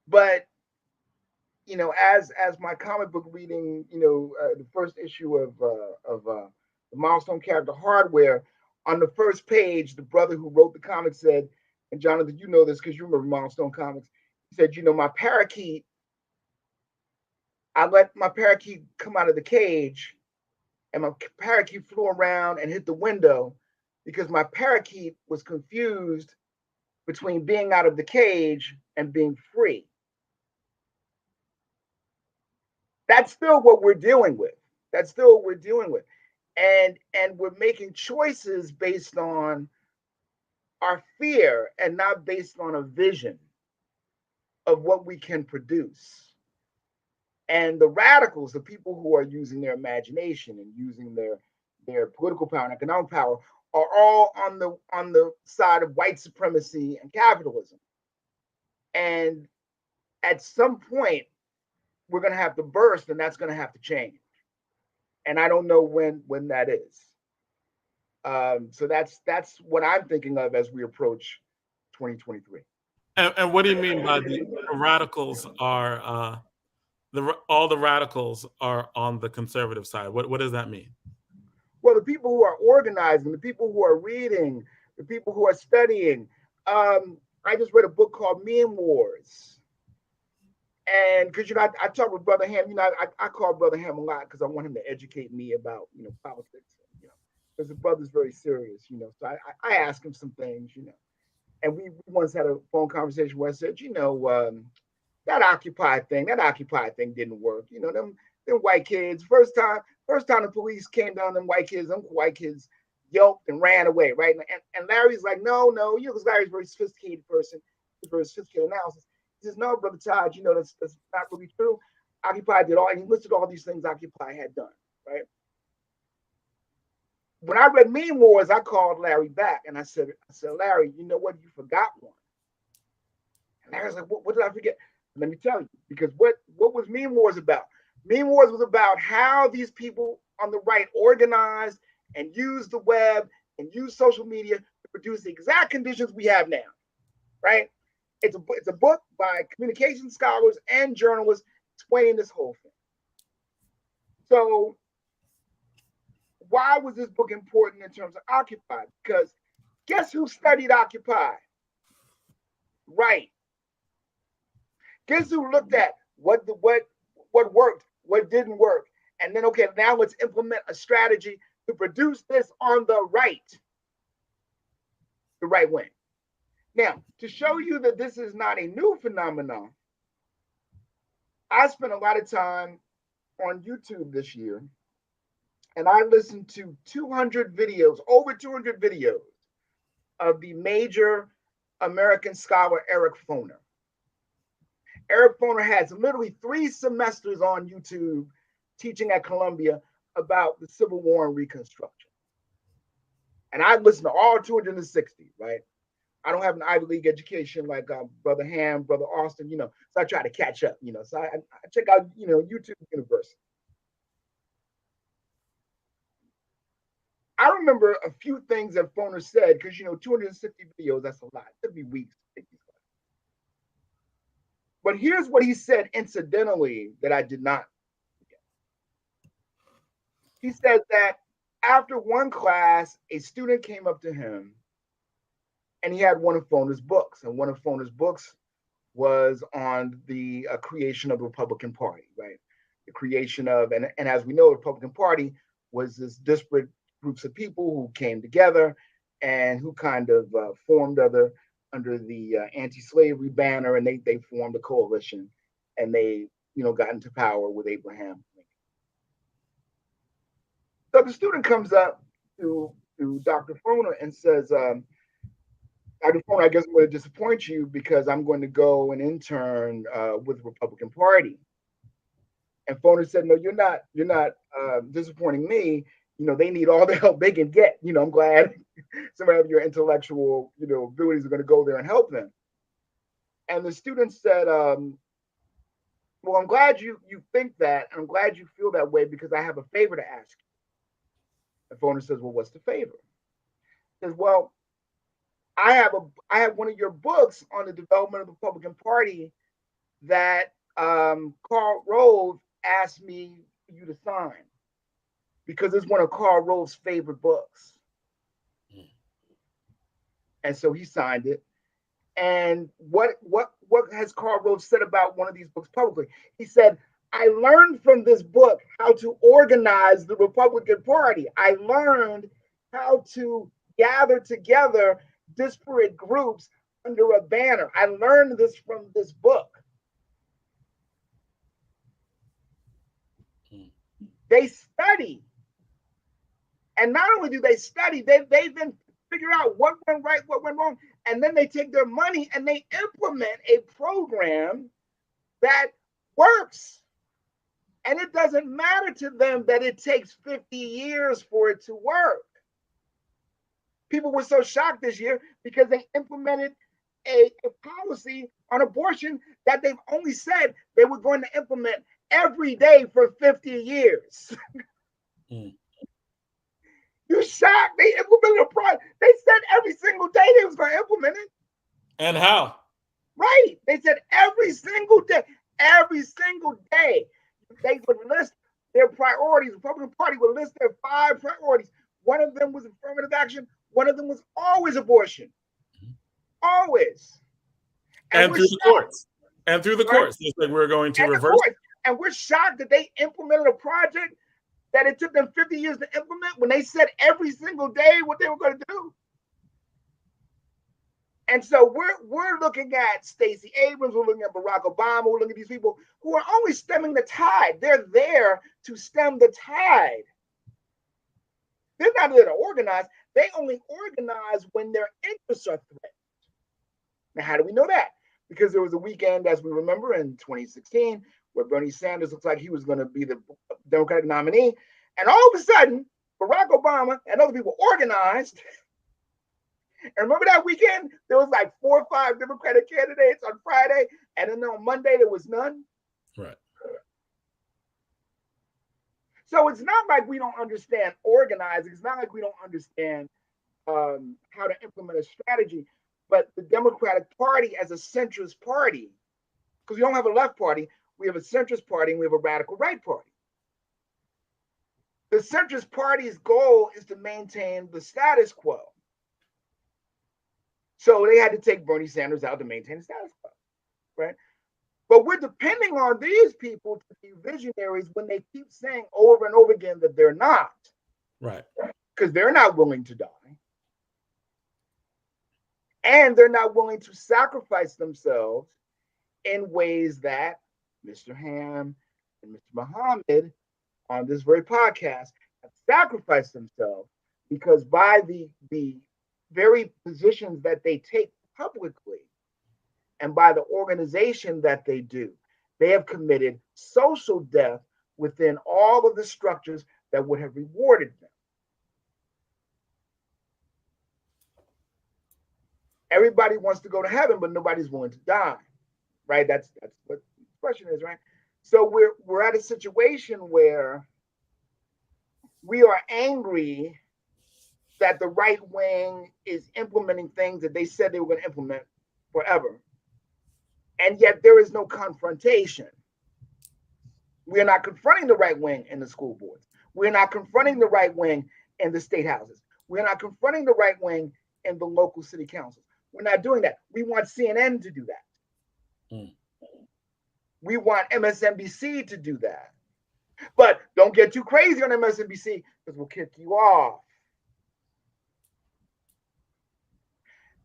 But, as my comic book reading, the first issue of the Milestone character Hardware, on the first page, the brother who wrote the comic said, and Jonathan, you know this because you remember Milestone Comics, he said, my parakeet, I let my parakeet come out of the cage, and my parakeet flew around and hit the window because my parakeet was confused between being out of the cage and being free. That's still what we're dealing with. and we're making choices based on our fear and not based on a vision of what we can produce. And the radicals, the people who are using their imagination and using their political power and economic power, are all on the side of white supremacy and capitalism. And at some point, we're going to have to burst, and that's going to have to change. And I don't know when that is. So that's what I'm thinking of as we approach 2023. And what do you mean by the radicals are all the radicals are on the conservative side? What does that mean? Well, the people who are organizing, the people who are reading, the people who are studying. I just read a book called Meme Wars. And because, I talk with Brother Hamm, I call Brother Hamm a lot because I want him to educate me about, politics, because the brother's very serious, So I ask him some things, And we once had a phone conversation where I said, that Occupy thing didn't work. Them white kids, first time the police came down, them white kids yelped and ran away, right? And Larry's like, no, because Larry's a very sophisticated person, very sophisticated analysis. He says, no, Brother Todd, that's not really true. Occupy did all, and he listed all these things Occupy had done, right? When I read Meme Wars, I called Larry back and I said, Larry, you know what? You forgot one. And Larry's like, what did I forget? Let me tell you, because what was Meme Wars about? Meme Wars was about how these people on the right organized and used the web and used social media to produce the exact conditions we have now, right? It's a book by communication scholars and journalists explaining this whole thing. So why was this book important in terms of Occupy? Because guess who studied Occupy? Right. Guess who looked at what worked, what didn't work, and then, okay, now let's implement a strategy to produce this on the right wing. Now, to show you that this is not a new phenomenon, I spent a lot of time on YouTube this year, and I listened to 200 videos, over 200 videos of the major American scholar Eric Kleiner. Eric Kleiner has literally 3 semesters on YouTube teaching at Columbia about the Civil War and Reconstruction. And I listened to all 260, right? I don't have an Ivy League education like Brother Hamm, Brother Austin, so I try to catch up, So I check out, YouTube University. I remember a few things that Kleiner said, because, 260 videos, that's a lot. It'd be weeks. But here's what he said incidentally that I did not forget. He said that after one class, a student came up to him and he had one of Kleiner's books. And one of Kleiner's books was on the creation of the Republican Party, right? The creation of, and as we know, the Republican Party was this disparate groups of people who came together and who kind of formed under the anti-slavery banner, and they formed a coalition, and they, got into power with Abraham Lincoln. So the student comes up to Dr. Kleiner and says, Dr. Kleiner, I guess I'm going to disappoint you because I'm going to go and intern with the Republican Party. And Kleiner said, no, you're not disappointing me. They need all the help they can get. I'm glad some of your intellectual, abilities are going to go there and help them. And the student said, well, I'm glad you think that, and I'm glad you feel that way because I have a favor to ask you. And Kleiner says, well, what's the favor? He says, well, I have one of your books on the development of the Republican Party that Karl Rove asked me for you to sign, because it's one of Karl Rove's favorite books. And so he signed it. And what has Karl Rove said about one of these books publicly? He said, I learned from this book how to organize the Republican Party. I learned how to gather together disparate groups under a banner. I learned this from this book. They study And not only do they study, they then figure out what went right, what went wrong, and then they take their money and they implement a program that works. And it doesn't matter to them that it takes 50 years for it to work. People were so shocked this year because they implemented a policy on abortion that they've only said they were going to implement every day for 50 years. You're shocked. They implemented a project. They said every single day they was going to implement it. And how? Right. They said every single day. Every single day. They would list their priorities. The Republican Party would list their 5 priorities. One of them was affirmative action. One of them was always abortion. Always. And through the courts. And through the courts. It's like we're going to reverse. And we're shocked that they implemented a project that it took them 50 years to implement when they said every single day what they were going to do. And so we're looking at Stacey Abrams, we're looking at Barack Obama, we're looking at these people who are only stemming the tide. They're there to stem the tide. They're not there to organize. They only organize when their interests are threatened. Now, how do we know that? Because there was a weekend, as we remember, in 2016, where Bernie Sanders looked like he was going to be the Democratic nominee. And all of a sudden, Barack Obama and other people organized. And remember that weekend? There was like 4 or 5 Democratic candidates on Friday, and then on Monday there was none. Right. So it's not like we don't understand organizing. It's not like we don't understand how to implement a strategy. But the Democratic Party as a centrist party, because we don't have a left party, we have a centrist party and we have a radical right party. The centrist party's goal is to maintain the status quo. So they had to take Bernie Sanders out to maintain the status quo, right? But we're depending on these people to be visionaries when they keep saying over and over again that they're not. Right. Because they're not willing to die. And they're not willing to sacrifice themselves in ways that Mr. Hamm and Mr. Muhammad on this very podcast have sacrificed themselves, because by the very positions that they take publicly and by the organization that they do, they have committed social death within all of the structures that would have rewarded them. Everybody wants to go to heaven, but nobody's willing to die, right? That's what the question is, right? So we're at a situation where we are angry that the right wing is implementing things that they said they were going to implement forever. And yet there is no confrontation. We are not confronting the right wing in the school boards. We're not confronting the right wing in the state houses. We're not confronting the right wing in the local city councils. We're not doing that. We want CNN to do that. We want MSNBC to do that. But don't get too crazy on MSNBC because we'll kick you off.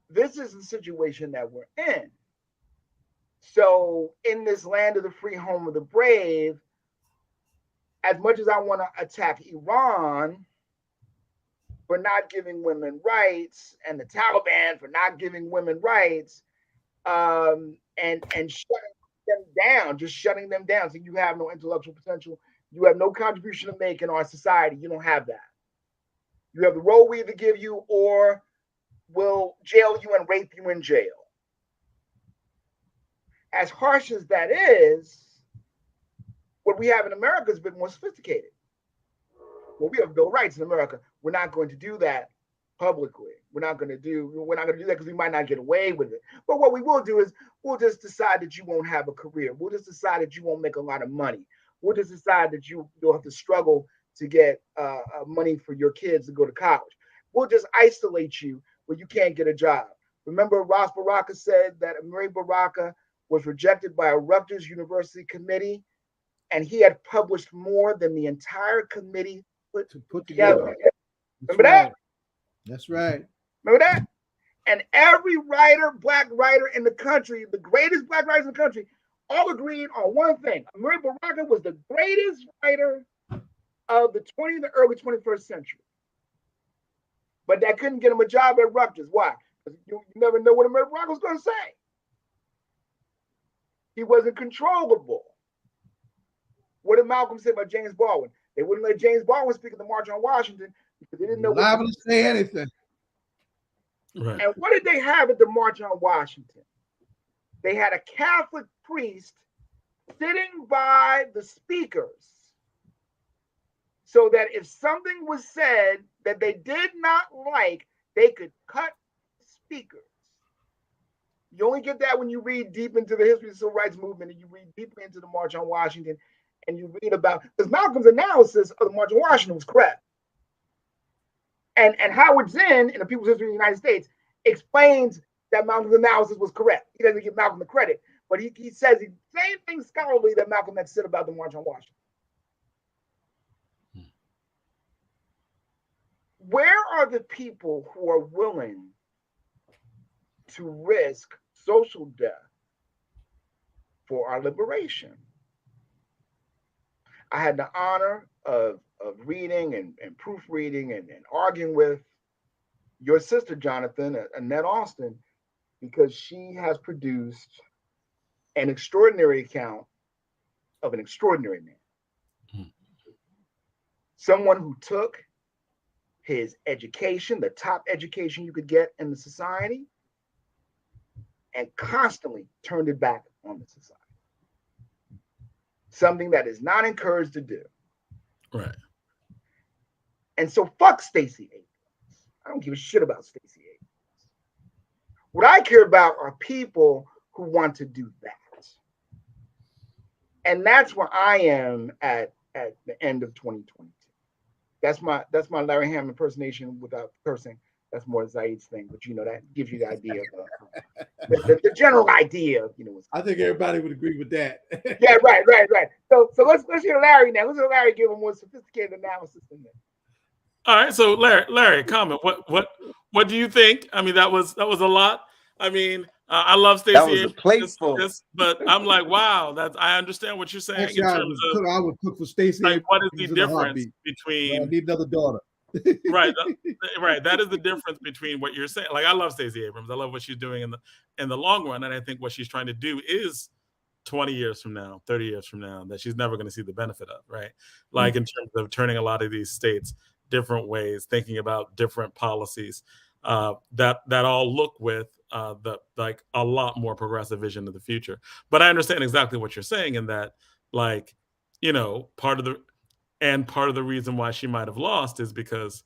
This is the situation that we're in. So in this land of the free, home of the brave, as much as I want to attack Iran for not giving women rights and the Taliban for not giving women rights, and shutting them down, just shutting them down. So you have no intellectual potential. You have no contribution to make in our society. You don't have that. You have the role we either give you or will jail you and rape you in jail. As harsh as that is, what we have in America is a bit more sophisticated. Well, we have Bill of Rights in America. We're not going to do that publicly. We're not going to do that because we might not get away with it. But what we will do is we'll just decide that you won't have a career. We'll just decide that you won't make a lot of money. We'll just decide that you'll have to struggle to get money for your kids to go to college. We'll just isolate you where you can't get a job. Remember, Ras Baraka said that Amiri Baraka was rejected by a Rutgers University committee, and he had published more than the entire committee put together. Remember that? That's right. Remember that? And every writer, black writer in the country, the greatest black writers in the country, all agreed on one thing. Amiri Baraka was the greatest writer of the 20th and early 21st century. but that couldn't get him a job at Rutgers. Why? Because you never know what American Rock was going to say. He wasn't controllable. What did Malcolm say about James Baldwin? They wouldn't let James Baldwin speak at the March on Washington because they didn't know liable to say anything. Right. And what did they have at the March on Washington? They had a Catholic priest sitting by the speakers so that if something was said that they did not like, they could cut speakers. You only get that when you read deep into the history of the civil rights movement and you read deeply into the March on Washington and you read about, because Malcolm's analysis of the March on Washington was correct. And Howard Zinn, in the People's History of the United States, explains that Malcolm's analysis was correct. He doesn't give Malcolm the credit, but he says the same thing scholarly that Malcolm had said about the March on Washington. Where are the people who are willing to risk social death for our liberation? I had the honor of reading and proofreading and arguing with your sister, Jonathan, Annette Austin, because she has produced an extraordinary account of an extraordinary man. Someone who took his education, the top education you could get in the society, and constantly turned it back on the society. Something that is not encouraged to do. Right. And so fuck Stacey Abrams. I don't give a shit about Stacey Abrams. What I care about are people who want to do that. And that's where I am at the end of 2022. That's my Larry Hamm impersonation without cursing. That's more Zayid's thing, but that gives you the idea of the general idea of I think everybody would agree with that. Yeah, right. So let's hear Larry now. Let's hear Larry give a more sophisticated analysis than that. All right, so Larry, comment. What do you think? I mean, that was a lot. I mean, I love Stacey. That was a plateful. But I'm like, wow, I understand what you're saying. Actually, I would cook for Stacey. Like, what is the difference between? I need another daughter. Right. That is the difference between what you're saying. Like, I love Stacey Abrams. I love what she's doing in the long run, and I think what she's trying to do is 20 years from now, 30 years from now, that she's never going to see the benefit of. Right. Like in terms of turning a lot of these states different ways, thinking about different policies that all look with like a lot more progressive vision of the future. But I understand exactly what you're saying in that, like, part of the reason why she might have lost is because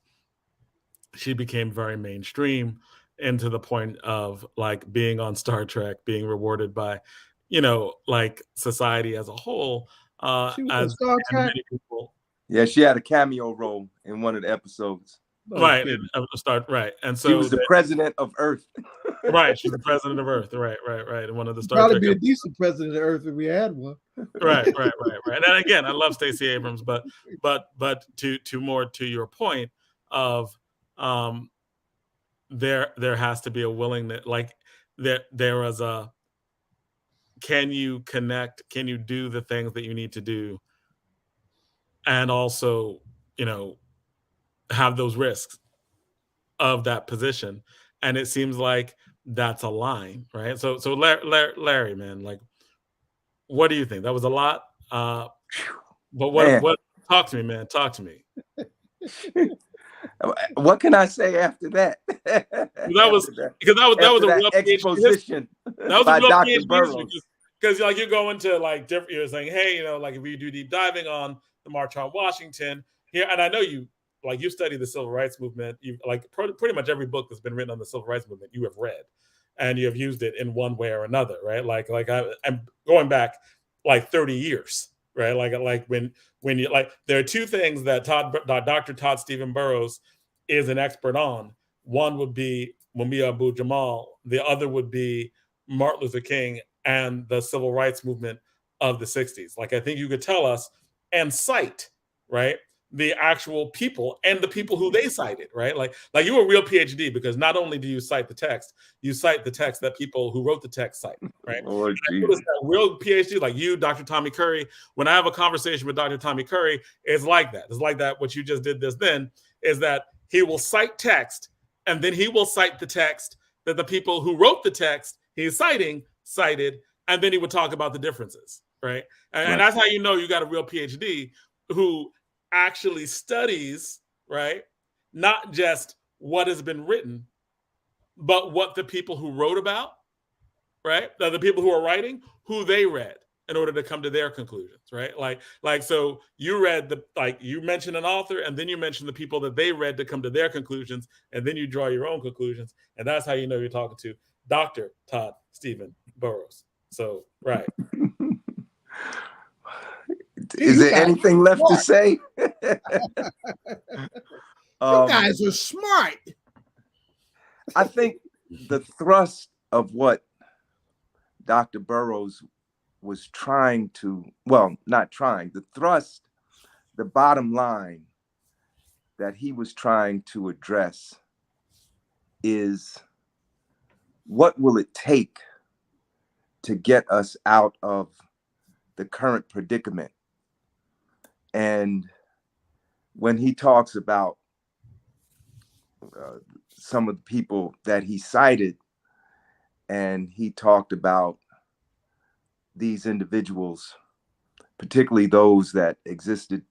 she became very mainstream, and to the point of like being on Star Trek, being rewarded by, like society as a whole. She was on Star Trek. Yeah, she had a cameo role in one of the episodes. Right. And so she was the president of Earth. Right. She's the president of Earth. Right. In one of the Star Trek. Probably be a decent president of Earth if we had one. Right. And again, I love Stacey Abrams, but to more to your point of there has to be a willingness, like there was a, can you connect, can you do the things that you need to do, and also, have those risks of that position. And it seems like that's a line, right? So Larry, man, like, what do you think? That was a lot. But what talk to me, man. Talk to me. What can I say after that? That was a real exposition. That was by a real Dr. PhD Burroughs. Because like you go into like different, you're saying, hey, like if we do deep diving on the March on Washington here, and I know you study the civil rights movement. You like pretty much every book that's been written on the civil rights movement you have read, and you have used it in one way or another, right? Like I'm going back like 30 years, right? Like when you like, there are two things that Dr. Todd Stephen Burroughs is an expert on. One would be Mumia Abu-Jamal. The other would be Martin Luther King and the civil rights movement of the 60s. Like, I think you could tell us and cite, right, the actual people and the people who they cited, right? Like you're a real PhD, because not only do you cite the text, you cite the text that people who wrote the text cite, right? Lord Jesus. Real PhD, like you, Dr. Tommy Curry. When I have a conversation with Dr. Tommy Curry, it's like that. It's like that. What you just did then is that he will cite text and then he will cite the text that the people who wrote the text he's cited, and then he would talk about the differences, right? And that's how you know you got a real PhD who actually studies, right? Not just what has been written, but what the people who wrote about, right? The people who are writing, who they read in order to come to their conclusions, right? Like so you read you mentioned an author, and then you mentioned the people that they read to come to their conclusions, and then you draw your own conclusions, and that's how you know you're talking to Dr. Todd Stephen Burroughs. So, right. Is there anything left to say? You guys are smart. I think the thrust of what Dr. Burroughs was trying to, well, not trying, the thrust, the bottom line that he was trying to address is, what will it take to get us out of the current predicament? And when he talks about some of the people that he cited, and he talked about these individuals, particularly those that existed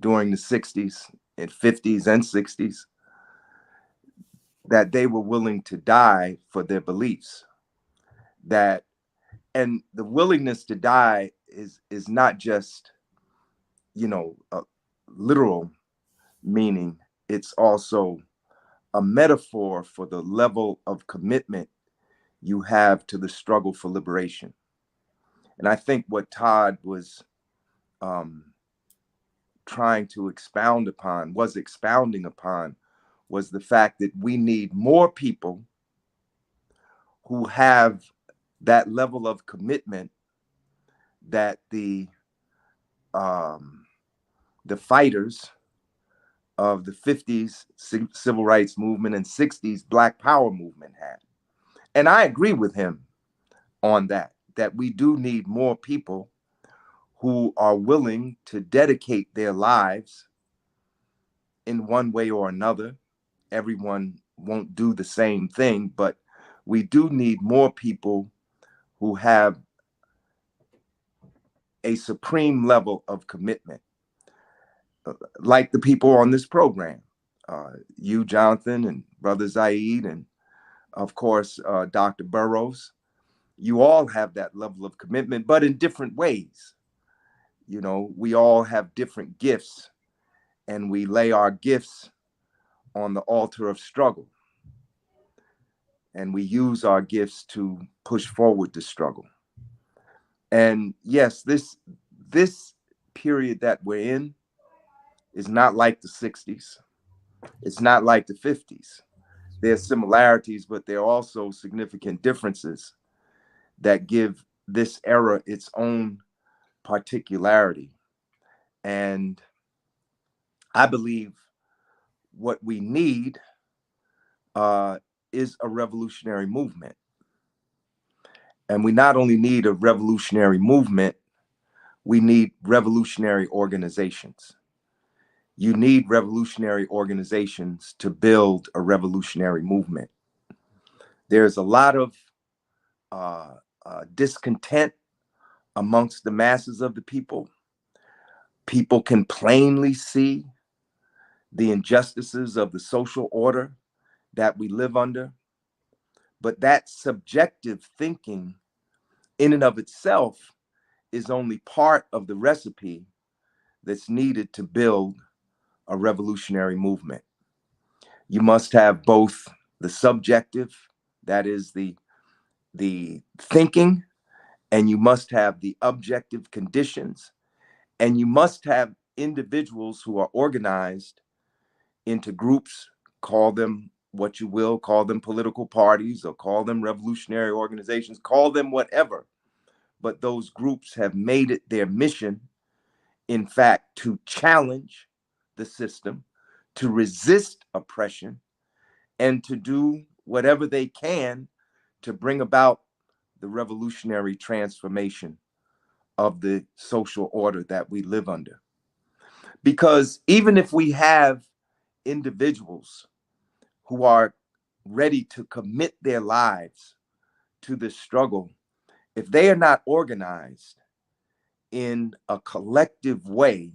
during the 60s and 50s and 60s, that they were willing to die for their beliefs. And the willingness to die is not just, a literal meaning. It's also a metaphor for the level of commitment you have to the struggle for liberation. And I think what Todd was trying to expounding upon was the fact that we need more people who have that level of commitment that the fighters of the 50s civil rights movement and 60s Black Power movement had. And I agree with him on that we do need more people who are willing to dedicate their lives in one way or another. Everyone won't do the same thing, but we do need more people who have a supreme level of commitment, like the people on this program, you, Jonathan, and Brother Zayid, and of course, Dr. Burroughs. You all have that level of commitment, but in different ways. We all have different gifts, and we lay our gifts on the altar of struggle. And we use our gifts to push forward the struggle. And yes, this period that we're in is not like the 60s. It's not like the 50s. There's similarities, but there are also significant differences that give this era its own particularity. And I believe what we need is a revolutionary movement. And we not only need a revolutionary movement, we need revolutionary organizations. You need revolutionary organizations to build a revolutionary movement. There's a lot of discontent amongst the masses of the people. People can plainly see the injustices of the social order that we live under. But that subjective thinking in and of itself is only part of the recipe that's needed to build a revolutionary movement. You must have both the subjective, that is the thinking, and you must have the objective conditions, and you must have individuals who are organized into groups, call them what you will, call them political parties or call them revolutionary organizations, call them whatever. But those groups have made it their mission, in fact, to challenge the system, to resist oppression, and to do whatever they can to bring about the revolutionary transformation of the social order that we live under. Because even if we have individuals who are ready to commit their lives to this struggle, if they are not organized in a collective way,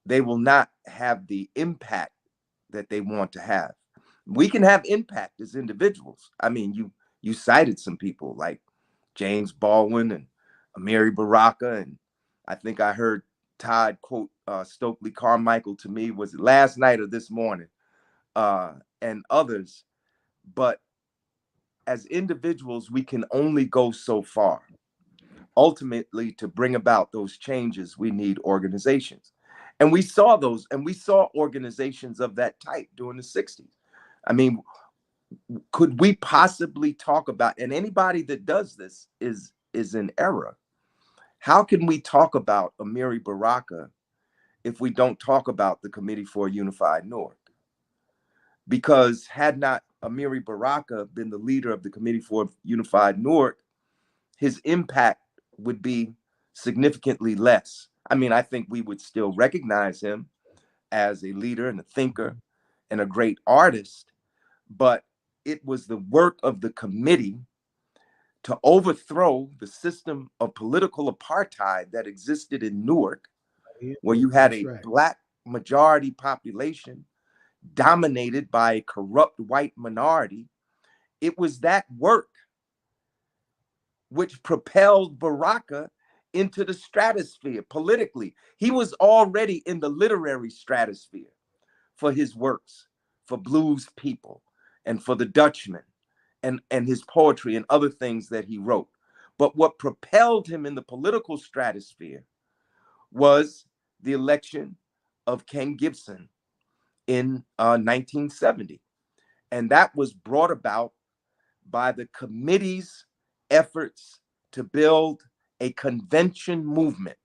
they will not have the impact that they want to have. We can have impact as individuals. I mean, you cited some people like James Baldwin and Amiri Baraka, and I think I heard Todd quote Stokely Carmichael to me, was it last night or this morning, and others. But as individuals, we can only go so far. Ultimately, to bring about those changes, we need organizations. And we saw those, and we saw organizations of that type during the 60s. I mean, could we possibly talk about, and anybody that does this is in error. How can we talk about Amiri Baraka if we don't talk about the Committee for a Unified Newark? Because had not Amiri Baraka been the leader of the Committee for Unified Newark, his impact would be significantly less. I mean, I think we would still recognize him as a leader and a thinker and a great artist, but it was the work of the committee to overthrow the system of political apartheid that existed in Newark, where you had a Black majority population dominated by a corrupt white minority. It was that work which propelled Baraka into the stratosphere politically. He was already in the literary stratosphere for his works, for Blues People, and for the Dutchman, and his poetry and other things that he wrote. But what propelled him in the political stratosphere was the election of Ken Gibson in 1970. And that was brought about by the committee's efforts to build a convention movement.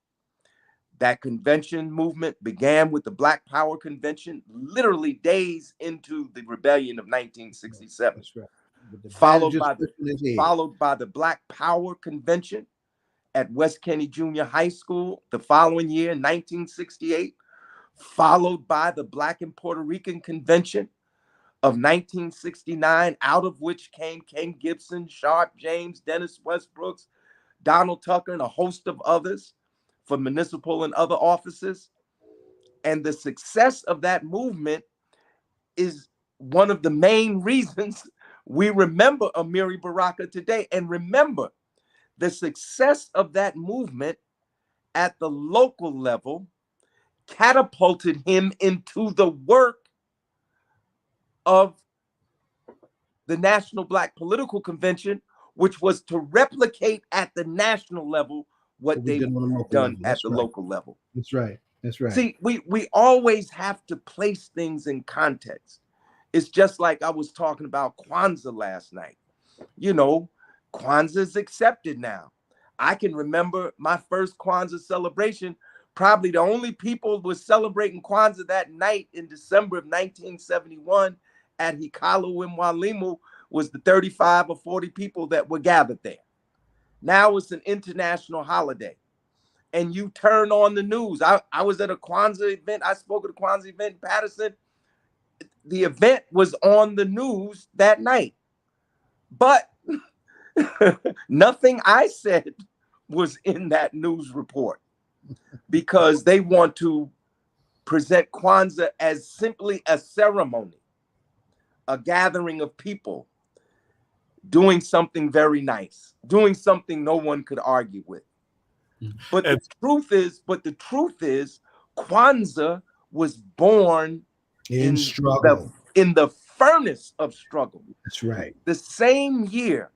That convention movement began with the Black Power Convention, literally days into the rebellion of 1967. That's right. Followed by the Black Power Convention at West Kenny Junior High School the following year, 1968, followed by the Black and Puerto Rican Convention of 1969, out of which came Ken Gibson, Sharp James, Dennis Westbrooks, Donald Tucker, and a host of others for municipal and other offices. And the success of that movement is one of the main reasons we remember Amiri Baraka today. And remember, the success of that movement at the local level catapulted him into the work of the National Black Political Convention, which was to replicate at the national level what they've done at the local level. That's right. That's right. See, we always have to place things in context. It's just like I was talking about Kwanzaa last night. You know, Kwanzaa is accepted now. I can remember my first Kwanzaa celebration. Probably the only people who were celebrating Kwanzaa that night in December of 1971 at Hikalu in Walimu was the 35 or 40 people that were gathered there. Now it's an international holiday. And you turn on the news. I was at a Kwanzaa event. I spoke at a Kwanzaa event in Patterson. The event was on the news that night. But nothing I said was in that news report, because they want to present Kwanzaa as simply a ceremony, a gathering of people doing something very nice, doing something no one could argue with. But the truth is, Kwanzaa was born in struggle, in the furnace of struggle. That's right. The same year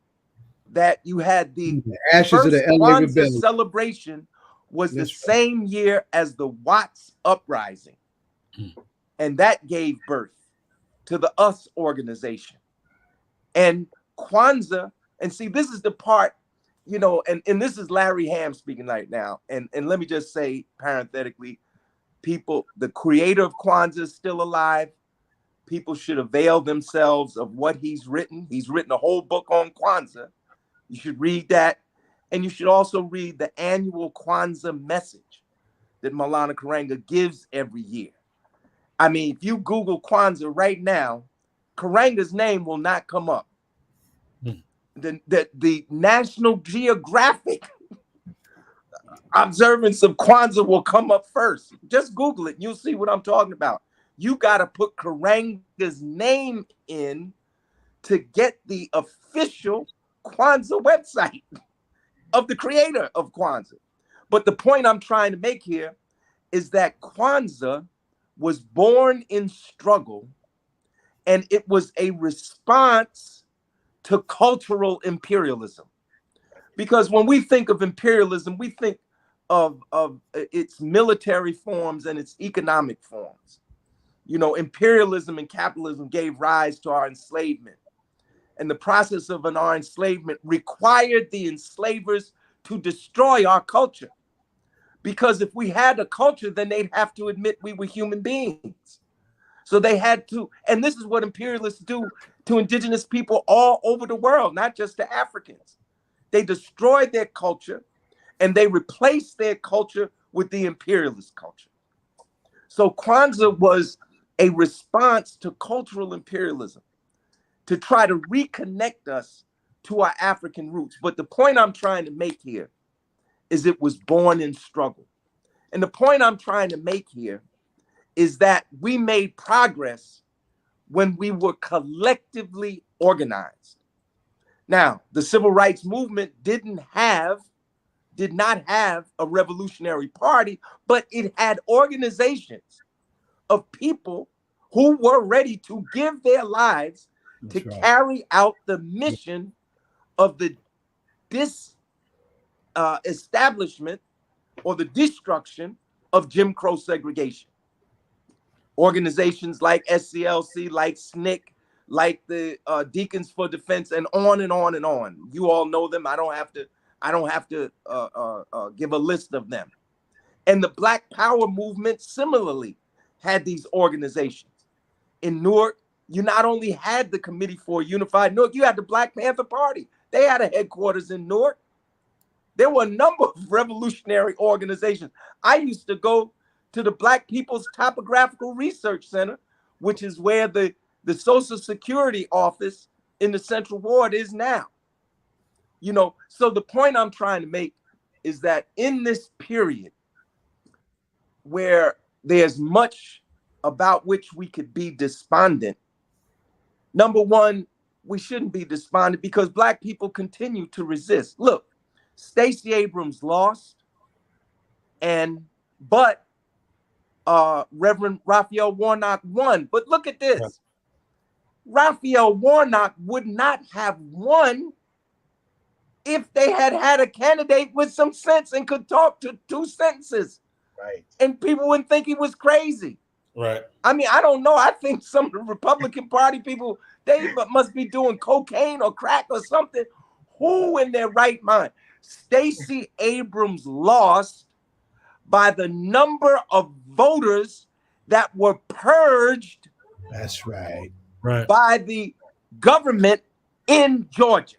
that you had the ashes first of the LA Kwanzaa rebellion celebration was the same year as the Watts uprising. And that gave birth to the US organization. And Kwanzaa, and see, this is the part, you know, and this is Larry Hamm speaking right now. And let me just say parenthetically, people, the creator of Kwanzaa is still alive. People should avail themselves of what he's written. He's written a whole book on Kwanzaa. You should read that. And you should also read the annual Kwanzaa message that Maulana Karenga gives every year. I mean, if you Google Kwanzaa right now, Karanga's name will not come up. The National Geographic observance of Kwanzaa will come up first. Just Google it. You'll see what I'm talking about. You got to put Karanga's name in to get the official Kwanzaa website of the creator of Kwanzaa. But the point I'm trying to make here is that Kwanzaa was born in struggle, and it was a response to cultural imperialism. Because when we think of imperialism, we think of its military forms and its economic forms. You know, imperialism and capitalism gave rise to our enslavement. And the process of our enslavement required the enslavers to destroy our culture. Because if we had a culture, then they'd have to admit we were human beings. So they had to, and this is what imperialists do to indigenous people all over the world, not just to Africans. They destroyed their culture and they replaced their culture with the imperialist culture. So Kwanzaa was a response to cultural imperialism to try to reconnect us to our African roots. But the point I'm trying to make here is it was born in struggle. And the point I'm trying to make here is that we made progress when we were collectively organized. Now, the civil rights movement did not have a revolutionary party, but it had organizations of people who were ready to give their lives to carry out the mission of the establishment or the destruction of Jim Crow segregation. Organizations like SCLC, like SNCC, like the Deacons for Defense, and on and on and on. You all know them. I don't have to give a list of them. And the Black Power movement similarly had these organizations. In Newark, you not only had the Committee for Unified Newark, you had the Black Panther Party. They had a headquarters in Newark. There were a number of revolutionary organizations. I used to go to the Black People's Topographical Research Center, which is where the Social Security office in the Central Ward is now. You know, so the point I'm trying to make is that in this period where there's much about which we could be despondent, number one, we shouldn't be despondent because Black people continue to resist. Look, Stacey Abrams lost, but Reverend Raphael Warnock won. But look at this. Right. Raphael Warnock would not have won if they had had a candidate with some sense and could talk to two sentences. Right. And people wouldn't think he was crazy. Right. I mean, I don't know. I think some of the Republican Party people, they must be doing cocaine or crack or something. Who in their right mind? Stacey Abrams lost by the number of voters that were purged. That's right. Right. By the government in Georgia.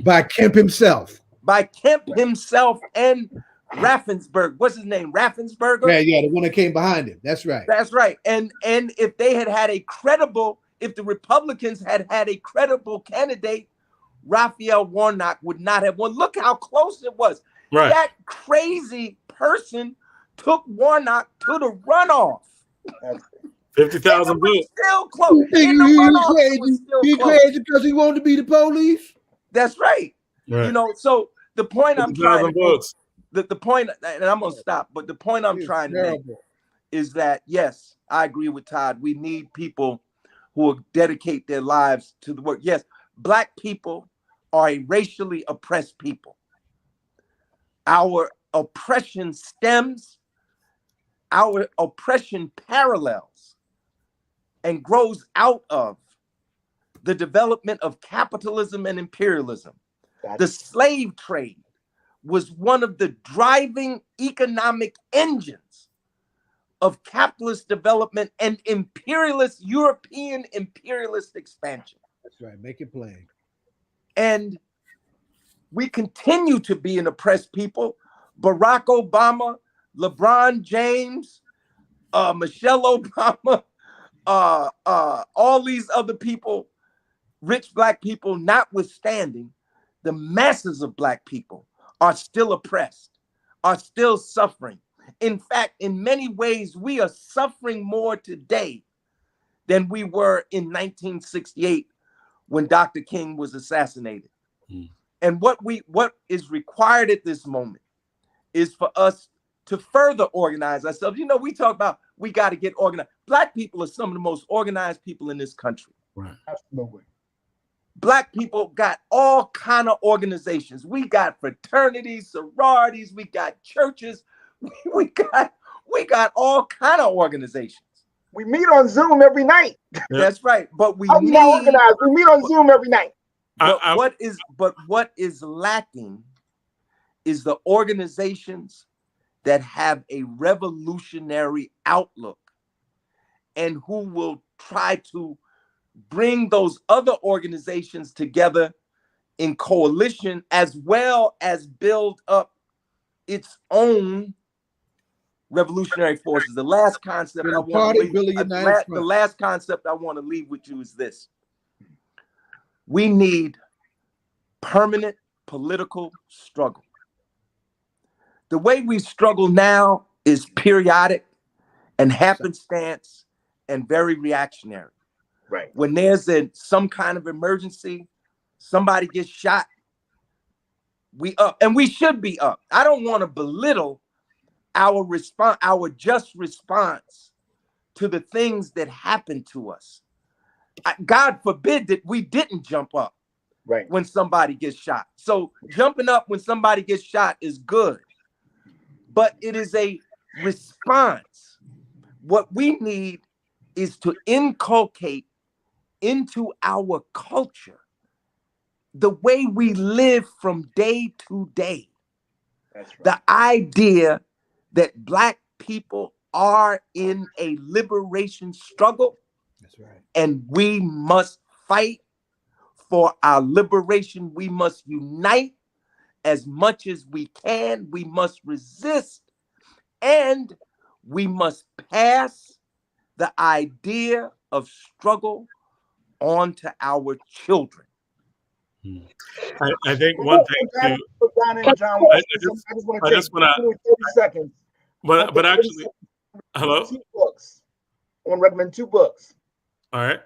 By Kemp himself. By Kemp himself and Raffensperger. What's his name? Raffensperger? Yeah, the one that came behind him. That's right. That's right. And if they had a credible, if the Republicans had a credible candidate, Raphael Warnock would not have won. Look how close it was. Right. That crazy person took Warnock to the runoff. 50,000 votes. Still close. He crazy because he wanted to be the police. That's right. You know, so the point I'm trying to votes. The point, and I'm gonna stop, but the point I'm trying to make is that yes, I agree with Todd. We need people who will dedicate their lives to the work. Yes, Black people are a racially oppressed people. Our oppression parallels and grows out of the development of capitalism and imperialism. The slave trade was one of the driving economic engines of capitalist development and European imperialist expansion. That's right, make it plain. And we continue to be an oppressed people. Barack Obama, LeBron James, Michelle Obama, all these other people, rich Black people notwithstanding, the masses of Black people are still oppressed, are still suffering. In fact, in many ways, we are suffering more today than we were in 1968 when Dr. King was assassinated. And what is required at this moment is for us to further organize ourselves. You know, we talk about we got to get organized. Black people are some of the most organized people in this country. Right. Absolutely. Black people got all kind of organizations. We got fraternities, sororities, we got churches, we got all kind of organizations. We meet on Zoom every night. That's right. But we meet on Zoom every night. But what is lacking is the organizations that have a revolutionary outlook and who will try to bring those other organizations together in coalition, as well as build up its own revolutionary forces. The last concept I want to leave with you is this. We need permanent political struggle. The way we struggle now is periodic and happenstance and very reactionary. Right. When there's some kind of emergency, somebody gets shot, we up, and we should be up. I don't want to belittle our response, our just response to the things that happened to us. God forbid that we didn't jump up when somebody gets shot. So jumping up when somebody gets shot is good, but it is a response. What we need is to inculcate into our culture the way we live from day to day. That's right. The idea that Black people are in a liberation struggle. That's right. And we must fight for our liberation. We must unite as much as we can. We must resist, and we must pass the idea of struggle on to our children. I think one thing too. I just want to 30 seconds. But actually, hello. 2 books. I want to recommend 2 books. All right.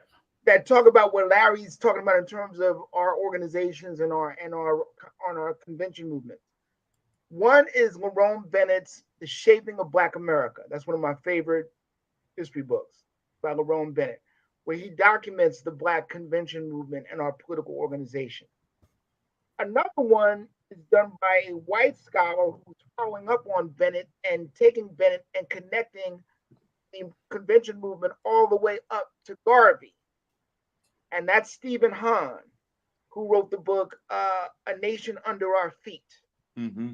That talk about what Larry's talking about in terms of our organizations and our convention movement. One is Lerone Bennett's The Shaping of Black America. That's one of my favorite history books by Lerone Bennett, where he documents the Black convention movement and our political organization. Another one is done by a white scholar who's following up on Bennett and taking Bennett and connecting the convention movement all the way up to Garvey. And that's Stephen Hahn, who wrote the book, A Nation Under Our Feet. Mm-hmm.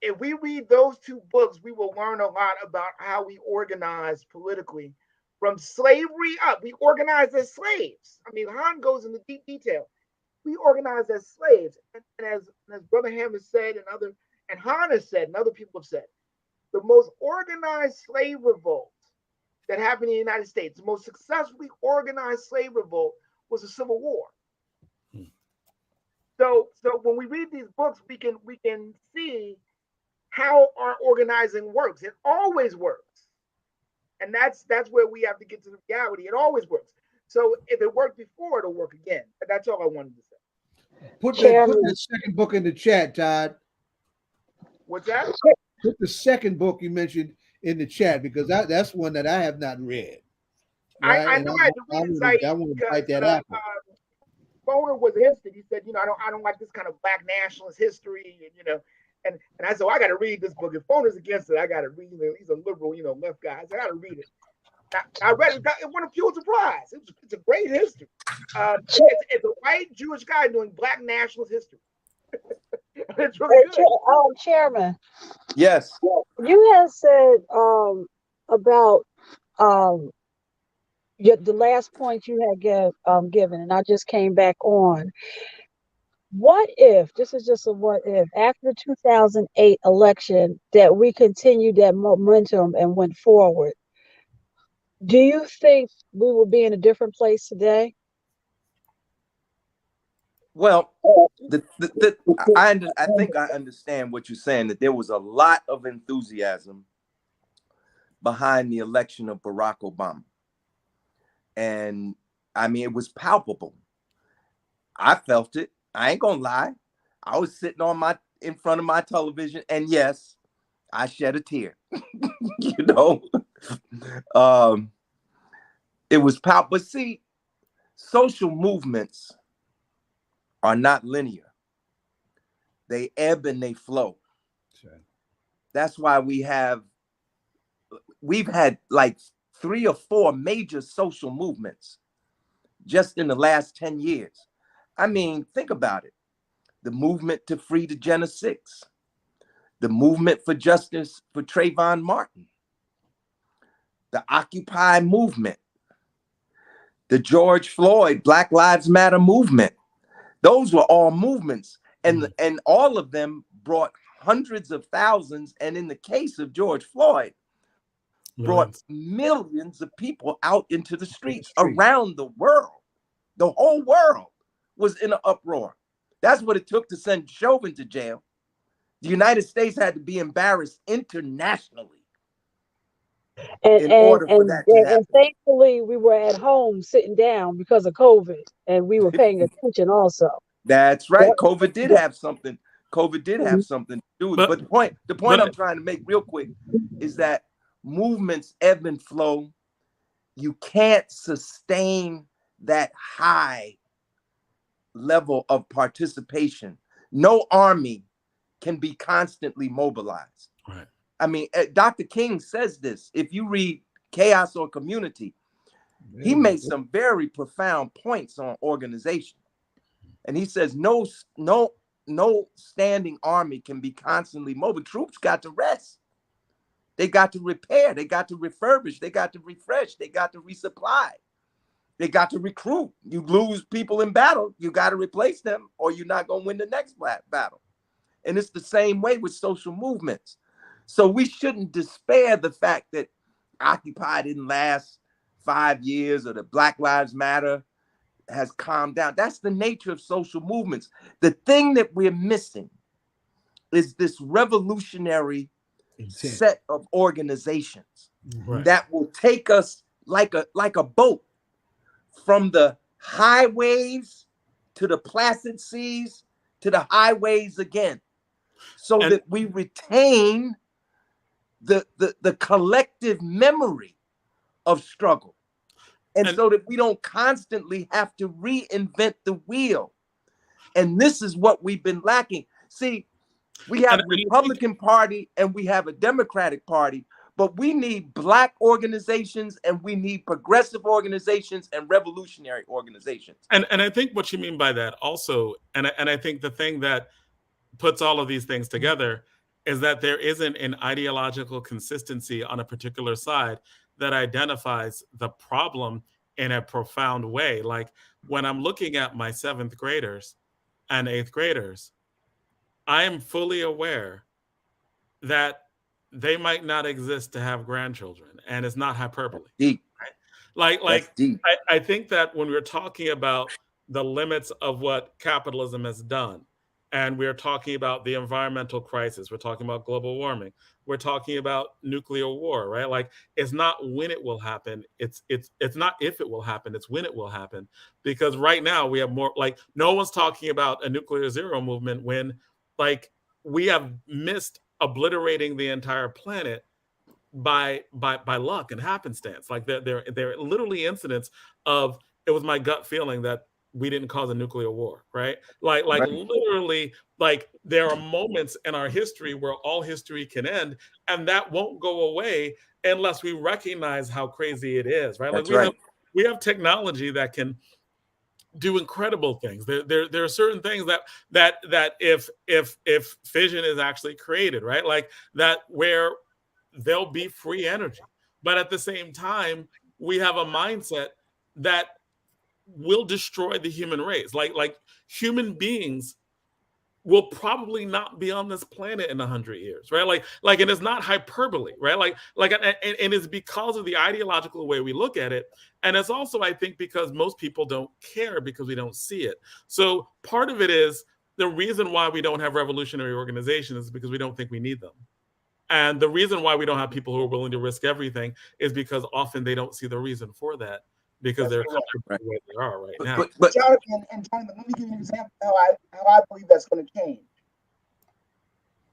If we read those 2 books, we will learn a lot about how we organize politically from slavery up. We organize as slaves. I mean, Hahn goes into deep detail. We organize as slaves. And as Brother Hamm has said, and Hahn has said, and other people have said, the most organized slave revolt that happened in the United States, the most successfully organized slave revolt, was the Civil War. So when we read these books, we can see how our organizing works. It always works. And that's where we have to get to the reality. It always works. So if it worked before, it'll work again. That's all I wanted to say. Put the second book in the chat, Todd. What's that? Put the second book you mentioned in the chat, because that's one that I have not read. Right? I know I had to read it. I want to bite that apple. Boner was instant. He said, I don't like this kind of Black nationalist history, and I said, I got to read this book. If Boner's against it, I got to read it. He's a liberal, left guy. I said, I got to read it. I read it. It won a Pulitzer Prize. It's a great history. It's a white Jewish guy doing Black nationalist history. It's really good. Chairman. Yes. You had said about the last point you had given, and I just came back on. What if, this is just a what if, after the 2008 election, that we continued that momentum and went forward? Do you think we would be in a different place today? Well, I think I understand what you're saying, that there was a lot of enthusiasm behind the election of Barack Obama. And I mean, it was palpable. I felt it. I ain't gonna lie. I was sitting in front of my television, and yes, I shed a tear. You know, it was palpable. But see, social movements are not linear. They ebb and they flow. Sure. That's why we've had like 3 or 4 major social movements just in the last 10 years. I mean, think about it. The movement to free the Gen 6, the movement for justice for Trayvon Martin, the Occupy movement, the George Floyd Black Lives Matter movement. Those were all movements, and all of them brought hundreds of thousands, and in the case of George Floyd, brought millions of people out into the streets around the world. The whole world was in an uproar. That's what it took to send Chauvin to jail. The United States had to be embarrassed internationally in order for that to happen. And thankfully, we were at home sitting down because of COVID, and we were paying attention also. That's right. COVID did have something. COVID did have something to do with it. But the point I'm trying to make real quick is that movements ebb and flow. You can't sustain that high level of participation. No army can be constantly mobilized. Right. I mean, Dr. King says this. If you read Chaos or Community, he made some very profound points on organization. And he says no standing army can be constantly mobile. Troops got to rest. They got to repair. They got to refurbish. They got to refresh. They got to resupply. They got to recruit. You lose people in battle, you got to replace them, or you're not going to win the next battle. And it's the same way with social movements. So we shouldn't despair the fact that Occupy didn't last 5 years, or the Black Lives Matter has calmed down. That's the nature of social movements. The thing that we're missing is this revolutionary set of organizations that will take us like a boat from the high waves to the placid seas to the highways again, so that we retain the collective memory of struggle, and so that we don't constantly have to reinvent the wheel. And this is what we've been lacking. See, we have a Republican Party and we have a Democratic Party, but we need Black organizations and we need progressive organizations and revolutionary organizations. And I think what you mean by that also, and I think the thing that puts all of these things together is that there isn't an ideological consistency on a particular side that identifies the problem in a profound way. Like when I'm looking at my 7th graders and 8th graders, I am fully aware that they might not exist to have grandchildren, and it's not hyperbole. Deep. Right? Like deep. I think that when we're talking about the limits of what capitalism has done, and we're talking about the environmental crisis, we're talking about global warming, we're talking about nuclear war, right? Like it's not when it will happen, it's not if it will happen, it's when it will happen. Because right now we have more, like no one's talking about a nuclear zero movement when like we have missed obliterating the entire planet by luck and happenstance. Like there are literally incidents of, it was my gut feeling that we didn't cause a nuclear war, right? Like right. Literally, like there are moments in our history where all history can end, and that won't go away unless we recognize how crazy it is, right? That's like we have technology that can do incredible things. There are certain things that if fission is actually created, right? Like that where there'll be free energy. But at the same time, we have a mindset that will destroy the human race. Like human beings will probably not be on this planet in 100 years, right? Like, and it's not hyperbole, right? And it's because of the ideological way we look at it. And it's also, I think, because most people don't care because we don't see it. So part of it is the reason why we don't have revolutionary organizations is because we don't think we need them. And the reason why we don't have people who are willing to risk everything is because often they don't see the reason for that, because they're comfortable where they are right now. But Jonathan, let me give you an example how I believe that's going to change.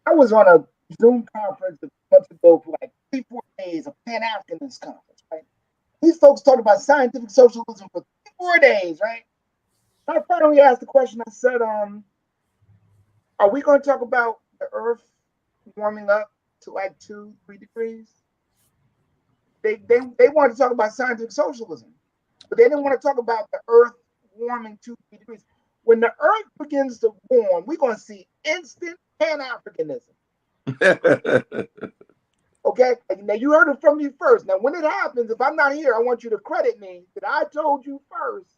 I was on a Zoom conference a month ago for like 3-4 days, a Pan-Africanist conference, right? These folks talked about scientific socialism for 3-4 days, right? I finally asked the question. I said, are we going to talk about the Earth warming up to like 2-3 degrees? They wanted to talk about scientific socialism, but they didn't want to talk about the Earth warming 2-3 degrees. When the Earth begins to warm, we're going to see instant Pan-Africanism. Okay, now you heard it from me first. Now, when it happens, if I'm not here, I want you to credit me that I told you first.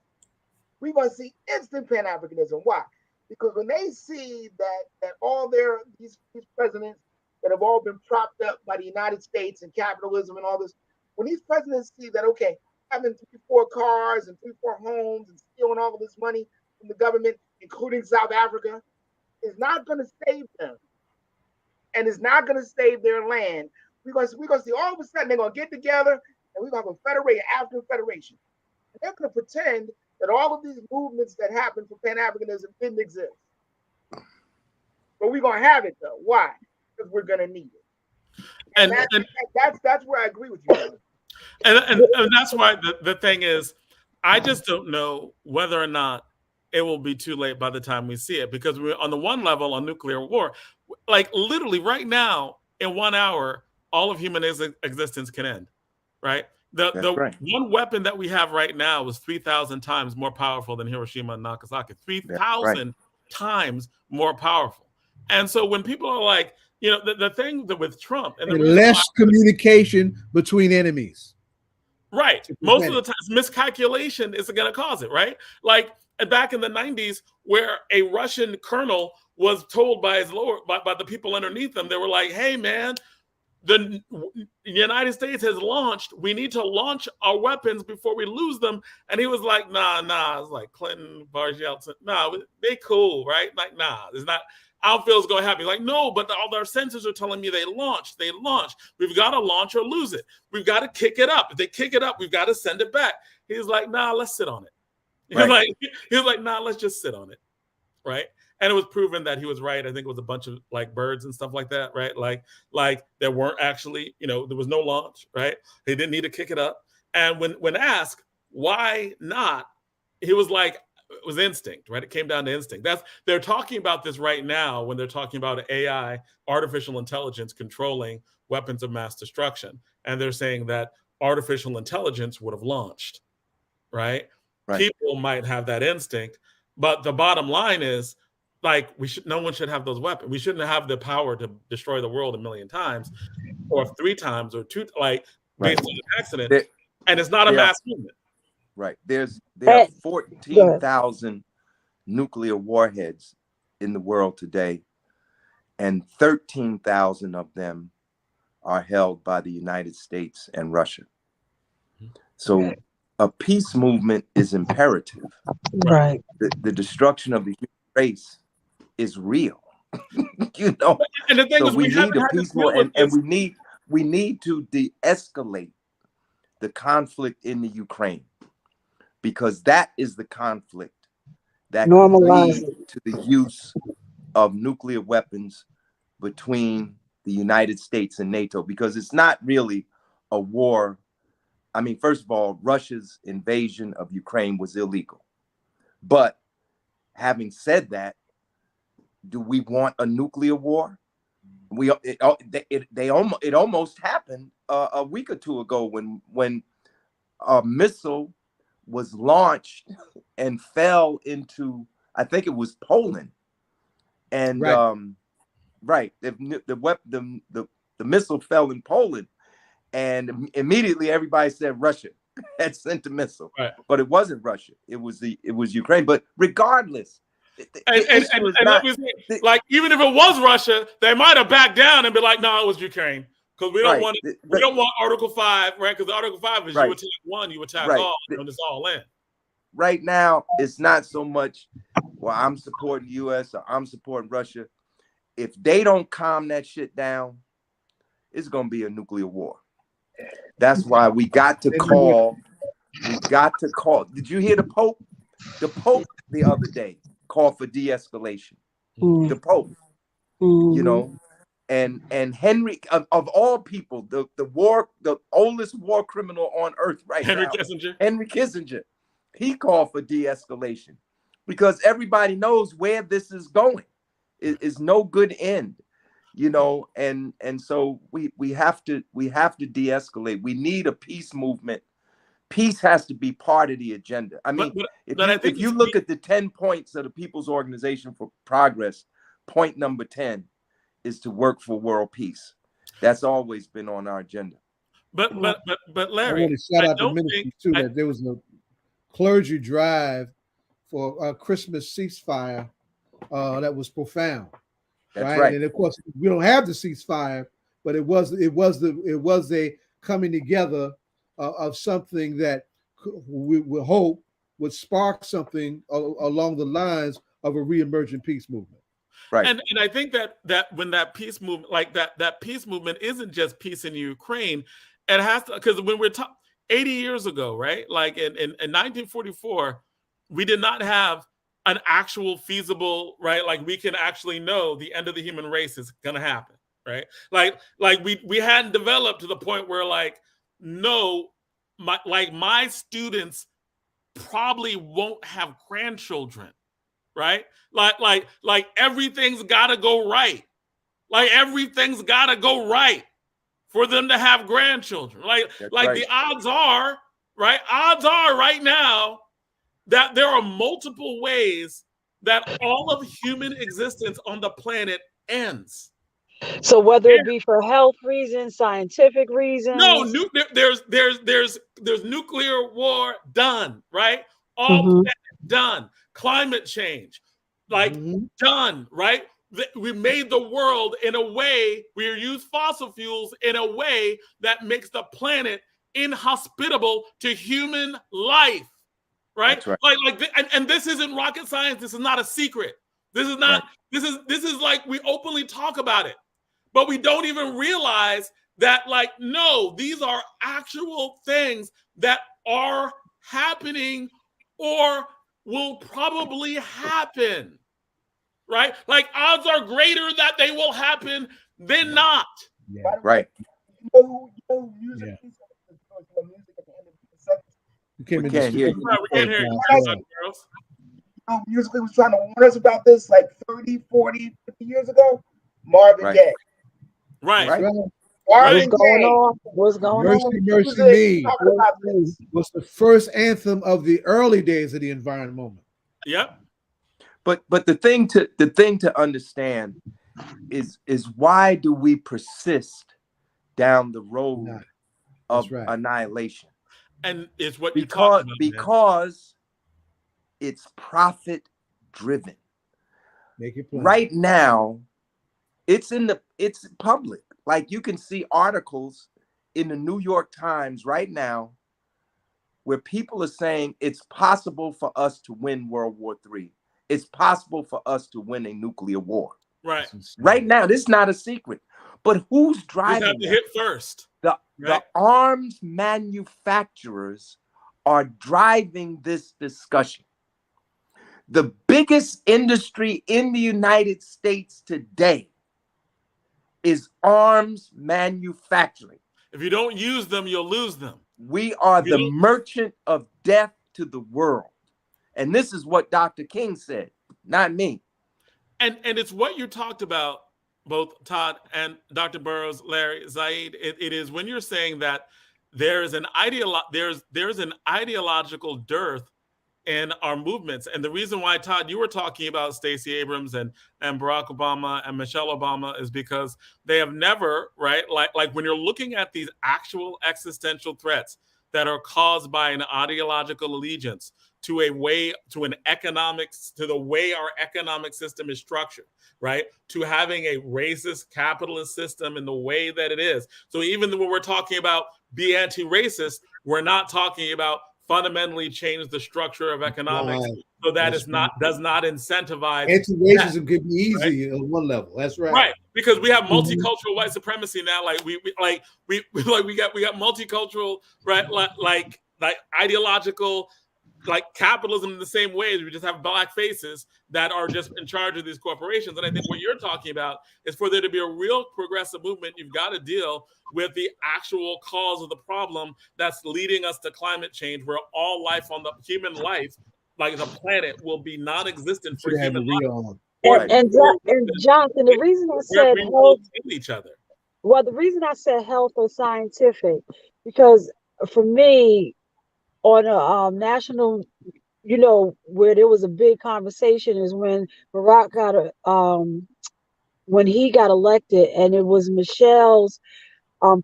We're going to see instant Pan-Africanism. Why? Because when they see that all these presidents that have all been propped up by the United States and capitalism and all this, when these presidents see that, okay, having 3-4 cars and 3-4 homes and stealing all of this money from the government, including South Africa, is not going to save them, and it's not going to save their land. We're going to see all of a sudden they're going to get together and we're going to have a African Federation. And they're going to pretend that all of these movements that happened for Pan-Africanism didn't exist. But we're going to have it though. Why? Because we're going to need it. And that's where I agree with you. And that's why the thing is, I just don't know whether or not it will be too late by the time we see it. Because we're on the one level on nuclear war, like literally right now in 1 hour, all of human existence can end, right? The one weapon that we have right now is 3,000 times more powerful than Hiroshima and Nagasaki, 3,000 times more powerful. And so when people are like, you know, the thing that with Trump and less communication between enemies. Right. Most of the time, miscalculation is going to cause it, right? Like back in the 90s, where a Russian colonel was told by his by the people underneath him, they were like, hey, man, the United States has launched. We need to launch our weapons before we lose them. And he was like, nah. It's like Clinton, Boris Yeltsin. Nah, they cool, right? Like, nah, it's not. I don't feel it's going to happen. Like, no, but all their sensors are telling me they launched. We've got to launch or lose it. We've got to kick it up. If they kick it up, we've got to send it back. He's like, nah, let's sit on it. He was like, nah, let's just sit on it, right? And it was proven that he was right. I think it was a bunch of like birds and stuff like that, right? Like there weren't actually, you know, there was no launch, right? They didn't need to kick it up. And when asked why not, he was like, it was instinct, right? It came down to instinct. They're talking about this right now when they're talking about AI, artificial intelligence controlling weapons of mass destruction. And they're saying that artificial intelligence would have launched, right? People might have that instinct, but the bottom line is, like, no one should have those weapons. We shouldn't have the power to destroy the world 1 million times or 3 times or 2, like based on an accident. And it's not a mass movement. Right. There are 14,000 nuclear warheads in the world today, and 13,000 of them are held by the United States and Russia. So a peace movement is imperative. Right. The destruction of the human race is real. You know, and the thing so is, we need a peace movement, and we need to de-escalate the conflict in the Ukraine, because that is the conflict that could lead to the use of nuclear weapons between the United States and NATO, because it's not really a war. I mean, first of all, Russia's invasion of Ukraine was illegal. But having said that, do we want a nuclear war? It almost happened a week or two ago when a missile was launched and fell into, I think it was Poland, and the missile fell in Poland, and immediately everybody said Russia had sent the missile, but it wasn't Russia. It was Ukraine. But regardless, let me say, like, even if it was Russia, they might have backed down and be like, "No, it was Ukraine," because we don't want Article 5, right? Because Article 5 is you attack one, you attack all, and it's all in. Right now, it's not so much, well, I'm supporting U.S. or I'm supporting Russia. If they don't calm that shit down, it's gonna be a nuclear war. That's why we got to call. Did you hear the Pope? The Pope the other day called for de-escalation. The Pope, you know, and Henry of all people, the oldest war criminal on earth right now, Henry Kissinger, he called for de-escalation because everybody knows where this is going. It is no good end, you know, and so we have to de-escalate. We need a peace movement. Peace has to be part of the agenda. I mean, if you look at the 10 points of the People's Organization for Progress, point number 10 is to work for world peace. That's always been on our agenda. But Larry, I want to shout out the ministry too that there was a clergy drive for a Christmas ceasefire that was profound. That's right. And of course, we don't have the ceasefire, but it was a coming together of something that we would hope would spark something along the lines of a re-emergent peace movement. Right. And I think that when that peace movement, like that peace movement isn't just peace in Ukraine, it has to, because when we're 80 years ago, right? Like in 1944, we did not have an actual feasible, right? Like we can actually know the end of the human race is gonna happen, right? Like we hadn't developed to the point where like, no, my students probably won't have grandchildren, right? Like everything's gotta go right. Like everything's gotta go right for them to have grandchildren. The odds are, right? Odds are right now that there are multiple ways that all of human existence on the planet ends. So whether it be for health reasons, scientific reasons, there's nuclear war done, right? All done. Climate change, done, right? We made the world in a way, we use fossil fuels in a way that makes the planet inhospitable to human life, right? And this isn't rocket science. This is not a secret. This is not. This is like we openly talk about it. But we don't even realize that, like, no, these are actual things that are happening or will probably happen, right? Like, odds are greater that they will happen than not. Yeah. Right. You can't hear you. We can't hear you. Musically was trying to warn us about this like 30, 40, 50 years ago. Marvin Gaye. Right. Marvin What's going on? Mercy Me was the first anthem of the early days of the environment movement. Yep. But the thing to understand is why do we persist down the road of annihilation? And it's what you talk about, because it's profit driven. Make it plain. Right now, it's public. Like you can see articles in the New York Times right now where people are saying it's possible for us to win World War III. It's possible for us to win a nuclear war. Right. Right now, this is not a secret. But who's driving you have to hit first. The arms manufacturers are driving this discussion. The biggest industry in the United States today is arms manufacturing. If you don't use them, you'll lose them. We are the merchant of death to the world. And this is what Dr. King said, not me. And it's what you talked about, both Todd and Dr. Burroughs, Larry, Zayid. It is when you're saying that there's an ideological dearth in our movements. And the reason why, Todd, you were talking about Stacey Abrams and Barack Obama and Michelle Obama is because they have never, right? Like when you're looking at these actual existential threats that are caused by an ideological allegiance to the way our economic system is structured, right? To having a racist capitalist system in the way that it is. So even when we're talking about be anti-racist, we're not talking about fundamentally change the structure of economics so that does not incentivize. Anti-racism could be easy on one level. That's right. Right, because we have multicultural white supremacy now. Like we got multicultural, right? Like ideological, like capitalism in the same way. We just have black faces that are just in charge of these corporations. And I think what you're talking about is for there to be a real progressive movement, you've got to deal with the actual cause of the problem that's leading us to climate change, where all life on the human life, like the planet, will be non-existent for human life. And Jonathan, the reason I said health, each other. Well, the reason I said health or scientific, because for me, on a national, where there was a big conversation is when Barack when he got elected, and it was Michelle's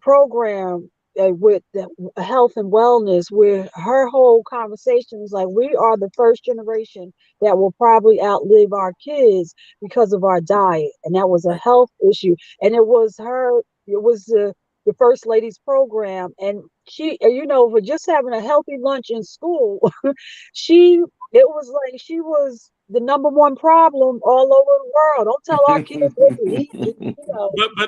program with the health and wellness, where her whole conversation was like, we are the first generation that will probably outlive our kids because of our diet. And that was a health issue. And it was the First Lady's program. And she, for just having a healthy lunch in school, it was like she was the number one problem all over the world. Don't tell our kids what to eat.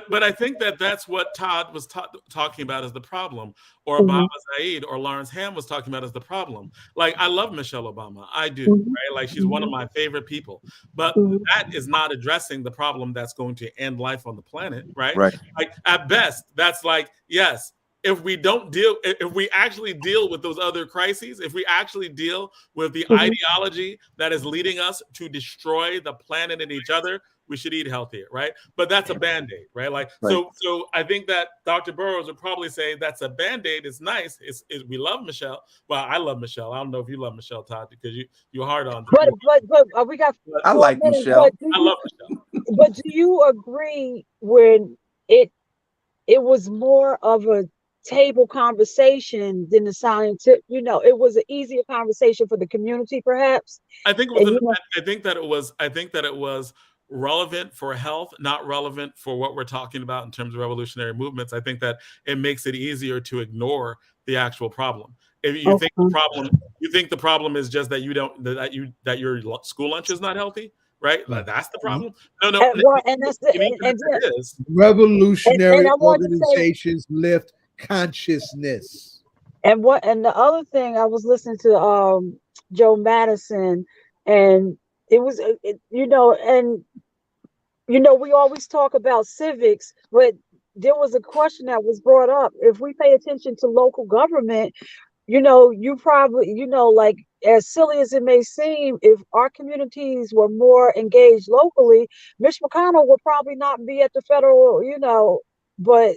But I think that's what Todd was talking about as the problem, or Obama Zayid or Lawrence Hamm was talking about as the problem. Like, I love Michelle Obama, I do, right? Like, she's one of my favorite people. But that is not addressing the problem that's going to end life on the planet, right? Like, at best, that's like, yes. If we actually deal with those other crises, if we actually deal with the ideology that is leading us to destroy the planet and each other, we should eat healthier, right? But that's a Band-Aid, right? Like, so I think that Dr. Burroughs would probably say that's a Band-Aid. It's nice. We love Michelle. Well, I love Michelle. I don't know if you love Michelle, Todd, because you're hard on. But we got. I like Michelle. I love Michelle. But do you agree when it was more of a table conversation than the scientific, it was an easier conversation for the community, perhaps? I think that it was relevant for health, not relevant for what we're talking about in terms of revolutionary movements. I think that it makes it easier to ignore the actual problem. If you think the problem is just that that your school lunch is not healthy, right? Like, that's the problem. No. And that's the revolutionary organizations lift consciousness. And the other thing, I was listening to Joe Madison, and it was we always talk about civics, but there was a question that was brought up. If we pay attention to local government, you probably, like, as silly as it may seem, if our communities were more engaged locally, Mitch McConnell would probably not be at the federal, but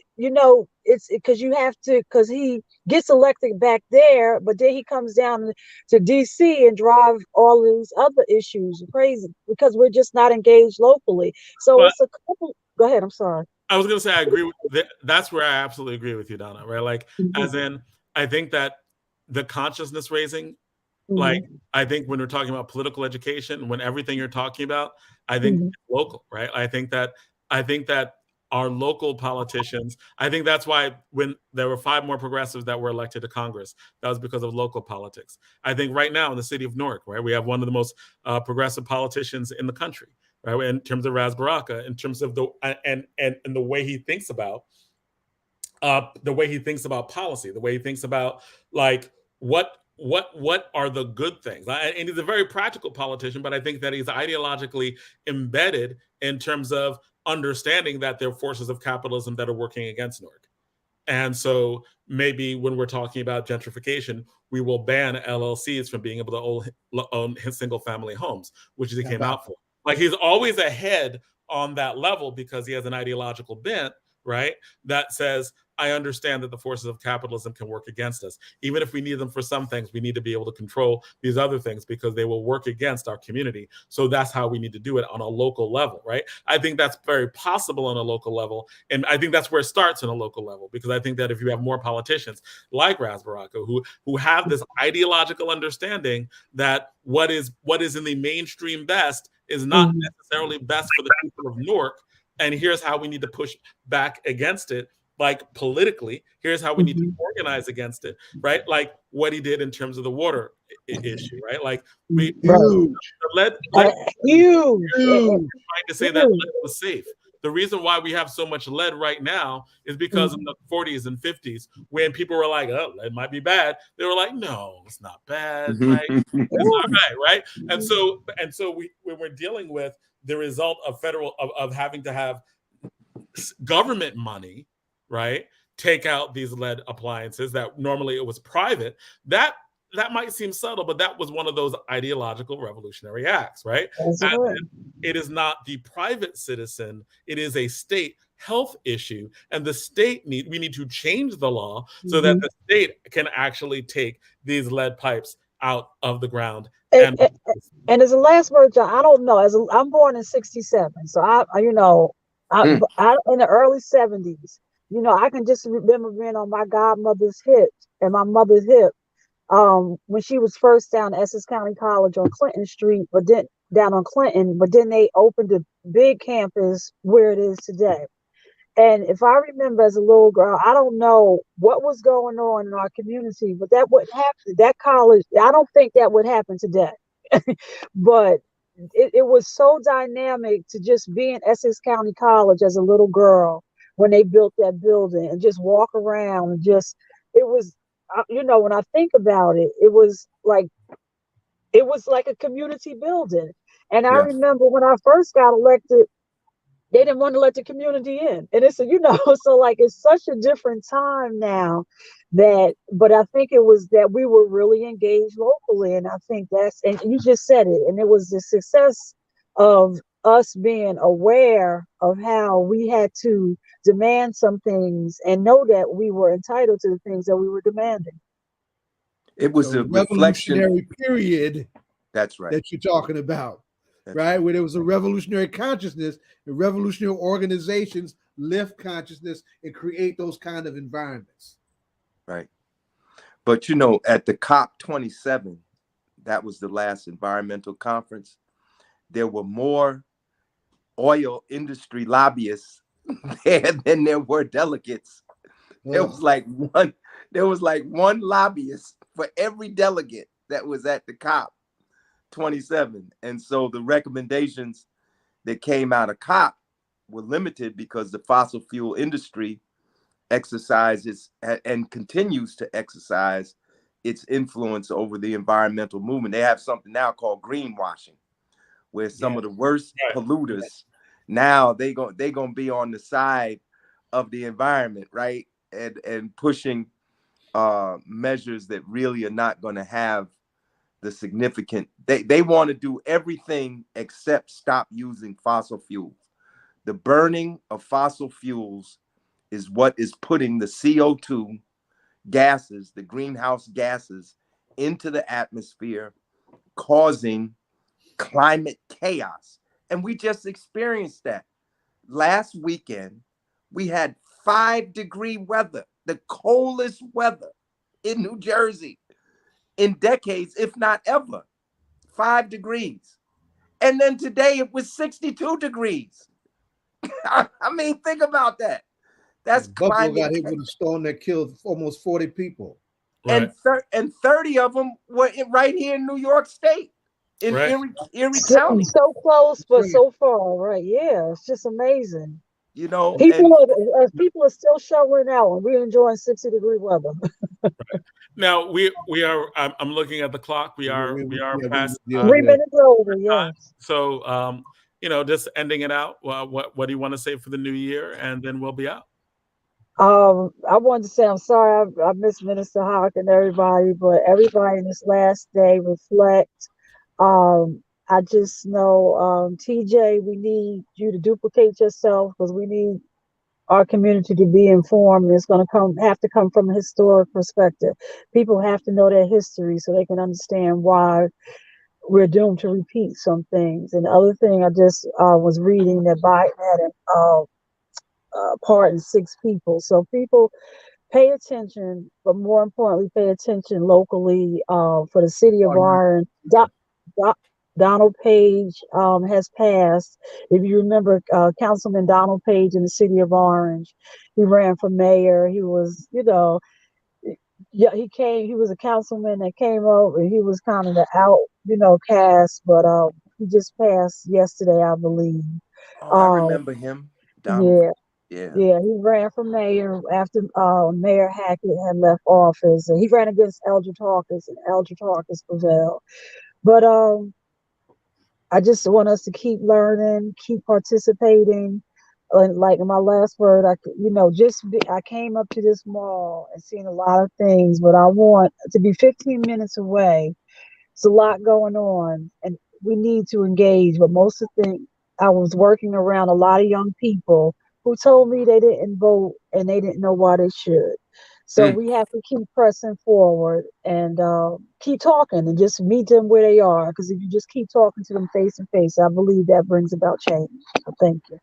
it's because you have to, because he gets elected back there, but then he comes down to DC and drive all these other issues crazy because we're just not engaged locally. So it's a couple. Go ahead. I'm sorry. I was going to say I agree with that's where I absolutely agree with you, Donna. Right? Like, as in, I think that the consciousness raising, like, I think when we're talking about political education, when everything you're talking about, I think it's local, right? I think that our local politicians, I think that's why when there were 5 more progressives that were elected to Congress, that was because of local politics. I think right now in the city of Newark, right, we have one of the most progressive politicians in the country, right, in terms of Ras Baraka, in terms of the way he thinks about policy, the way he thinks about, like, what are the good things. And he's a very practical politician, but I think that he's ideologically embedded in terms of understanding that there are forces of capitalism that are working against Newark. And so maybe when we're talking about gentrification, we will ban LLCs from being able to own single family homes, which he came out for. Like, he's always ahead on that level because he has an ideological bent, right? That says, I understand that the forces of capitalism can work against us. Even if we need them for some things, we need to be able to control these other things because they will work against our community. So that's how we need to do it on a local level, right? I think that's very possible on a local level. And I think that's where it starts on a local level, because I think that if you have more politicians like Ras Baraka who have this ideological understanding that what is in the mainstream best is not necessarily best for the people of Newark, and here's how we need to push back against it, like politically, here's how we need to organize against it, right? Like what he did in terms of the water issue, right? Like we lead trying to say that lead was safe. The reason why we have so much lead right now is because in the 40s and 50s, when people were like, "Oh, lead might be bad," they were like, "No, it's not bad, right? It's not bad, right?" And so when we're dealing with the result of of having to have government money, right, take out these lead appliances that normally it was private, that might seem subtle, but that was one of those ideological revolutionary acts, right? It is not the private citizen, it is a state health issue, and the state we need to change the law so that the state can actually take these lead pipes out of the ground. And as a last word, John, I don't know. I'm born in '67, so I in the early '70s, I can just remember being on my godmother's hip and my mother's hip when she was first down at Essex County College on Clinton Street, but then they opened a big campus where it is today. And if I remember as a little girl, I don't know what was going on in our community, but that wouldn't happen. That college, I don't think that would happen today. But it was so dynamic to just be in Essex County College as a little girl when they built that building and just walk around and it was, when I think about it, it was like a community building. And I remember when I first got elected, they didn't want to let the community in. And it's, so like, it's such a different time now but I think it was that we were really engaged locally. And I think and you just said it, and it was the success of us being aware of how we had to demand some things and know that we were entitled to the things that we were demanding. It was a revolutionary period. That's right. That you're talking about. Right, where there was a revolutionary consciousness, and revolutionary organizations lift consciousness and create those kind of environments. Right. But at the COP27, that was the last environmental conference, there were more oil industry lobbyists there than there were delegates. There was like one lobbyist for every delegate that was at the COP 27. And so the recommendations that came out of COP were limited because the fossil fuel industry exercises and continues to exercise its influence over the environmental movement. They have something now called greenwashing, where some of the worst polluters now they're gonna be on the side of the environment, right? And pushing measures that really are not going to have the significant, they want to do everything except stop using fossil fuels. The burning of fossil fuels is what is putting the CO2 gases, the greenhouse gases, into the atmosphere, causing climate chaos. And we just experienced that. Last weekend, we had 5-degree weather, the coldest weather in New Jersey in decades, if not ever. 5 degrees. And then today it was 62 degrees. I mean, think about that. That's Buffalo got hit with a storm that killed almost 40 people. Right. And 30 of them were right here in New York State, in Erie County. So close, but so far, right? Yeah, it's just amazing. People are still shoveling out, and we're enjoying 60-degree weather. Now we are. I'm looking at the clock. We are past 3 minutes over. Yes. So just ending it out. What do you want to say for the new year, and then we'll be out. I wanted to say I'm sorry I missed Minister Hawk and everybody, but everybody in this last day reflect. I just know, TJ, we need you to duplicate yourself because we need our community to be informed. It's going to have to come from a historic perspective. People have to know their history so they can understand why we're doomed to repeat some things. And the other thing I just was reading that Biden had pardoned 6 people. So people pay attention, but more importantly, pay attention locally for the city of Orange. Donald Page has passed. If you remember, Councilman Donald Page in the city of Orange, he ran for mayor. He was, yeah, he was a councilman that came over. He was kind of the cast, but he just passed yesterday, I believe. Oh, I remember him. Donald. Yeah. Yeah, he ran for mayor after Mayor Hackett had left office. He ran against Eldridge Hawkins, and Eldridge Hawkins prevailed. But I just want us to keep learning, keep participating. And like in my last word, I came up to this mall and seen a lot of things, but I want to be 15 minutes away. It's a lot going on, and we need to engage. But most of the thing, I was working around a lot of young people who told me they didn't vote and they didn't know why they should. So we have to keep pressing forward and keep talking and just meet them where they are. Because if you just keep talking to them face to face, I believe that brings about change. So thank you.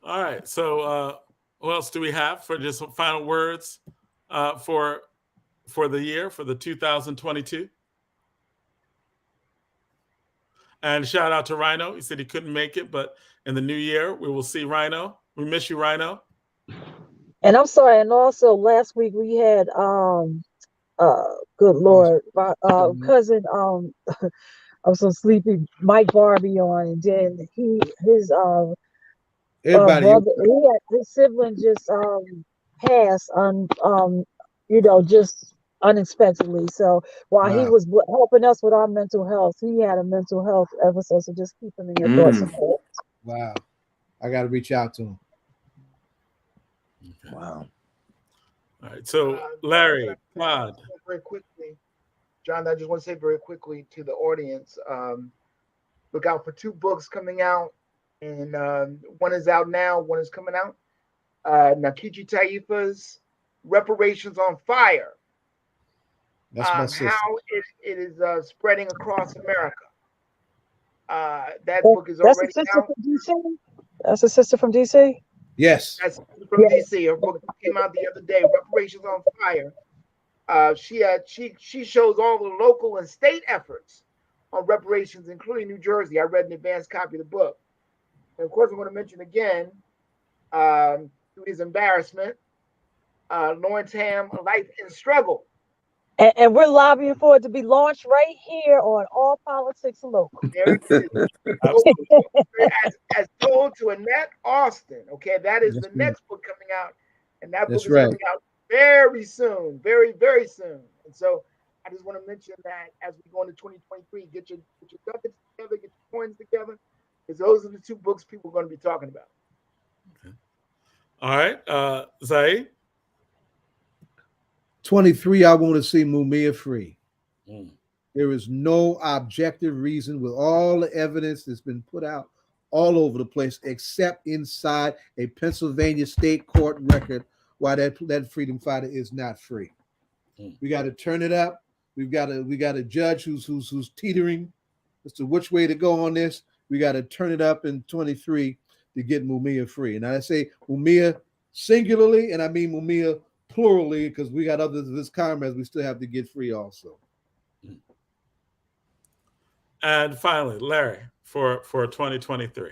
All right. So what else do we have for just some final words for the year, for the 2022? And shout out to Rhino. He said he couldn't make it, but in the new year, we will see Rhino. We miss you, Rhino. And I'm sorry. And also last week we had, good Lord, my cousin, I'm so sleepy, Mike Barbie on, and then his brother, his sibling just passed just unexpectedly. So while he was helping us with our mental health, he had a mental health episode. So just keep him in your thoughts and prayers. Wow, I got to reach out to him. Okay. Wow. All right. So Larry, Todd. Very quickly, John, I just want to say very quickly to the audience, look out for 2 books coming out, and one is out now, one is coming out. Nakiji Taifa's Reparations on Fire. How it is spreading across America. That book is already out. That's a sister from DC? Yes. That's from DC. Her book came out the other day, Reparations on Fire. She shows all the local and state efforts on reparations, including New Jersey. I read an advanced copy of the book. And of course, I'm going to mention again, to his embarrassment, Lawrence Hamm, Life in Struggle. And we're lobbying for it to be launched right here on All Politics Local. There it is. as told to Annette Austin. Okay, that is the next book coming out. And that book is coming out very soon, very, very soon. And so I just want to mention that as we go into 2023, get your ducats together, get your coins together, because those are the 2 books people are going to be talking about. Okay. All right. Zayid? 23, I want to see Mumia free. There is no objective reason with all the evidence that's been put out all over the place, except inside a Pennsylvania state court record, why that freedom fighter is not free. We got to turn it up. We got a judge who's teetering as to which way to go on this. We got to turn it up in 23 to get Mumia free. And I say Mumia singularly, and I mean Mumia plurally, because we got others of his comrades we still have to get free also. And finally, Larry, for 2023.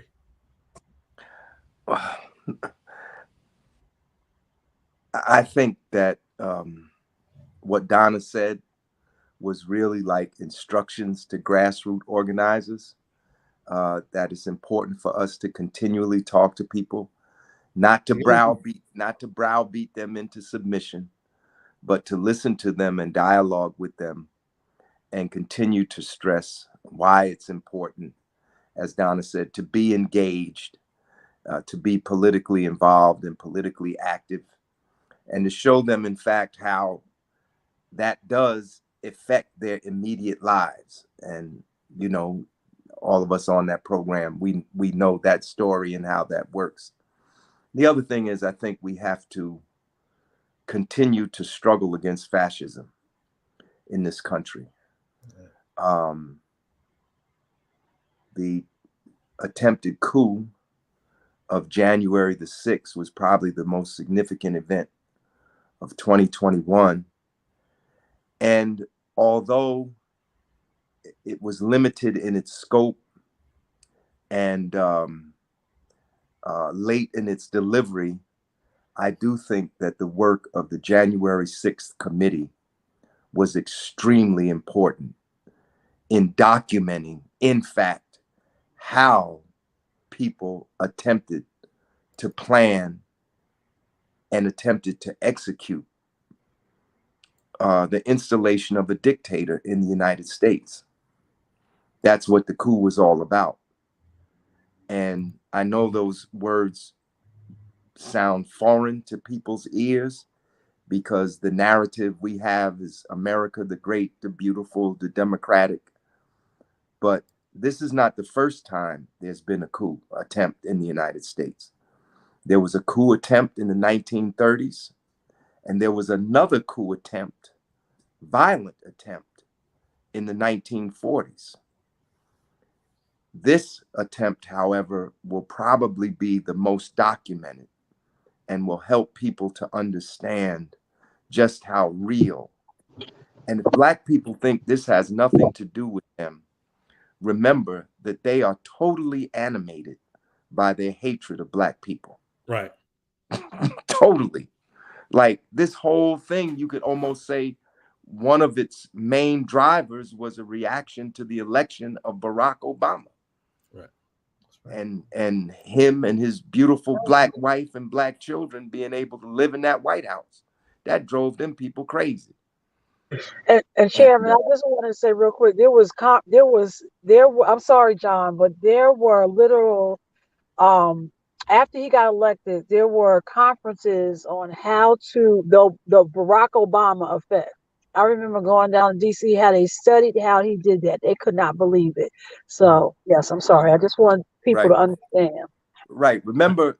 I think that what Donna said was really like instructions to grassroots organizers, that it's important for us to continually talk to people, not to browbeat them into submission, but to listen to them and dialogue with them and continue to stress why it's important, as Donna said, to be engaged, to be politically involved and politically active, and to show them, in fact, how that does affect their immediate lives. And, all of us on that program, we know that story and how that works. The other thing is, I think we have to continue to struggle against fascism in this country. The attempted coup of January the 6th was probably the most significant event of 2021. And although it was limited in its scope and late in its delivery, I do think that the work of the January 6th committee was extremely important in documenting, in fact, how people attempted to plan and attempted to execute the installation of a dictator in the United States. That's what the coup was all about. And I know those words sound foreign to people's ears because the narrative we have is America the Great, the Beautiful, the Democratic. But this is not the first time there's been a coup attempt in the United States. There was a coup attempt in the 1930s, and there was another coup attempt, violent attempt, in the 1940s. This attempt, however, will probably be the most documented and will help people to understand just how real. And if Black people think this has nothing to do with them, remember that they are totally animated by their hatred of Black people. Right. Totally. Like this whole thing, you could almost say one of its main drivers was a reaction to the election of Barack Obama. Right. And him and his beautiful Black wife and Black children being able to live in that White House. That drove them people crazy. And Chairman, I just want to say real quick, I'm sorry, John, but there were literal, after he got elected, there were conferences on how to, the Barack Obama effect. I remember going down to DC, how they studied how he did that. They could not believe it. So, yes, I'm sorry. I just want people to understand. Right. Remember,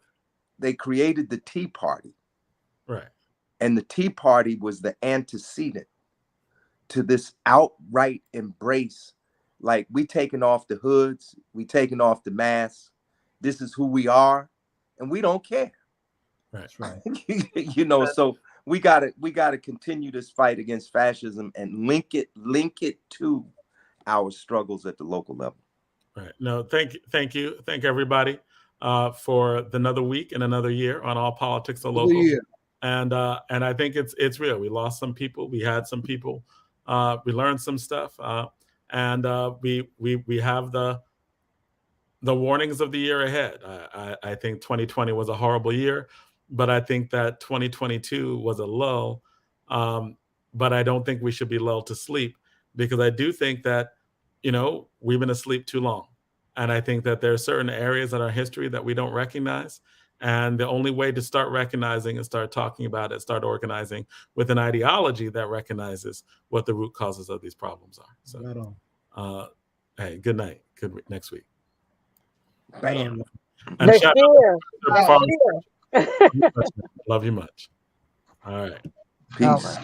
they created the Tea Party. Right. And the Tea Party was the antecedent to this outright embrace. Like, we taking off the hoods, we taking off the masks. This is who we are, and we don't care. That's right. You know, so we gotta continue this fight against fascism and link it to our struggles at the local level. Right. No, thank you. Thank everybody for another week and another year on All Politics Are Local. And I think it's real. We lost some people. We had some people. We learned some stuff. And we have the warnings of the year ahead. I think 2020 was a horrible year, but I think that 2022 was a lull. But I don't think we should be lulled to sleep, because I do think that, you know, we've been asleep too long. And I think that there are certain areas in our history that we don't recognize. And the only way to start recognizing and start talking about it, start organizing with an ideology that recognizes what the root causes of these problems are. So, hey, good night. Good next week. Bam. And Next shout year. out to Love you much. All right. Peace.